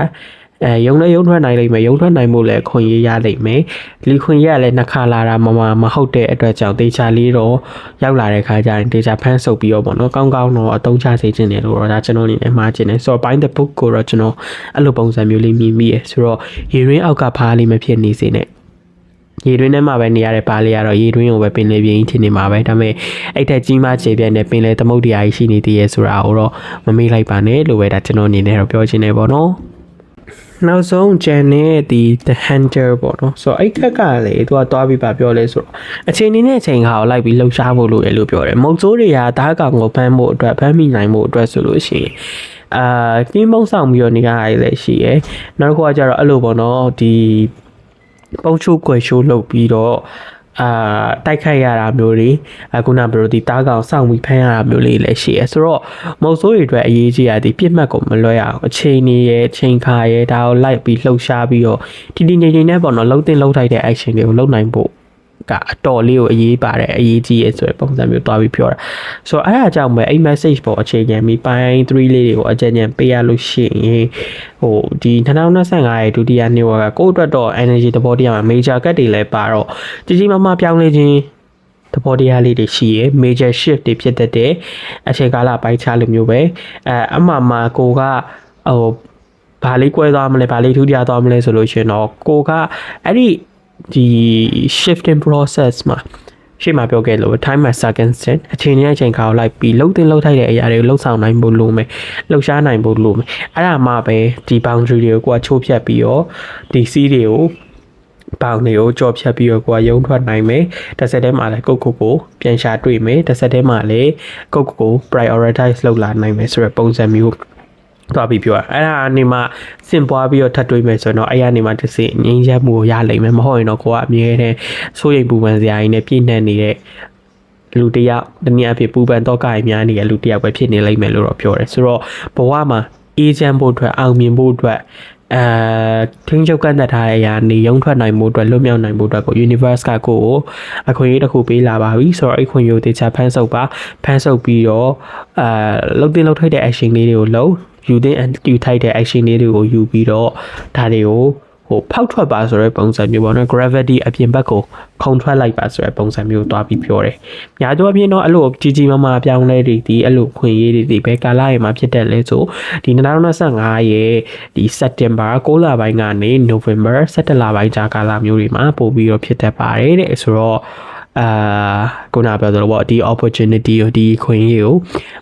[SPEAKER 1] ်ရုံထွက်နိုင်လိမ့်မယ်ရုံထွက်နိုင်မှုလည်းခွင့်ရလိမ့်မယ်လီခွင့်ရလည်းနှစ်ခါလာတာမဟုတ်တဲ့အတွက်ကြောင့်တေချာလေးတော့ရောက်လာတဲ့ခါကျရင်တေချာဖန်းဆုပ်ပြီးတော့ပေါ့နော်ကောင်းတော့အသုံးချစေခြင်းတယ်လို့တော့ဒါကျွန်တော်အနေနဲ့မှားခြင်းတယ်ဆိုတော့ bind the book ကိုတော့ကျွန်တော်အဲ့လိုပုံစံမျိုးလေးမြင်မိရဆိုတော့ရေရင်းအောက်ကဖားလေးမဖြစ်နေစေနဲ့ရေတွင်းထဲမှာပဲနေရတဲ့ပါလေးကတော့ရေတွင်းကိုပဲပင်လေပြင်းကြီးထင်နေမှာပဲဒါပေမဲ့အဲ့ထက်ကြီးမားခြေပြန့်တဲ့ပင်လေသမုဒ္ဒရာကြီးရှိနေသေးရဲ့ဆိုတာကိုတော့မမေ့လိုက်ပါနဲ့လို့ပဲဒါကျွန်တော်အနေနဲ့တော့ပြောချင်တယ်ပေါ့နော်နောက်ဆုံးဂျန်နဲ့ဒီ the hunter ပေါ့နော်ဆိုတော့အဲ့ခက်ကလေသူကသွားပြီးပါပြောလဲဆိုတော့အချိန်နေနဲ့အချိန်ခါကိုလိုက်ပြီးလှုပ်ရှားဖို့လို့ရလို့ပြောတယ်မုတ်ဆိုးတွေကဓာတ်ကောင်ကိုဖမ်းဖို့အတွက်ဖမ်းမိနိုင်ဖို့အတွက်ဆိုလို့ရှိရင်ကင်းမုံဆောင်ပြီးတော့နေရရလည်းရှိရယ်နောက်တစ်ခုကကျတော့အဲ့လိုပေါ့နော်ဒီပုံချိုးကွယ်ရှိုးလုပ်ပြီးတော့တိုက်ခိုက်ရတာမျိုးတွေခုနကဘယ်လိုဒီတားကောင်စောင့်ပြီးဖမ်းရတာမျိုးလေးလည်းရှိရဆိုတော့မုတ်ဆိုးတွေအတွက်အရေးကြီးရသည်ပြစ်မှတ်ကိုမလွှဲရအောင်အချိန်နေရအချိန်ခါရဒါကိုလိုက်ပြီးလှုပ်ရှားပြီးတော့ဒီငိမ့်နဲ့ပေါ့နော်လှုပ်ထိုက်တဲ့ action တွေကိုလုပ်နိုင်ဖို့ကအတော်လေးကိုအရေးပါတယ်အရေးကြီးရဆိုတဲ့ပုံစံမျိုးတွားပြီးပြောတာဆိုတော့အဲ့ဒါကြောင့်ပဲအဲ့ message ပေါ်အခြေခံပြီးပိုင်း3လေးတွေကိုအကြံဉာဏ်ပေးရလို့ရှိရင်ဟိုဒီ2025ရဲ့ဒုတိယနှစ်ဝါကကိုယ့်အတွက်တော့ energy သဘောတရားမှာ major cut တွေလည်းပါတော့ကြီးမားပြောင်းလဲခြင်းသဘောတရားလေးတွေရှိရယ် major shift တွေဖြစ်တဲ့အချိန်ကာလပိုင်းခြားလိုမျိုးပဲအမှကိုကဟိုဘာလေးကွဲသွားမလဲဘာလေးထူးခြားသွားမလဲဆိုလို့ရှိရင်တော့ကိုကအဲ့ဒီ shifting process မှာရှေ့မှာပြောခဲ့လို့ time and circumstance အချိန်နဲ့အချိန်ခါကိုလိုက်ပြီးလှုပ်ထိုက်တဲ့အရာတွေကိုလှုပ်ဆောင်နိုင်ဖို့လိုမယ်လှုပ်ရှားနိုင်ဖို့လိုမယ်အဲ့ဒါမှပဲဒီ boundary တွေကိုကိုကချိုးဖြတ်ပြီးတော့ဒီ C တွေကို ပေါင်တွေကိုကြော်ဖြတ်ပြီးတော့ကိုကရုံထွက်နိုင်မယ်တစ်ဆက်တည်းမှာလည်းကိုပြန်ရှာတွေ့မယ်တစ်ဆက်တည်းမှာလည်းကို prioritize လုပ်လာနိုင်မယ်ဆိုတဲ့ပုံစံမျိုးသွားပြီးပြောအဲ့ဒါအနေမှာစင်ပွားပြီးတော့ထပ်တွေးမယ်ဆိုတော့အဲ့ရနေမှာတစ်စိငင်းရက်မှုကိုရလိမ့်မယ်မဟုတ်ရင်တော့ကိုကအမြဲတမ်းစိုးရိမ်ပူပန်စရာကြီးနဲ့ပြည့်နှက်နေတဲ့လူတယောက်တနည်းအားဖြင့်ပူပန်တော့ကရင်များနေတဲ့လူတယောက်ပဲဖြစ်နေလိမ့်မယ်လို့တော့ပြောတယ်ဆိုတော့ဘဝမှာအေဂျင့်ဖို့အတွက်အောင်မြင်ဖို့အတွက်ထင်းချုပ်ကန်တတ်ထားတဲ့အရာနေရုံထွက်နိုင်မှုအတွက်လွတ်မြောက်နိုင်မှုအတွက်ကို universe ကကိုအခွင့်အရေးတစ်ခုပေးလာပါပြီဆိုတော့အဲ့ခွင့်အရေးတေချာဖန်ဆုပ်ပြီးတော့လှုပ်တင်လှုပ်ထိုက်တဲ့ action လေးတွေကိုလုပ်ယူတဲ့ထိုက်တဲ့ action လေးတွေကိုယူပြီးတော့ဒါတွေကိုဖောက်ထွက်ပါဆိုတဲ့ပုံစံမျိုးပေါ့နော် gravity အပြင်ဘက်ကိုခုန်ထွက်လိုက်ပါဆိုတဲ့ပုံစံမျိုးတွားပြီးပြောတယ်။ညာတော့အပြင်တော့အဲ့လိုကြီးမားပြောင်းလဲတွေဒီအဲ့လိုခွင့်ရေးတွေဘယ်ကာလရေမှာဖြစ်တဲ့လဲဆိုဒီ2025ရဲ့ဒီ September 9လပိုင်းကနေ November 17လပိုင်းကြာကာလမျိုးတွေမှာပို့ပြီးတော့ဖြစ်တတ်ပါတယ်တဲ့ဆိုတော့ခုနပြောသလိုပေါ့ဒီ opportunity ကိုဒီခွင့်ရေးကို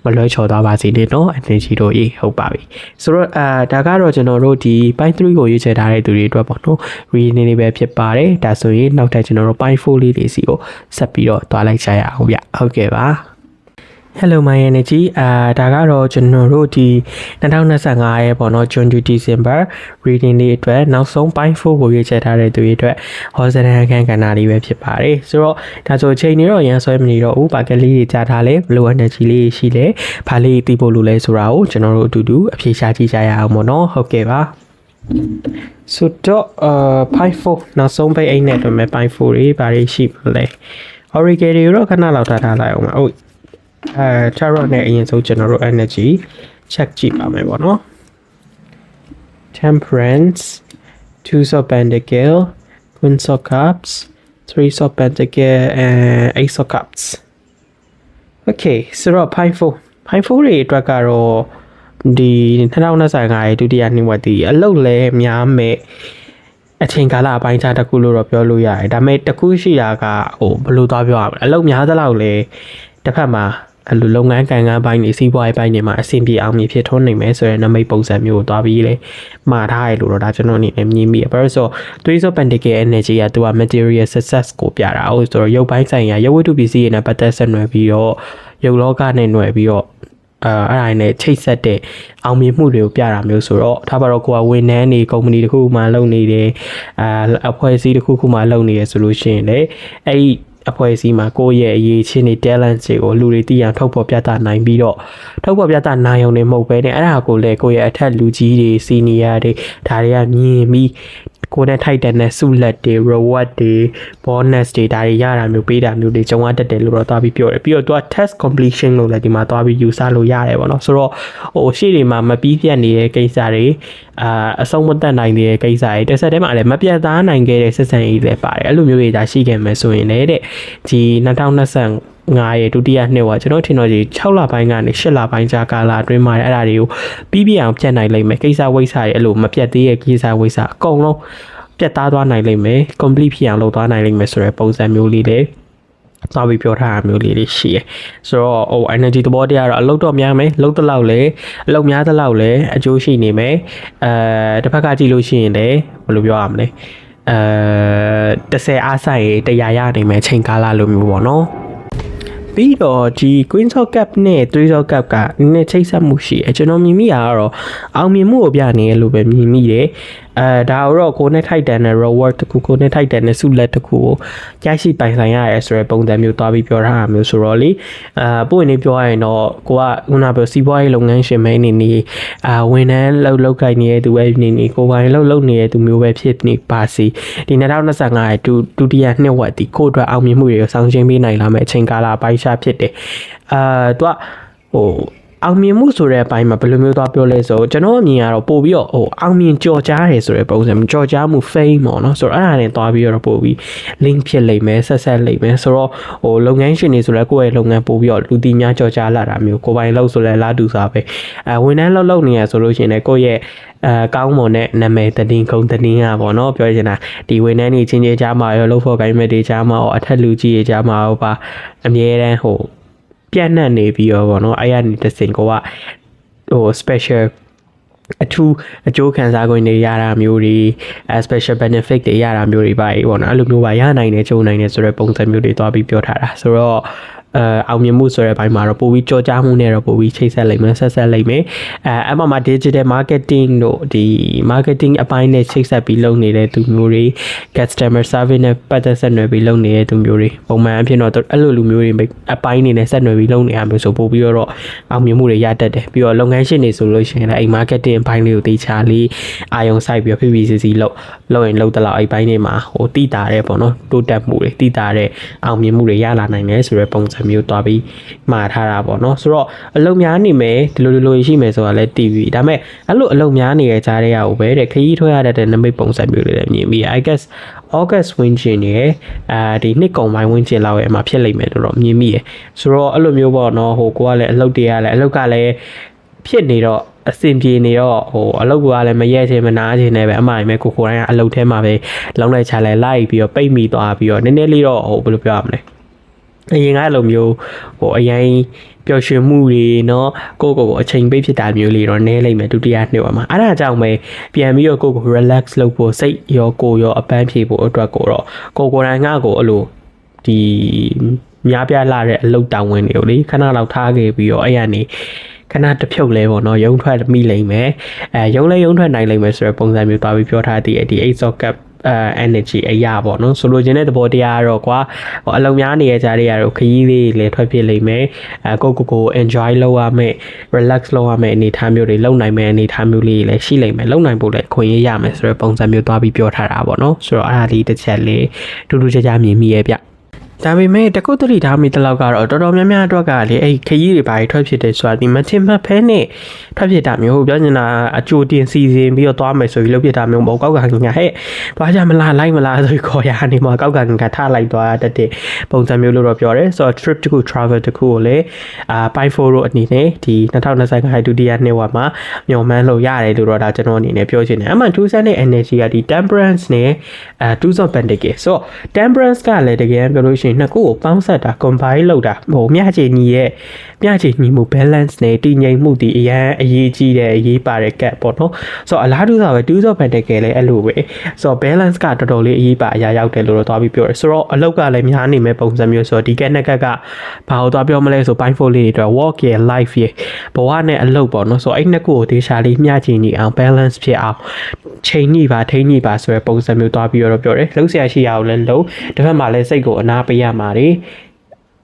[SPEAKER 1] မလွှဲချော်သွားပါစေနဲ့เนาะ energy တို့ရေးဟုတ်ပါပြီဆိုတော့ဒါကတော့ကျွန်တော်တို့ဒီပိုင်း3ကိုရွေးချယ်ထားတဲ့သူတွေအတွက်ပေါ့เนาะ reading လေးပဲဖြစ်ပါတယ်ဒါဆိုရင်နောက်ထပ်ကျွန်တော်တို့ပိုင်း4လေးတွေစီကိုဆက်ပြီးတော့တွားလိုက်ကြရအောင်ဗျဟုတ်ကဲ့ပါHello my energy ဒါကတော့ကျွန်တော်တို့ဒီ2025ရဲ့ပေါ့နော် June to December reading လေးအတွက်နောက်ဆုံးပိုင်း4ကိုရွေးချယ်ထားတဲ့သူတွေအတွက်ဟောစရန်အခန်းကဏ္ဍလေးပဲဖြစ်ပါတယ်ဆိုတော့ဒါဆိုချိန်နေတော့ရန်ဆွဲမနေတော့ဘူးဘာကလေးတွေကြားထားလဲ Blue energy လေးရှိလဲဘာလေးသိဖို့လိုလဲဆိုတာကိုကျွန်တော်တို့အတူတူအဖြေရှာကြည့်ကြရအောင်ပေါ့နော်ဟုတ်ကဲ့ပါဆိုတော့ပိုင်း4နောက်ဆုံးပိတ်အိတ်နဲ့တော့မယ်ပိုင်း4တွေဘာတွေရှိမလဲ Oracle တွေတော့ခဏလောက်ထားလိုက်အောင်ပါဟုတ်tarot နဲ့အရင်ဆုံးကျွန်တော်တို့ energy check ကြည့်ပါမယ်ပေါ့နော် Temperance Two of Pentacles Queen of Cups Three of Pentacles and Ace of Cups Okay ဆိုတော့ point 4တွေအတွက်ကတော့ဒီ2025ရဲ့ဒုတိယနှစ်ဝက်ဒီအလုပ်လဲများမဲ့အချိန်ကာလအပိုင်းခြားတစ်ခုလို့တော့ပြောလို့ရတယ်ဒါပေမဲ့တစ်ခုရှိတာကဘယ်လိုသွားပြောရမလဲအလုပ်များသလောက်လဲတစ်ဖက်မှာအဲ့လိုလုပ်ငန်းကံကန်းပိုင်းတွေစီးပွားရေးပိုင်းတွေမှာအဆင်ပြေအောင်မြင်ဖြစ်ထွန်းနိုင်မယ်ဆိုရင်နမိတ်ပုံစံမျိုးကိုတွားပြီးလေမှားထားရလို့တော့ဒါကျွန်တော်အနေနဲ့မြင်မိရပါဆိုThree of Pentacles energy ကသူက material success ကိုပြတာဟုတ်ဆိုတော့ရုပ်ပိုင်းဆိုင်ရာရုပ်ဝတ္ထုပစ္စည်းတွေနဲ့ပတ်သက်ဆက်နွယ်ပြီးတော့ရုပ်လောကနဲ့နွယ်ပြီးတော့အဲ့ဒါနဲ့ချိတ်ဆက်တဲ့အောင်မြင်မှုတွေကိုပြတာမျိုးဆိုတော့ဒါပါတော့ကိုကဝန်ထမ်းတွေကုမ္ပဏီတစ်ခုမှလုပ်နေတယ်အဖွဲ့အစည်းတစ်ခုမှလုပ်နေရဆိုလို့ရှိရင်လေအဲ့ဒီအဖွဲ့အစည်းမှာကိုယ့်ရဲ့အရေးချင်းတွေ talent တွေကိုလူတွေသိအောင်ထုတ်ဖော်ပြသနိုင်ပြီးတော့ထုတ်ဖော်ပြသနိုင်ုံနဲ့မဟုတ်ပဲねအဲ့ဒါကိုလည်းကိုယ့်ရဲ့အထက်လူကြီးတွေ senior တွေဒါတွေကမြင်ပြီးကိုယ်နဲ့ထိုက်တဲ့ဆုလက်တွေ reward တွေ bonus တွေဒါတွေရတာမျိုးပေးတာမျိုးတွေကြုံရတတ်တယ်လို့တော့သွားပြီးပြောတယ်ပြီးတော့သူက test completion လို့လည်းဒီမှာသွားပြီးယူဆလို့ရတယ်ပေါ့နော်ဆိုတော့ရှေ့တွေမှာမပြီးပြတ်နေတဲ့ကိစ္စတွေအဆုံးမတတ်နိုင်တဲ့ကိစ္စတွေတစ်ဆက်တည်းမှာလည်းမပြတ်သားနိုင်ခဲ့တဲ့ဆက်ဆံရေးတွေပါတယ်အဲ့လိုမျိုးတွေဒါရှိခဲ့မယ်ဆိုရင်လည်းတဲ့ဒီ2025ရဲ့ဒုတိယနှစ်ကကျွန်တော်ထင်တော့ဒီ6လပိုင်းကနေ8လပိုင်းကြာကာလအတွင်းမှာအဲ့ဒါတွေကိုပြီးပြည့်အောင်ဖြတ်နိုင်လိမ့်မယ်ကိစ္စဝိစာတွေအဲ့လိုမပြတ်သေးတဲ့ကိစ္စဝိစာအကုန်လုံးပြတ်သားသွားနိုင်လိမ့်မယ် complete ဖြစ်အောင်လုပ်သွားနိုင်လိမ့်မယ်ဆိုတဲ့ပုံစံမျိုးလေးတွေသွားပြီးပြောထားတာမျိုးလေးတွေရှိရယ်ဆိုတော့energy သဘောတရားတော့အလုပ်တော့များမယ်လုပ်တဲ့လောက်လေအလုပ်များတဲ့လောက်လေအကျိုးရှိနေမယ်တစ်ဖက်ကကြည့်လို့ရှိရင်လည်းဘယ်လိုပြောရမလဲ30အားဆိုင်100ရနိုင်မယ်ချိန်ကာလလိုမျိုးပေါ့နော်ပြီးတော့ဒီ Queen of Cup နဲ့ Three of Cup ကနည်းချိတ်ဆက်မှုရှိတယ်ကျွန်တော်မြင်မိတာကတော့အောင်မြင်မှုကိုပြနေရလို့ပဲမြင်မိတယ်ဒါတော့ကိုနဲ့ထိုက်တန်တဲ့ reward တခုကိုနဲ့ထိုက်တန်တဲ့ဆုလက်တခုကိုကြားရှိပိုင်ဆိုင်ရရဲဆိုတဲ့ပုံစံမျိုးသွားပြီးပြောထားတာမျိုးဆိုတော့လေပို့ရင်ပြောရရင်တော့ကိုကခုနပြောစီးပွားရေးလုပ်ငန်းရှင်မဲနေနေဝန်ထမ်းလုပ်ကိုင်နေတဲ့သူပဲနေနေကိုပိုင်လုပ်နေတဲ့သူမျိုးပဲဖြစ်နေပါစီဒီ2025ရဲ့ဒုတိယနှစ်ဝက်ဒီကိုအတွက်အောင်မြင်မှုတွေကိုဆောင်ကျင်းပေးနိုင်လာမယ့်အချိန်ကာလပိုင်းခြားဖြစ်တယ်သူကအောင်မြင်မှုဆိုတဲ့အပိုင်းမှာဘယ်လိုမျိုးသွားပြောလဲဆိုကျွန်တော်အမြင်ကတော့ပို့ပြီးတော့အောင်မြင်ကြော်ကြားတယ်ဆိုတဲ့ပုံစံကြော်ကြားမှု fame ပေါ့နော်ဆိုတော့အဲ့ဒါနဲ့သွားပြီးတော့ပို့ပြီး link ဖြစ်လိမ့်မယ်ဆက်လိမ့်မယ်ဆိုတော့လုပ်ငန်းရှင်တွေဆိုလည်းကိုယ့်ရဲ့လုပ်ငန်းပို့ပြီးတော့လူတီများကြော်ကြားလာတာမျိုးကိုပိုင်လုပ်ဆိုလည်းလာတူစားပဲဝန်ထမ်းလုပ်နေရဆိုလို့ရှိရင်လည်းကိုယ့်ရဲ့ကောင်းမွန်တဲ့နာမည်တည်င်းကုန်းတည်င်းอ่ะပေါ့နော်ပြောချင်တာဒီဝန်ထမ်းတွေချင်းချင်းကြားမှာရောလုပ်ဖို့ကိုင်းမဲ့တွေကြားမှာရောအထက်လူကြီးတွေကြားမှာရောပါအမြဲတမ်းပြန့်နှံ့နေပြီးတော့ဗောနော်အဲ့ရနေတစ်စင်ကိုကspecial အထူးအကျိုးခံစား권တွေရတာမျိုးတွေ special benefit တွေရတာမျိုးတွေပါပေါ့နော်အဲ့လိုမျိုးပါရနိုင်တယ်ကြုံနိုင်တယ်ဆိုတဲ့ပုံစံမျိုးတွေတွားပြီးပြောထားတာဆိုတော့အောင်မြင်မှုဆိုတဲ့ဘိုင်းမှာတော့ပိုပြီးကြောကြားမှုနဲ့တော့ပိုပြီးချိတ်ဆက်လိမ့်မယ်ဆက်ဆက်လိမ့်မယ်အဲ့မှာ digital marketing တို့ဒီ marketing အပိုင်းနဲ့ချိတ်ဆက်ပြီးလုပ်နေတဲ့သူမျိုးတွေ customer service နဲ့ပတ်သက်ဆက်နွယ်ပြီးလုပ်နေတဲ့သူမျိုးတွေပုံမှန်အဖြစ်တော့အဲ့လိုလူမျိုးတွေအပိုင်းနေနဲ့ဆက်နွယ်ပြီးလုပ်နေရမျိုးဆိုပို့ပြီးတော့အောင်မြင်မှုတွေရတတ်တယ်ပြီးတော့လုပ်ငန်းရှင်တွေဆိုလို့ရှိရင်လည်းအဲ့ marketing အပိုင်းလေးကိုတေချာလေးအာရုံစိုက်ပြီးတော့ PPCC လုပ်ရင်လုပ်တလောက်အဲ့ဘိုင်းတွေမှာဟိုတိတာတဲ့ပေါ့နော်တိုးတက်မှုတွေတိတာတဲ့အောင်မြင်မှုတွေရလာနိုင်တယ်ဆိုတဲ့ပုံစံမျိုးတွားပြီးမှာထားတာပေါ့နော်ဆိုတော့အလုံများနေမယ်ဒီလိုရှိမယ်ဆိုတာလဲ TV ဒါပေမဲ့အဲ့လိုအလုံများနေတဲ့ကြားတဲ့ဟိုပဲတဲ့ခရီးထွက်ရတဲ့နမိတ်ပုံစံမျိုးလေးလည်းမြင်ပြီး I guess August ဝင်းကျင်ရဲ့ဒီနှစ်ကုန်ပိုင်းဝင်းကျင်လောက်ရဲ့အမှာဖြစ်လိမ့်မယ်တော့မြင်မိရယ်ဆိုတော့အဲ့လိုမျိုးပေါ့နော်ဟိုကိုကလည်းအလုပ်တွေကလည်းအလုပ်ကလည်းဖြစ်နေတော့အစင်ပြေနေတော့ဟိုအလုပ်ကလည်းမရဲချင်မနာချင်နဲ့ပဲအမှန်ပဲကိုကိုတိုင်းကအလုပ်ထဲမှာပဲလောင်းလိုက်ချလိုက်လိုက်ပြီးတော့ပိတ်မိသွားပြီးတော့နည်းနည်းလေးတော့ဟိုဘယ်လိုပြောရမလဲအရင်ကလိုမျိုးဟိုအရင်ပျော်ရွှင်မှုတွေเนาะကိုအချိန်ပိတ်ဖြစ်တာမျိုးလေးတော့နည်းလိမ့်မယ်ဒုတိယနှစ်မှာအဲ့ဒါကြောင့်ပဲပြန်ပြီးတော့ကို relax လုပ်ဖို့စိတ်ရောကိုယ်ရောအပန်းဖြေဖို့အတွက်ကိုတော့ကိုတိုင်းငါ့ကိုအဲ့လိုဒီများပြားလာတဲ့အလုပ်တောင်းဝင်တွေကိုလေခဏလောက်ထားခဲ့ပြီးတော့အဲ့ရနေခဏတစ်ဖြုတ်လဲပေါ့နော်ရုံထွက်မိလိမ့်မယ်ရုံထွက်နိုင်လိမ့်မယ်ဆိုတဲ့ပုံစံမျိုးသွားပြီးပြောထားတဲ့ဒီ Ace of Cup energy အရာပေါ့နော်ဆိုလိုချင်တဲ့သဘောတရားကတော့ကွာဟိုအလုံးများနေရကြတဲ့ရာတော့ခရီးလေးလည်းထွက်ဖြစ်လိမ့်မယ်ကို enjoy လုပ်ရမယ် relax လုပ်ရမယ်အနေထားမျိုးတွေလုပ်နိုင်မယ်အနေထားမျိုးလေးလည်းရှိလိမ့်မယ်လုပ်နိုင်ဖို့လည်းခွင့်ရရမယ်ဆိုတဲ့ပုံစံမျိုးသွားပြီးပြောထားတာပေါ့နော်ဆိုတော့အဲ့ဒါလေးတစ်ချက်လေးထူးထူးခြားခြားမြင်မိရဲ့ဗျဒါပေမဲ့တကုတ်တရီထားမိတလောက်ကတော့တော်တော်များများအတွက်ကလေအဲ့ခရီးတွေဘာတွေထွက်ဖြစ်တယ်ဆိုတာဒီမထင်မှတ်ဖဲနဲ့ထွက်ဖြစ်တာမျိုးပြောနေတာအကြိုတင်စီစဉ်ပြီးတော့သွားမယ်ဆိုပြီးလုပ်ဖြစ်တာမျိုးမဟုတ်ကောက်ကငါဟဲ့သွားကြမလားလိုက်မလားဆိုပြီးခေါ်ရနေမှာကောက်ကငါထားလိုက်သွားတတ်တဲ့ပုံစံမျိုးလို့တော့ပြောတယ်ဆိုတော့ trip တခု travel တခုကိုလေပိုင်း4တို့အနေနဲ့ဒီ2025ဒုတိယနှစ်ဝက်မှာမျှော်မှန်းလို့ရတယ်လို့တော့ဒါကျွန်တော်အနေနဲ့ပြောချင်တယ်အမှန်2ဆန်းတဲ့ energy ကဒီ temperance နဲ့2 of pentacles ဆိုတော့ temperance ကလည်းတကယ်ပြောလို့ရှိရင်နှစ်ခုကိုပေါင်းဆက်တာ combine လုပ်တာဟိုမျှခြေညီမှု balance နဲ့တည်ငြိမ်မှုဒီအရင်အရေးကြီးတဲ့အရေးပါတဲ့ gap ပေါ့နော်ဆိုတော့အလားတူဆိုပဲ2 of pentacles လည်းအဲ့လိုပဲဆိုတော့ balance ကတော်တော်လေးအရေးပါအရာရောက်တယ်လို့တော့သွားပြီးပြောတယ်ဆိုတော့အလောက်ကလည်းများနေမဲ့ပုံစံမျိုးဆိုတော့ဒီကနှစ်ကဘာလို့သွားပြောမလဲဆိုပိုင်း4လေးတွေတော့ work ရဲ့ life ရဲ့ဘဝနဲ့အလုပ်ပေါ့နော်ဆိုတော့အဲ့နှစ်ခုကိုဒေရှာလေးမျှခြေညီအောင် balance ဖြစ်အောင်ချိန်ညှိပါထိန်းညှိပါဆိုတဲ့ပုံစံမျိုးသွားပြီးတော့ပြောတယ်လှုပ်ရှားရှိရအောင်လည်းလှုပ်တစ်ဖက်မှာလည်းစိတ်ကိုအနာပေးရမှာတွေ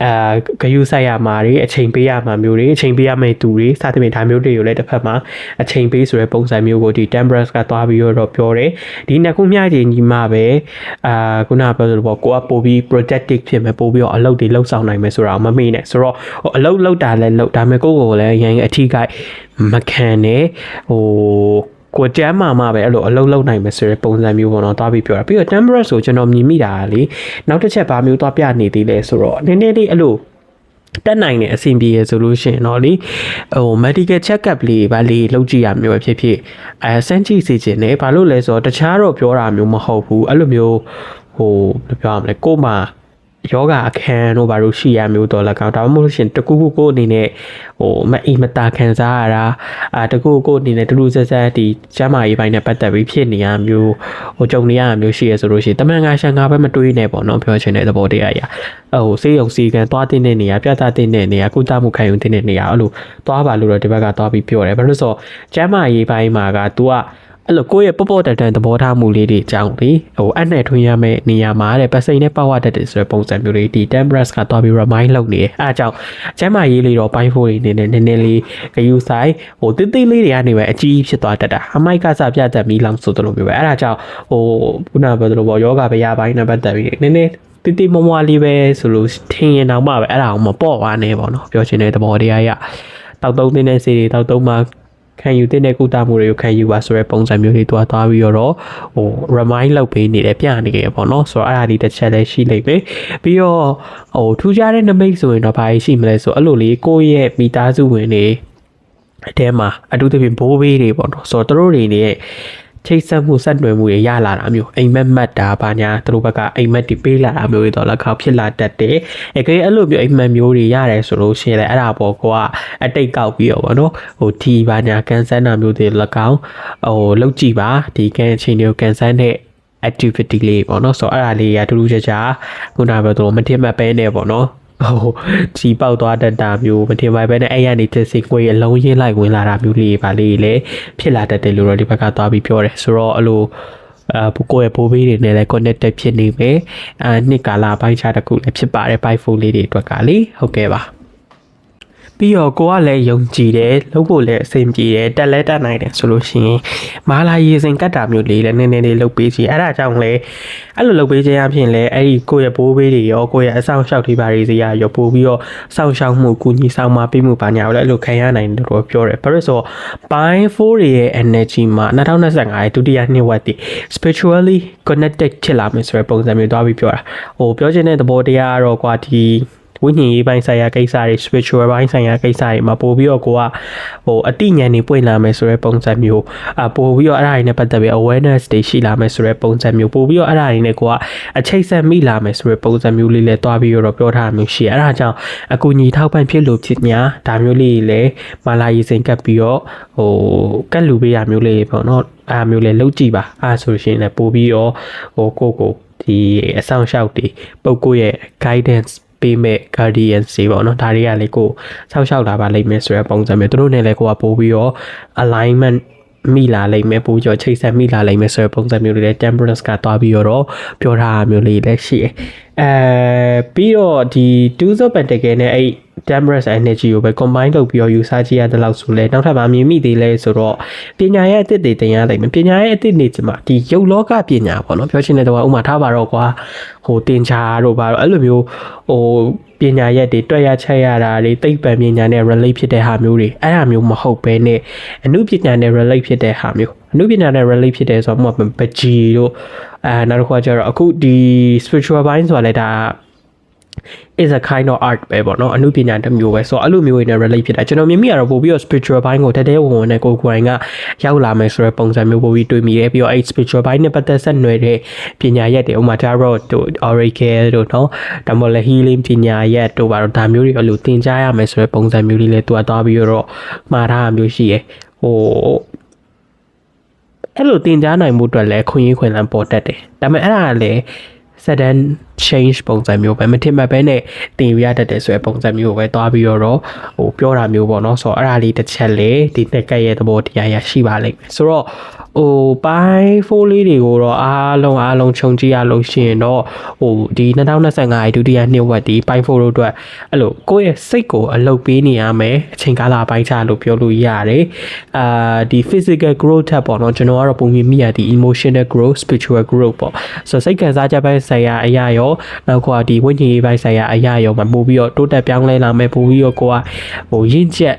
[SPEAKER 1] ဂယုဆိုင်ရမှာတွေအချိန်ပေးရမှာမျိုးတွေအချိန်ပေးရမယ့်သူတွေစသဖြင့်ဒါမျိုးတွေကိုလည်းတစ်ဖက်မှာအချိန်ပေးဆိုတဲ့ပုံစံမျိုးကိုဒီ temperance ကသွားပြီးတော့ပြောတယ်ဒီနှစ်ခုမျှချိန်ညီမှပဲခုနပြောသလိုပေါ့ကိုကပို့ပြီး protective ဖြစ်မယ်ပို့ပြီးတော့အလုပ်တွေလှုပ်ဆောင်နိုင်မယ်ဆိုတာမမေ့နဲ့ဆိုတော့အလုပ်လုပ်တာလည်းလုပ်ဒါပေမဲ့ကိုလည်းရန်အထီးကိုက်မခံနဲ့ဟိုကိုကျမ်းမာပဲအဲ့လိုအလုံးလုံးနိုင်မယ်ဆိုတဲ့ပုံစံမျိုးပေါ့နော်သွားပြီးပြောတာပြီးတော့ temperance ဆိုကျွန်တော်မြင်မိတာလေနောက်တစ်ချက်ဘာမျိုးသွားပြနေသေးလဲဆိုတော့နည်းနည်းလေးအဲ့လိုတက်နိုင်တဲ့အဆင်ပြေရဆိုလို့ရှိရင်တော့လေဟို medical check up လေးဗာလေးလုပ်ကြည့်ရမျိုးဖြစ်ဖြစ်စမ်းကြည့်စီခြင်းနဲ့ဘာလို့လဲဆိုတော့တခြားတော့ပြောတာမျိုးမဟုတ်ဘူးအဲ့လိုမျိုးဟိုဘယ်ပြောရမလဲကိုမှယောဂအခန်းတို့ဘာလို့ရှိရမျိုးတော့၎င်းဒါမှမဟုတ်ရှင်တကူကိုအနေနဲ့ဟိုမအိမ်မတာခံစားရတာတကူကိုအနေနဲ့တူတူဆက်ဆက်ဒီကျမ်းမာရေးပိုင်းနဲ့ပတ်သက်ပြီးဖြစ်နေရမျိုးဟိုကြုံနေရမျိုးရှိရဆိုလို့ရှိရင်တမန်ငါရှန်ငါပဲမတွေးနဲ့ပေါ့နော်ပြောချင်တဲ့သဘောတရားအရာဟိုစေးရုံစီကန်သွားတဲ့နေရာပြသတဲ့နေရာကုသမှုခံယူတဲ့နေရာအဲ့လိုသွားပါလို့တော့ဒီဘက်ကသွားပြီးပြောတယ်ဘာလို့ဆိုကျမ်းမာရေးပိုင်းမှာက तू ကအဲ့လိုကိုယ့်ရဲ့ပေါ့တန်သဘောထားမှုလေးတွေအကြောင်းလေဟိုအနဲ့ထွင်းရမယ့်နေရာမှာတဲ့ပတ်စိန်နဲ့ပေါက်ဝတတ်တယ်ဆိုတဲ့ပုံစံမျိုးလေးဒီ temperance ကသွားပြီး remind လုပ်နေတယ်အဲအကြောင်းကျမ်းမာရေးလေးတော့ပိုင်း4တွေနေနည်းနည်းလေးဂယုဆိုင်ဟိုတိတိလေးတွေကနေပဲအကြီးဖြစ်သွားတတ်တာအမိုက်ကစားပြတ်တက်ပြီးလောင်ဆိုတယ်လို့ပြောပဲအဲဒါကြောင့်ဟိုခုနပြောသလိုပေါ့ယောဂဗျာပိုင်းနဲ့ပတ်သက်ပြီးနည်းနည်းတိမမွားလေးပဲဆိုလို့ထင်ရင်တော့မှပဲအဲ့ဒါအောင်မပေါ့သွားနဲ့ပေါ့နော်ပြောချင်တဲ့သဘောတရားရတောက်သုံးတဲ့စီတွေတောက်သုံးမှာခံယူတဲ့ကုသမှုတွေကိုခံယူပါဆိုတဲ့ပုံစံမျိုးလေးသွားပြီးတော့ဟို remind လုပ်ပေးနေတယ်ပြနေကြပေါ့နော်ဆိုတော့အဲ့ဒါလေးတစ်ချက်လည်းရှိလိမ့်မယ်ပြီးတော့ဟိုထူးခြားတဲ့နမိတ်ဆိုရင်တော့ဘာရှိမလဲဆိုအဲ့လိုလေးကိုယ့်ရဲ့မိသားစုဝင်တွေအထဲမှာအထူးသဖြင့်ဘိုးဘေးတွေပေါ့နော်ဆိုတော့တို့တွေနဲ့ ချိတ်ဆက်မှုဆက်နွယ်မှုတွေရလာတာမျိုးအိမ်မက်မတ်တာဘာညာသူတို့ဘက်ကအိမ်မက်တွေပေးလာတာမျိုးတွေတော့လက်ခေါက်ဖြစ်လာတတ်တယ်။အဲ့လိုမျိုးအိမ်မက်မျိုးတွေရတယ်ဆိုလို့ရှိရင်လည်းအဲ့ဒါပေါ့ကွာအတိတ်ကောက်ပြီးတော့ဗောနော်ဟိုဒီဘာညာကန်ဆန်းတာမျိုးတွေလက်ကောက်လောက်ကြည့်ပါဒီကန်အချိန်တွေကိုကန်ဆန်းတဲ့ activity လေးပေါ့နော်ဆိုတော့အဲ့ဒါလေးရတူတူချာချာခုနကပြောတော့မထင်မှတ်ပဲနေပေါ့နော်ဒီပေါက်သွားတတ်တာမျိုးမထင်ပါပဲနဲ့အဲ့ရနေတစ်စိကိုအလုံးရင်းလိုက်ဝင်လာတာမျိုးလေးပါလေးလေဖြစ်လာတတ်တယ်လို့တော့ဒီဘက်ကသွားပြီးပြောတယ်ဆိုတော့အဲ့လိုကိုယ့်ရဲ့ပိုးဘေးတွေနဲ့လည်း connected ဖြစ်နေမယ်နှစ်ကာလပိုင်းခြားတစ်ခုလည်းဖြစ်ပါတယ် bike phone လေးတွေအတွက်ကလေဟုတ်ကဲ့ပါပြီးတော့ကိုကလည်းယုံကြည်တယ်လုပ်ဖို့လည်းအဆင်ပြေတယ်တက်လဲတက်နိုင်တယ်ဆိုလို့ရှိရင်မာလာရေစင်ကတ်တာမျိုးလေးလည်းနည်းနည်းလေးလုပ်ပေးစီအဲ့ဒါကြောင့်လည်းအဲ့လိုလုပ်ပေးခြင်းအပြင်လည်းအဲ့ဒီကိုယ့်ရဲ့ဘိုးဘေးတွေရောကိုယ့်ရဲ့အဆောင်ရှောက်ထိပါတွေစီရရောပို့ပြီးတော့စောင့်ရှောက်မှုကုညီဆောင်မပေးမှုပါညာလည်းအဲ့လိုခံရနိုင်တယ်လို့ပြောတယ်ဘာလို့ဆိုတော့ Bike 4ရဲ့ energy မှာ2025ရဲ့ဒုတိယနှစ်ဝက်တည် spiritually connected ဖြစ်လာမယ်ဆိုတဲ့ပုံစံမျိုးသွားပြီးပြောတာပြောချင်တဲ့သဘောတရားကတော့ကွာဒီဝိညာဉ်ရေးပိုင်းဆိုင်ရာကိစ္စတွေ spiritual ပိုင်းဆိုင်ရာကိစ္စတွေမှာပို့ပြီးတော့ကိုကအတိညာဉ်တွေပွင့်လာမယ်ဆိုတဲ့ပုံစံမျိုးပို့ပြီးတော့အဲ့ဒါတွေနဲ့ပတ်သက်ပြီး awareness တွေရှိလာမယ်ဆိုတဲ့ပုံစံမျိုးပို့ပြီးတော့အဲ့ဒါတွေနဲ့ကိုကအချိတ်ဆက်မိလာမယ်ဆိုတဲ့ပုံစံမျိုးလေးလည်းတွားပြီးတော့ပြောထားမျိုးရှိအဲ့ဒါကြောင့်အကူညီထောက်ပံ့ဖြစ်လို့ဖြစ်ညာဒါမျိုးလေးလည်းမာလာရေးစိန်ကပ်ပြီးတော့ကတ်လူပေးရမျိုးလေးပေါ့နော်အားမျိုးလေးလုပ်ကြည့်ပါဆိုရှင်လည်းပို့ပြီးတော့ကိုဒီအဆောင်ရှောက်တွေပုဂ္ဂိုလ်ရဲ့ guidanceပေးမဲ့ guardian တွေပေါ့နော်ဒါတွေကလေကိုဆောက်ရှောက်လာပါလိမ့်မယ်ဆိုတဲ့ပုံစံမျိုးသူတို့နဲ့လည်းကိုကပို့ပြီးတော့ alignment မိလာလိမ့်မယ်ပို့ပြီးတော့ချိတ်ဆက်မိလာလိမ့်မယ်ဆိုတဲ့ပုံစံမျိုးတွေလည်း temperance ကတွားပြီးတော့ပြောထားမျိုးလေးလည်းရှိတယ်ပြီးတော့ဒီ 2 of pentacle နဲ့အဲ့ temperance energy ကိုပဲ combine လုပ်ပြီးတော့ယူဆကြည့်ရတဲ့လောက်ဆိုလဲနောက်ထပ်ဗာမြင်မိသေးလဲဆိုတော့ပညာရဲ့အသစ်တွေတင်ရလိမ့်မယ်ပညာရဲ့အသစ်နေချင်မှာဒီရုပ်လောကပညာပေါ့နော်ပြောချင်တဲ့တော့ဥမာထားပါတော့ကွာတင်ချာတို့ပါတော့အဲ့လိုမျိုးပညာရက်တွေတွက်ရချက်ရတာတွေသိပ္ပံပညာနဲ့ relate ဖြစ်တဲ့ဟာမျိုးတွေအဲ့ဟာမျိုးမဟုတ်ဘဲနဲ့အနုပညာနဲ့ relate ဖြစ်တဲ့ဟာမျိုးအနုပညာနဲ့ relate ဖြစ်တဲ့ဆိုတော့ပကြီးတို့နောက်တစ်ခါကျတော့အခုဒီ spiritual ဘိုင်းဆိုတာလဲဒါ is a kind of art ပဲပေါ့နော်အနုပညာတစ်မျိုးပဲဆိုတော့အဲ့လိုမျိုးတွေနဲ့ relate ဖြစ်တာကျွန်တော်မြင်မိရတော့ပို့ပြီးတော့ spiritual ဘိုင်းကိုတတဲဝင်နဲ့ကိုယ်ကရောက်လာမယ်ဆိုတဲ့ပုံစံမျိုးပို့ပြီးတွေ့မိတယ်ပြီးတော့အဲ့ spiritual ဘိုင်းနဲ့ပတ်သက်ဆက်နွယ်တဲ့ပညာရက်တွေဥမာ tarot တို့ oracle တို့နော်ဒါမှမဟုတ် healing ပညာရက်တို့ပါတော့ဒါမျိုးတွေအဲ့လိုသင်ကြားရမယ်ဆိုတဲ့ပုံစံမျိုးလေးလည်းသူကသွားပြီးတော့မှားထားမျိုးရှိရယ်အဲ့လိုသင်ကြားနိုင်မှုအတွက်လည်းခွင့်ရခွင့်လမ်းပေါ်တတ်တယ်ဒါပေမဲ့အဲ့ဒါလည်း sudden change ပုံစံမျိုးပဲမထင်မှတ်ပဲနဲ့တင်ရတတ်တယ်ဆိုတဲ့ပုံစံမျိုးကိုပဲတွားပြီးတော့ပြောတာမျိုးပေါ့နော်ဆိုတော့အဲ့ဒါလေးတစ်ချက်လေဒီတက်ကရဲ့သဘောတရားရရှိပါလိမ့်မယ်ဆိုတော့ပိုင်း4လေးတွေကိုတော့အားလုံးခြုံကြည့်ရလို့ရှိရင်တော့ဒီ2025ရဲ့ဒုတိယနှစ်ဝက်ဒီပိုင်း4တို့အတွက်အဲ့လိုကိုယ့်ရဲ့စိတ်ကိုအလုပ်ပေးနေရမယ်အချိန်ကာလပိုင်းခြားလို့ပြောလို့ရတယ်ဒီ physical growth ထက်ပေါ့နော်ကျွန်တော်ကတော့ပုံမြင်မိရဒီ emotional growth spiritual growth ပေါ့ဆိုတော့စိတ်ခံစားချက်ပိုင်းဆိုင်ရာအရာရောနောက်ကဒီဝိညာဉ်ရေးပိုင်းဆိုင်ရာအရာရောမှာပို့ပြီးတော့တိုးတက်ပြောင်းလဲလာမယ်ပို့ပြီးတော့ကိုကရင့်ကျက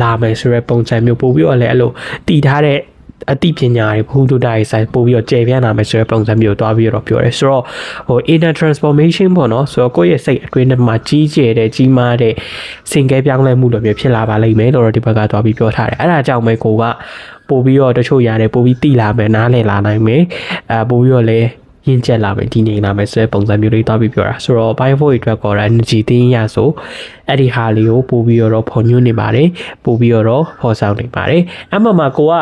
[SPEAKER 1] ်လာမယ်ဆိုတဲ့ပုံစံမျိုးပို့ပြီးတော့လည်းအဲ့လိုတည်ထားတဲ့အသိပညာတွေဘုဒ္ဓတာရေးဆိုင်ပို့ပြီးတော့ကျေပြန့်လာမယ်ဆိုတဲ့ပုံစံမျိုးတွားပြီးတော့ပြောရဲဆိုတော့inner transformation ပေါ့နော်ဆိုတော့ကိုယ့်ရဲ့စိတ်အတွင်းထဲမှာကြီးကျယ်တဲ့ကြီးမားတဲ့စင်ကဲပြောင်းလဲမှုလိုမျိုးဖြစ်လာပါလိမ့်မယ်လို့တော့ဒီဘက်ကတွားပြီးပြောထားတယ်အဲ့ဒါကြောင့်ပဲကိုကပို့ပြီးတော့တချို့ရတယ်ပို့ပြီးတိလာမယ်နားလည်လာနိုင်မယ်ပို့ပြီးတော့လည်းရင့်ကျက်လာမယ်ဒီနေလာမယ်ဆိုတဲ့ပုံစံမျိုးလေးတွားပြီးပြောတာဆိုတော့ bio 4အတွက်ကော energy တင်းရဆိုအဲ့ဒီဟာလေးကိုပို့ပြီးတော့ဖော်ညွှန်းနေပါတယ်ပို့ပြီးတော့ဖော်ဆောင်နေပါတယ်အမှန်မှာကိုက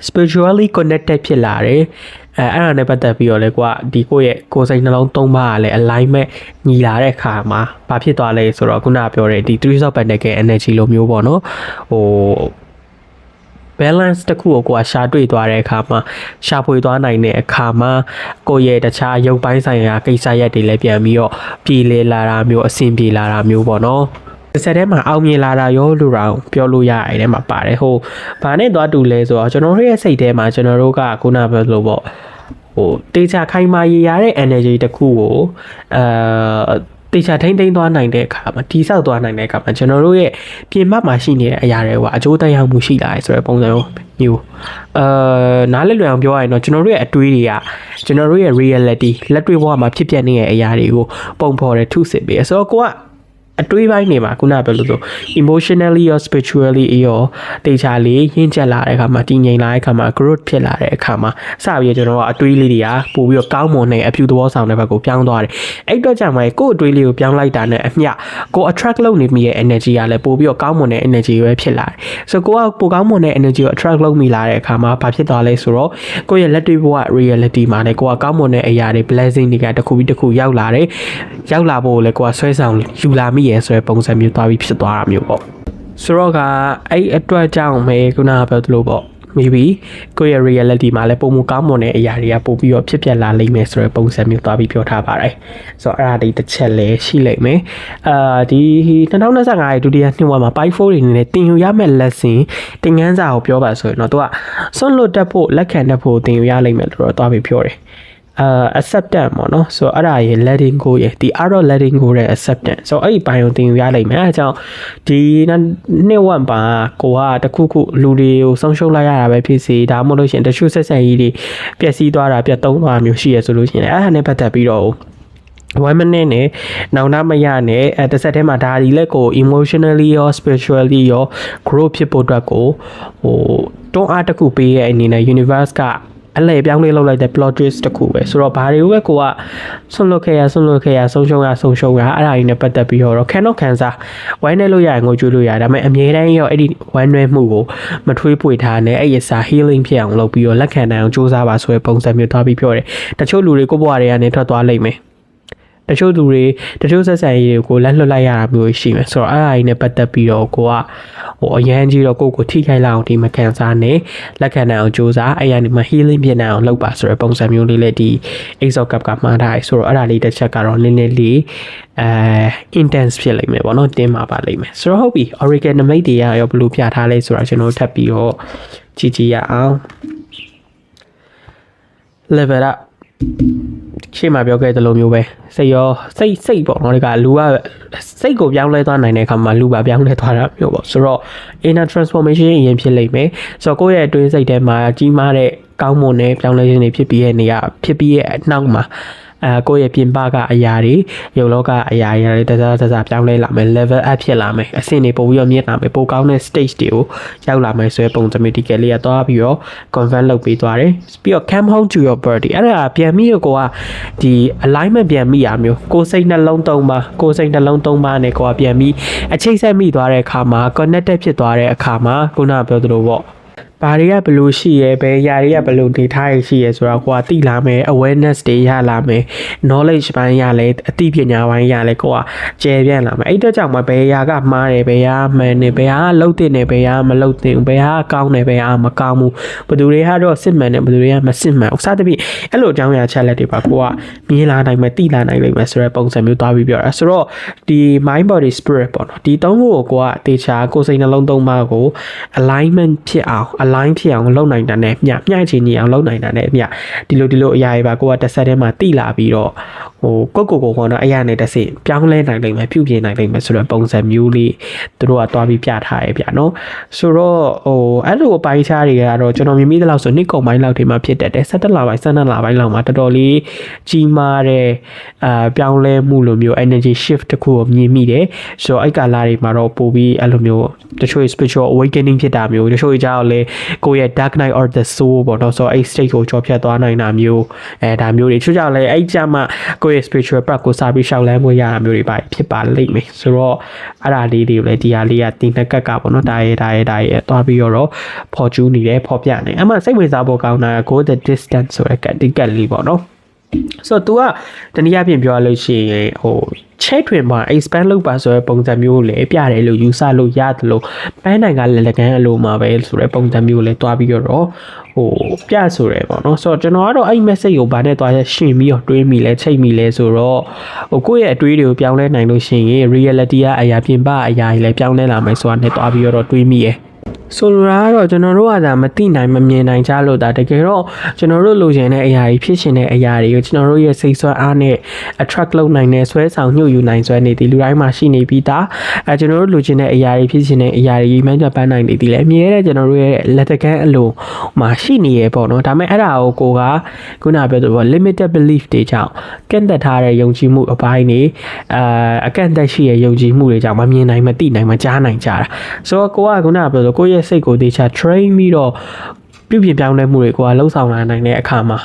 [SPEAKER 1] spiritually connected ဖြစ်လာတယ်အဲ့ဒါနဲ့ပတ်သက်ပြီးတော့လေကွာဒီကိုယ့်ရဲ့ကိုယ်စိတ်နှလုံးသုံးပါးကလည်း alignment ညီလာတဲ့အခါမှာဘာဖြစ်သွားလဲဆိုတော့ခုနပြောတဲ့ဒီ3 of pentacle energy လိုမျိုးပေါ့နော်balance တစ်ခုကိုရှာတွေ့သွားတဲ့အခါမှာရှာဖွေသွားနိုင်တဲ့အခါမှာကိုယ့်ရဲ့တခြားရုပ်ပိုင်းဆိုင်ရာကိစ္စရပ်တွေလည်းပြန်ပြီးတော့ပြည်လေလာတာမျိုးအဆင်ပြေလာတာမျိုးပေါ့နော်ဆက်ထဲမှာအောင်မြင်လာတာရောလို့တော့ပြောလို့ရအဲ့ထဲမှာပါတယ်ဘာနဲ့သွားတူလဲဆိုတော့ကျွန်တော်တို့ရဲ့စိတ်ထဲမှာကျွန်တော်တို့ကခုနပြောလို့ပေါ့တေချာခိုင်မာရရတဲ့ energy တစ်ခုကိုတေချာထိမ့်သိမ်းသွားနိုင်တဲ့အခါမှာတိဆောက်သွားနိုင်တဲ့အခါမှာကျွန်တော်တို့ရဲ့ပြင်ပမှာရှိနေတဲ့အရာတွေကအကျိုးသက်ရောက်မှုရှိလာတယ်ဆိုတဲ့ပုံစံမျိုးနားလည်လွယ်အောင်ပြောရရင်တော့ကျွန်တော်တို့ရဲ့အတွေးတွေကကျွန်တော်တို့ရဲ့ reality လက်တွေ့ဘဝမှာဖြစ်ပျက်နေတဲ့အရာတွေကိုပုံဖော်တဲ့ထုစစ်ပေးဆိုတော့ကိုက
[SPEAKER 2] အတွေးပိုင်းနေမှာခုနပြောလို့ဆို emotionally ရော spiritually ရောတေချာလေးရင့်ကျက်လာတဲ့အခါမှာတည်ငြိမ်လာတဲ့အခါမှာ growth ဖြစ်လာတဲ့အခါမှာစပြီးကျွန်တော်ကအတွေးလေးတွေကပို့ပြီးတော့ကောင်းမွန်တဲ့အဖြူသဘောဆောင်တဲ့ဘက်ကိုပြောင်းသွားတယ်အဲ့အတွက်ကြောင့်မှကိုယ့်အတွေးလေးကိုပြောင်းလိုက်တာနဲ့အမျှကို attract လုပ်နေမိရဲ့ energy ကလည်းပို့ပြီးတော့ကောင်းမွန်တဲ့ energy ပဲဖြစ်လာတယ်ဆိုတော့ကိုကပိုကောင်းမွန်တဲ့ energy ကို attract လုပ်မိလာတဲ့အခါမှာဘာဖြစ်သွားလဲဆိုတော့ကိုယ့်ရဲ့လက်တွေ့ဘဝ reality မှာလည်းကိုကကောင်းမွန်တဲ့အရာတွေ blessing တွေကတစ်ခုပြီးတစ်ခုရောက်လာတယ်ရောက်လာဖို့လည်းကိုကဆွဲဆောင်ယူလာမိရဲ့ဆိုတဲ့ပုံစံမျိုးသွားပြီးဖြစ်သွားတာမျိုးပေါ့ဆိုတော့ကအဲ့အတွက်ကြောင့်ပဲခုနကပြောသလိုပေါ့ maybe ကိုယ့်ရဲ့ reality မှာလည်းပုံမကောင်းမွန်တဲ့အရာတွေကပို့ပြီးတော့ဖြစ်ပျက်လာလိမ့်မယ်ဆိုတဲ့ပုံစံမျိုးသွားပြီးပြောထားပါတယ်ဆိုတော့အဲ့ဒါဒီတစ်ချက်လည်းရှိလိမ့်မယ်ဒီ2025ရဲ့ဒုတိယနှစ်ဝက်မှာ Pi 4တွေအနေနဲ့တင်ယူရမယ့် lesson သင်ခန်းစာကိုပြောပါဆိုရင်တော့သူကစွန့်လွတ်တတ်ဖို့လက်ခံတတ်ဖို့တင်ယူရလိမ့်မယ်လို့တော့သွားပြီးပြောတယ်acceptance ပေါ့နော်ဆိုတော့အဲ့ဒါရေ letting go ရေဒီ art of letting go ရဲ့ acceptance ဆိုတော့အဲ့ဒီဘိုင်းကိုသင်ယူရလိမ့်မယ်အဲဒါကြောင့်ဒီနှစ်ဝက်ပါကိုကတခုခုလူတွေကိုဆုံးရှုံးလိုက်ရတာပဲဖြစ်စီဒါမှမဟုတ်လို့ရှင်တချို့ဆက်ဆံရေးတွေပျက်စီးသွားတာပြတ်သုံးသွားမျိုးရှိရဆိုလို့ရှင်အဲ့ဒါနဲ့ပတ်သက်ပြီးတော့1 minute နဲ့နောက်နာမရနဲ့တစ်ဆက်တည်းမှာဒါဒီလက်ကို emotionally ရော spiritually ရော grow ဖြစ်ဖို့အတွက်ကိုတွန်းအားတစ်ခုပေးရဲ့အနေနဲ့ universe ကအလဲပြောင်းလဲလုပ်လိုက်တဲ့ plot twist တစ်ခုပဲဆိုတော့ဘာတွေကိုပဲကိုကဆွန့်လွတ်ခဲ့ရဆုံးရှုံးရအဲ့ဒါကြီးနဲ့ပတ်သက်ပြီးတော့ခံစားဝိုင်းနေလို့ရရင်ငိုကြွလို့ရတယ်ဒါပေမဲ့အမြဲတမ်းရောအဲ့ဒီဝမ်းနည်းမှုကိုမထွေးပွေထားနဲ့အဲ့ရစာ healing ဖြစ်အောင်လုပ်ပြီးတော့လက်ခံနိုင်အောင်စူးစမ်းပါဆိုတဲ့ပုံစံမျိုးသွားပြီးပြောတယ်တချို့လူတွေကိုဘဝတွေကနေထွက်သွားလိမ့်မယ်တချို့သူတွေတချို့ဆက်ဆံရေးတွေကိုလက်လွတ်လိုက်ရတာမျိုးရှိမယ်ဆိုတော့အဲ့ဒါကြီးနဲ့ပတ်သက်ပြီးတော့ကိုကအရန်ကြီးတော့ကိုထိခိုက်လောက်အောင်ဒီမခံစားနဲ့လက်ခံနိုင်အောင်စူးစမ်းအဲ့ရနေမှာ healing ဖြစ်နိုင်အောင်လုပ်ပါဆိုတဲ့ပုံစံမျိုးလေးလည်းဒီ Ace of Cup ကမှားထားတယ်ဆိုတော့အဲ့ဒါလေးတစ်ချက်ကတော့နည်းနည်းလေးintense ဖြစ်လိမ့်မယ်ပေါ့နော်တင်းမှာပါလိမ့်မယ်ဆိုတော့ဟုတ်ပြီ Oracle Namic တွေရောဘယ်လိုပြထားလဲဆိုတာကျွန်တော်ထပ်ပြီးတော့ကြည့်ရအောင် level up ရှေ့မှာပြောခဲ့တဲ့လိုမျိုးပဲစိတ်ပေါ့နော်ဒီကလူကစိတ်ကိုပြောင်းလဲသွားနိုင်တဲ့အခါမှာလူပါပြောင်းလဲသွားတာမျိုးပေါ့ဆိုတော့ inner transformation အရင်ဖြစ်လိမ့်မယ်ဆိုတော့ကိုယ့်ရဲ့အတွင်းစိတ်ထဲမှာကြီးမားတဲ့ကောင်းမွန်တဲ့ပြောင်းလဲခြင်းတွေဖြစ်ပြီးရဲ့နေရာဖြစ်ပြီးရဲ့နောက်မှာကိုယ့်ရဲ့ပြင်ပကအရာတွေရုပ်လောကအရာတွေတစားပြောင်းလဲလာမယ် level up ဖြစ်လာမယ်အဆင့်တွေပို့ပြီးတော့မြင့်လာမယ်ပိုကောင်းတဲ့ stage တွေကိုရောက်လာမယ်ဆိုတဲ့ပုံစံမျိုးဒီကလေးကသွားပြီးတော့ confirm လုပ်ပေးသွားတယ်ပြီးတော့ come home to your body အဲ့ဒါပြန်ပြီးတော့ကိုကဒီ alignment ပြန်မိရမျိုးကိုယ်စိတ်နှလုံးသုံးပါနဲ့ကိုကပြန်ပြီးအခြေဆက်မိသွားတဲ့အခါမှာ connected ဖြစ်သွားတဲ့အခါမှာခုနကပြောသလိုပေါ့ဘာတွေကဘလို့ရှိရဲဘယ်ຢာတွေကဘလို့ဒေတာတွေရှိရဲဆိုတော့ကိုကသိလာမယ် awareness တွေရလာမယ် knowledge ပိုင်းရလဲအသိပညာပိုင်းရလဲကိုကကျယ်ပြန့်လာမယ်အဲ့တော့ကြောင့်မဘယ်ຢာကမှားတယ်ဘယ်ຢာမှန်တယ်ဘယ်ဟာလှုပ်တင်တယ်ဘယ်ဟာမလှုပ်တင်ဘူးဘယ်ဟာကောင်းတယ်ဘယ်ဟာမကောင်းဘူးဘယ်သူတွေကတော့စစ်မှန်တယ်ဘယ်သူတွေကမစစ်မှန်ဘူးစသဖြင့်အဲ့လိုအကြောင်းအရာချက်လက်တွေပါကိုကမြင်လာနိုင်မယ်သိလာနိုင်လိမ့်မယ်ဆိုတဲ့ပုံစံမျိုးသွားပြီးပြောတာဆိုတော့ဒီ mind body spirit ပေါ့နော်ဒီသုံးခုကိုကတေချာကိုယ်စိတ်နှလုံးသုံးပါကို alignment ဖြစ်အောင်align ဖြစ်အောင်လုပ်နိုင်တာနဲ့မျှချင်နေအောင်လုပ်နိုင်တာနဲ့ဒီလိုအရာတွေပါကိုကတစ်ဆက်တည်းမှာတိလာပြီးတော့ကိုပေါ့နော်အရာနဲ့တစ်စင်ပြောင်းလဲနိုင်လိမ့်မယ်ပြုပြင်နိုင်လိမ့်မယ်ဆိုတော့ပုံစံမျိုးလေးသူတို့ကတွားပြီးပြထားရဗျာနော်ဆိုတော့အဲ့လိုအပိုင်းခြားတွေကတော့ကျွန်တော်မြင်မိသလောက်ဆိုနှစ်ကုန်ပိုင်းလောက်ထိမှဖြစ်တတ်တယ်17လပိုင်း12လပိုင်းလောက်မှာတော်တော်လေးကြီးမားတဲ့ပြောင်းလဲမှုလိုမျိုး energy shift တစ်ခုကိုမြင်မိတယ်ဆိုတော့အဲ့ကာလတွေမှာတော့ပို့ပြီးအဲ့လိုမျိုးတချို့ spiritual awakening ဖြစ်တာမျိုးတချို့ကြောက်လဲကိုယ့်ရဲ့ dark night or the soul ပေါ့နော်ဆိုတော့အဲ့ state ကိုကြော်ဖြတ်သွားနိုင်တာမျိုးဒါမျိုးတွေတချို့ကြောက်လဲအဲ့ကြမှာကိုယ့်ရဲ့ spiritual path ကိုစာပြီးရှောက်လန်းမှုရတာမျိုးတွေပါဖြစ်ပါလိမ့်မယ်ဆိုတော့အဲ့ဒါလေးတွေကိုလည်းဒီဟာလေးကတင်နှက်ကပ်ပေါ့နော်ဒါရဲ့သွားပြီးတော့ဖော်ကျူးနေတယ်ဖော်ပြနေအမှစိတ်ဝင်စားဖို့ကောင်းတာ go the distance ဆိုတဲ့ကတ်လေးပေါ့နော်ဆိုတော့ तू ကတနည်းအားဖြင့်ပြောရလို့ရှိရင်ချဲ့ထွင်မှာ expand လုပ်ပါဆိုတဲ့ပုံစံမျိုးကိုလည်းပြတယ်လို့ယူဆလို့ရတယ်လို့ပန်းနိုင်ကလည်းလက်ကန်အလိုမှာပဲဆိုတဲ့ပုံစံမျိုးကိုလည်းတွားပြီးတော့ပြဆိုရယ်ပေါ့နော်ဆိုတော့ကျွန်တော်ကတော့အဲ့ message ကိုဗာနဲ့တွားရှင်းပြီးတော့တွေးမိလဲချိန်မိလဲဆိုတော့ကိုယ့်ရဲ့အတွေးတွေကိုပြောင်းလဲနိုင်လို့ရှိရင် reality ကအရာပြင်ပအရာကြီးလည်းပြောင်းလဲလာမယ်ဆိုတာနဲ့တွားပြီးတော့တွေးမိရယ် ဆိုလိုတာကတော့ကျွန်တော်တို့ကဒါမသိနိုင်မမြင်နိုင်ကြလို့ဒါတကယ်တော့ကျွန်တော်တို့လိုချင်တဲ့အရာတွေဖြစ်ရှင်တဲ့အရာတွေကိုကျွန်တော်တို့ရဲ့စိတ်ဆွဲအားနဲ့ attract လုပ်နိုင်တဲ့ဆွဲဆောင်ညှို့ယူနိုင်စွမ်းနေသည်လူတိုင်းမှာရှိနေပြီးသားကျွန်တော်တို့လိုချင်တဲ့အရာတွေဖြစ်ရှင်တဲ့အရာတွေမှန်းချက်ပန်းနိုင်နေသည်လည်းအမြဲတမ်းကျွန်တော်တို့ရဲ့လက်တကမ်းအလိုမှာရှိနေရပေါ့နော်ဒါပေမဲ့အဲ့ဒါကိုခုနပြောသလို limited belief တွေကြောင့်ကန့်သက်ထားတဲ့ယုံကြည်မှုအပိုင်းတွေအကန့်အသတ်ရှိတဲ့ယုံကြည်မှုတွေကြောင့်မမြင်နိုင်မသိနိုင်မကြားနိုင်ကြတာဆိုတော့ကိုကခုနပြောသလိုကိုယ့်ရဲ့စိတ်ကိုတေချာ train ပြီးတော့ပြုပြင်ပြောင်းလဲမှုတွေကိုလှုပ်ဆောင်လာနိုင်တဲ့အခါမှာ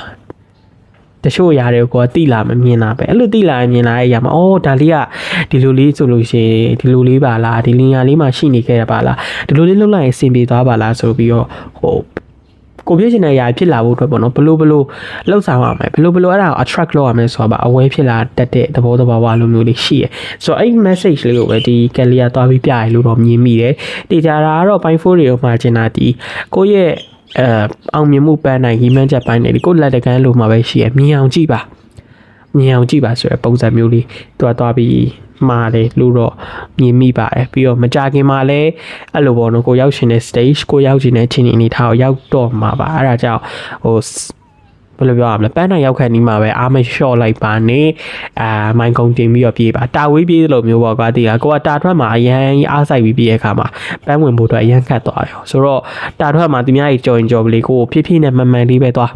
[SPEAKER 2] တချို့အရာတွေကိုတိလာမမြင်တာပဲအဲ့လိုတိလာမြင်လာတဲ့အရာမှာအော်ဒါလေးကဒီလိုလေးဆိုလို့ရှိရင်ဒီလိုလေးပါလားဒီလင်ယာလေးမှာရှိနေခဲ့ရပါလားဒီလိုလေးလှုပ်လိုက်ရင်စင်ပြေသွားပါလားဆိုပြီးတော့ကိုပြည့်ချင်တဲ့အရာဖြစ်လာဖို့အတွက်ပေါ့နော်ဘလို့လှုပ်ဆောင်ရမယ်ဘလို့အဲ့ဒါကို attract လုပ်ရမယ်ဆိုတာပါအဝဲဖြစ်လာတတ်တဲ့သဘောတဘာဝလိုမျိုးလေးရှိရယ်ဆိုတော့အဲ့ message လေးကိုပဲဒီကလီယာသွားပြီးပြရလို့တော့မြင်မိတယ်တေချာတာကတော့ point 4တွေကိုမှာကျင်တာဒီကိုယ့်ရဲ့အောင်မြင်မှုပန်းနိုင်ရီမှန်းချက်ပိုင်းတွေကိုလက်တကန်းလိုမှာပဲရှိရမြင်အောင်ကြည့်ပါဆိုရယ်ပုံစံမျိုးလေးသွားပြီးမှာလေလို့တော့မြင်မိပါတယ်ပြီးတော့မကြခင်မှာလည်းအဲ့လိုပေါ့နော်ကိုရောက်ရှင်တဲ့ stage ကိုရောက်ရှင်တဲ့ချင်းအနေထားကိုရောက်တော့မှာပါအဲ့ဒါကြောင့်ဘယ်လိုပြောရမလဲပန်းနိုင်ရောက်ခန့်နီးမှာပဲအားမလျှော့လိုက်ပါနဲ့မိုင်းကုန်းတင်ပြီးတော့ပြေးပါတာဝေးပြေးလို့မျိုးပေါ့ကွာဒီကကိုကတာထွက်မှာအရန်အားဆိုင်ပြီးပြေးတဲ့အခါမှာပန်းဝင်ဖို့အတွက်အရန်ခတ်သွားရောဆိုတော့တာထွက်မှာသူများကြီးကြော်ရင်ကြော်ပလေးကိုဖြည်းဖြည်းနဲ့မှန်မှန်လေးပဲသွား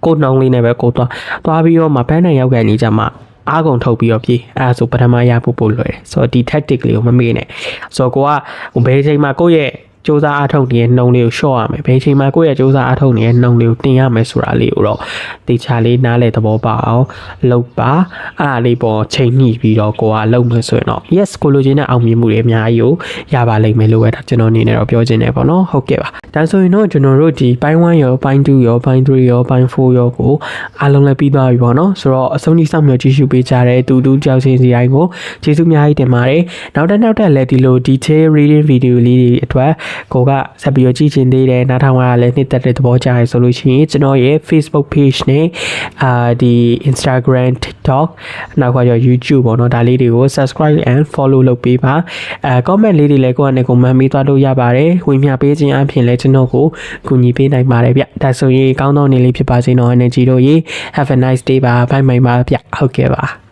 [SPEAKER 2] ကိုနှောင်းလေးနဲ့ပဲကိုသွားပြီးတော့မှပန်းနိုင်ရောက်ခန့်နီးကြမှာအားကုန်ထုတ်ပြီးတော့ပြေးအဲဆိုပထမရဖို့လွယ်ဆိုတော့ဒီ tactic လေးကိုမမေ့နဲ့ဆိုတော့ကိုကဘယ်ချိန်မှာကိုယ့်ရဲ့စူးစမ်းအားထုတ်နေတဲ့နှုံလေးကိုရှော့ရမယ်ဘယ်ချိန်မှာကိုယ့်ရဲ့စူးစမ်းအားထုတ်နေတဲ့နှုံလေးကိုတင်ရမယ်ဆိုတာလေးကိုတော့တေချာလေးနားလည်သဘောပေါက်အောင်လုပ်ပါအဲ့ဒါလေးပေါ်ချိန်ညှိပြီးတော့ကိုကလုပ်မယ်ဆိုရင်တော့ yes ကိုလိုချင်တဲ့အောင်မြင်မှုတွေအများကြီးကိုရပါလိမ့်မယ်လို့ပဲဒါကျွန်တော်အနေနဲ့တော့ပြောချင်တယ်ပေါ့နော်ဟုတ်ကဲ့ပါဒါဆိုရင်တော့ကျွန်တော်တို့ဒီပိုင်း1ရောပိုင်း2ရောပိုင်း3ရောပိုင်း4ရောကိုအားလုံးလည်းပြီးသွားပြီပေါ့နော်ဆိုတော့အဆုံးထိစောင့်မျှော်ကြည့်ရှုပေးကြတဲ့တူကြောက်ချင်းစီတိုင်းကိုကျေးဇူးအများကြီးတင်ပါတယ်နောက်ထပ်လည်းဒီလို detail reading video လေးတွေအတွက်ကိုကဆက်ပြီးတော့ကြည့်ချင်သေးတယ်နားထောင်ရလည်းနှစ်သက်တဲ့သဘောကျရဆိုလို့ရှိရင်ကျွန်တော်ရဲ့ Facebook page နဲ့ဒီ Instagram TikTok နောက်ကရော YouTube ပေါ့နော်ဒါလေးတွေကို subscribe and follow လုပ်ပေးပါcomment လေးတွေလည်းကိုယ့်အနေနဲ့ comment ပေးသွားလို့ရပါတယ်ဝင်မြပေးခြင်းအပြင်လည်းကျွန်တော်ကိုကူညီပေးနိုင်ပါတယ်ဗျဒါဆိုရင်ကောင်းသောနေ့လေးဖြစ်ပါစေနော် energy တို့ရေ have a nice day ပါ bye bye ပါဗျဟုတ်ကဲ့ပါ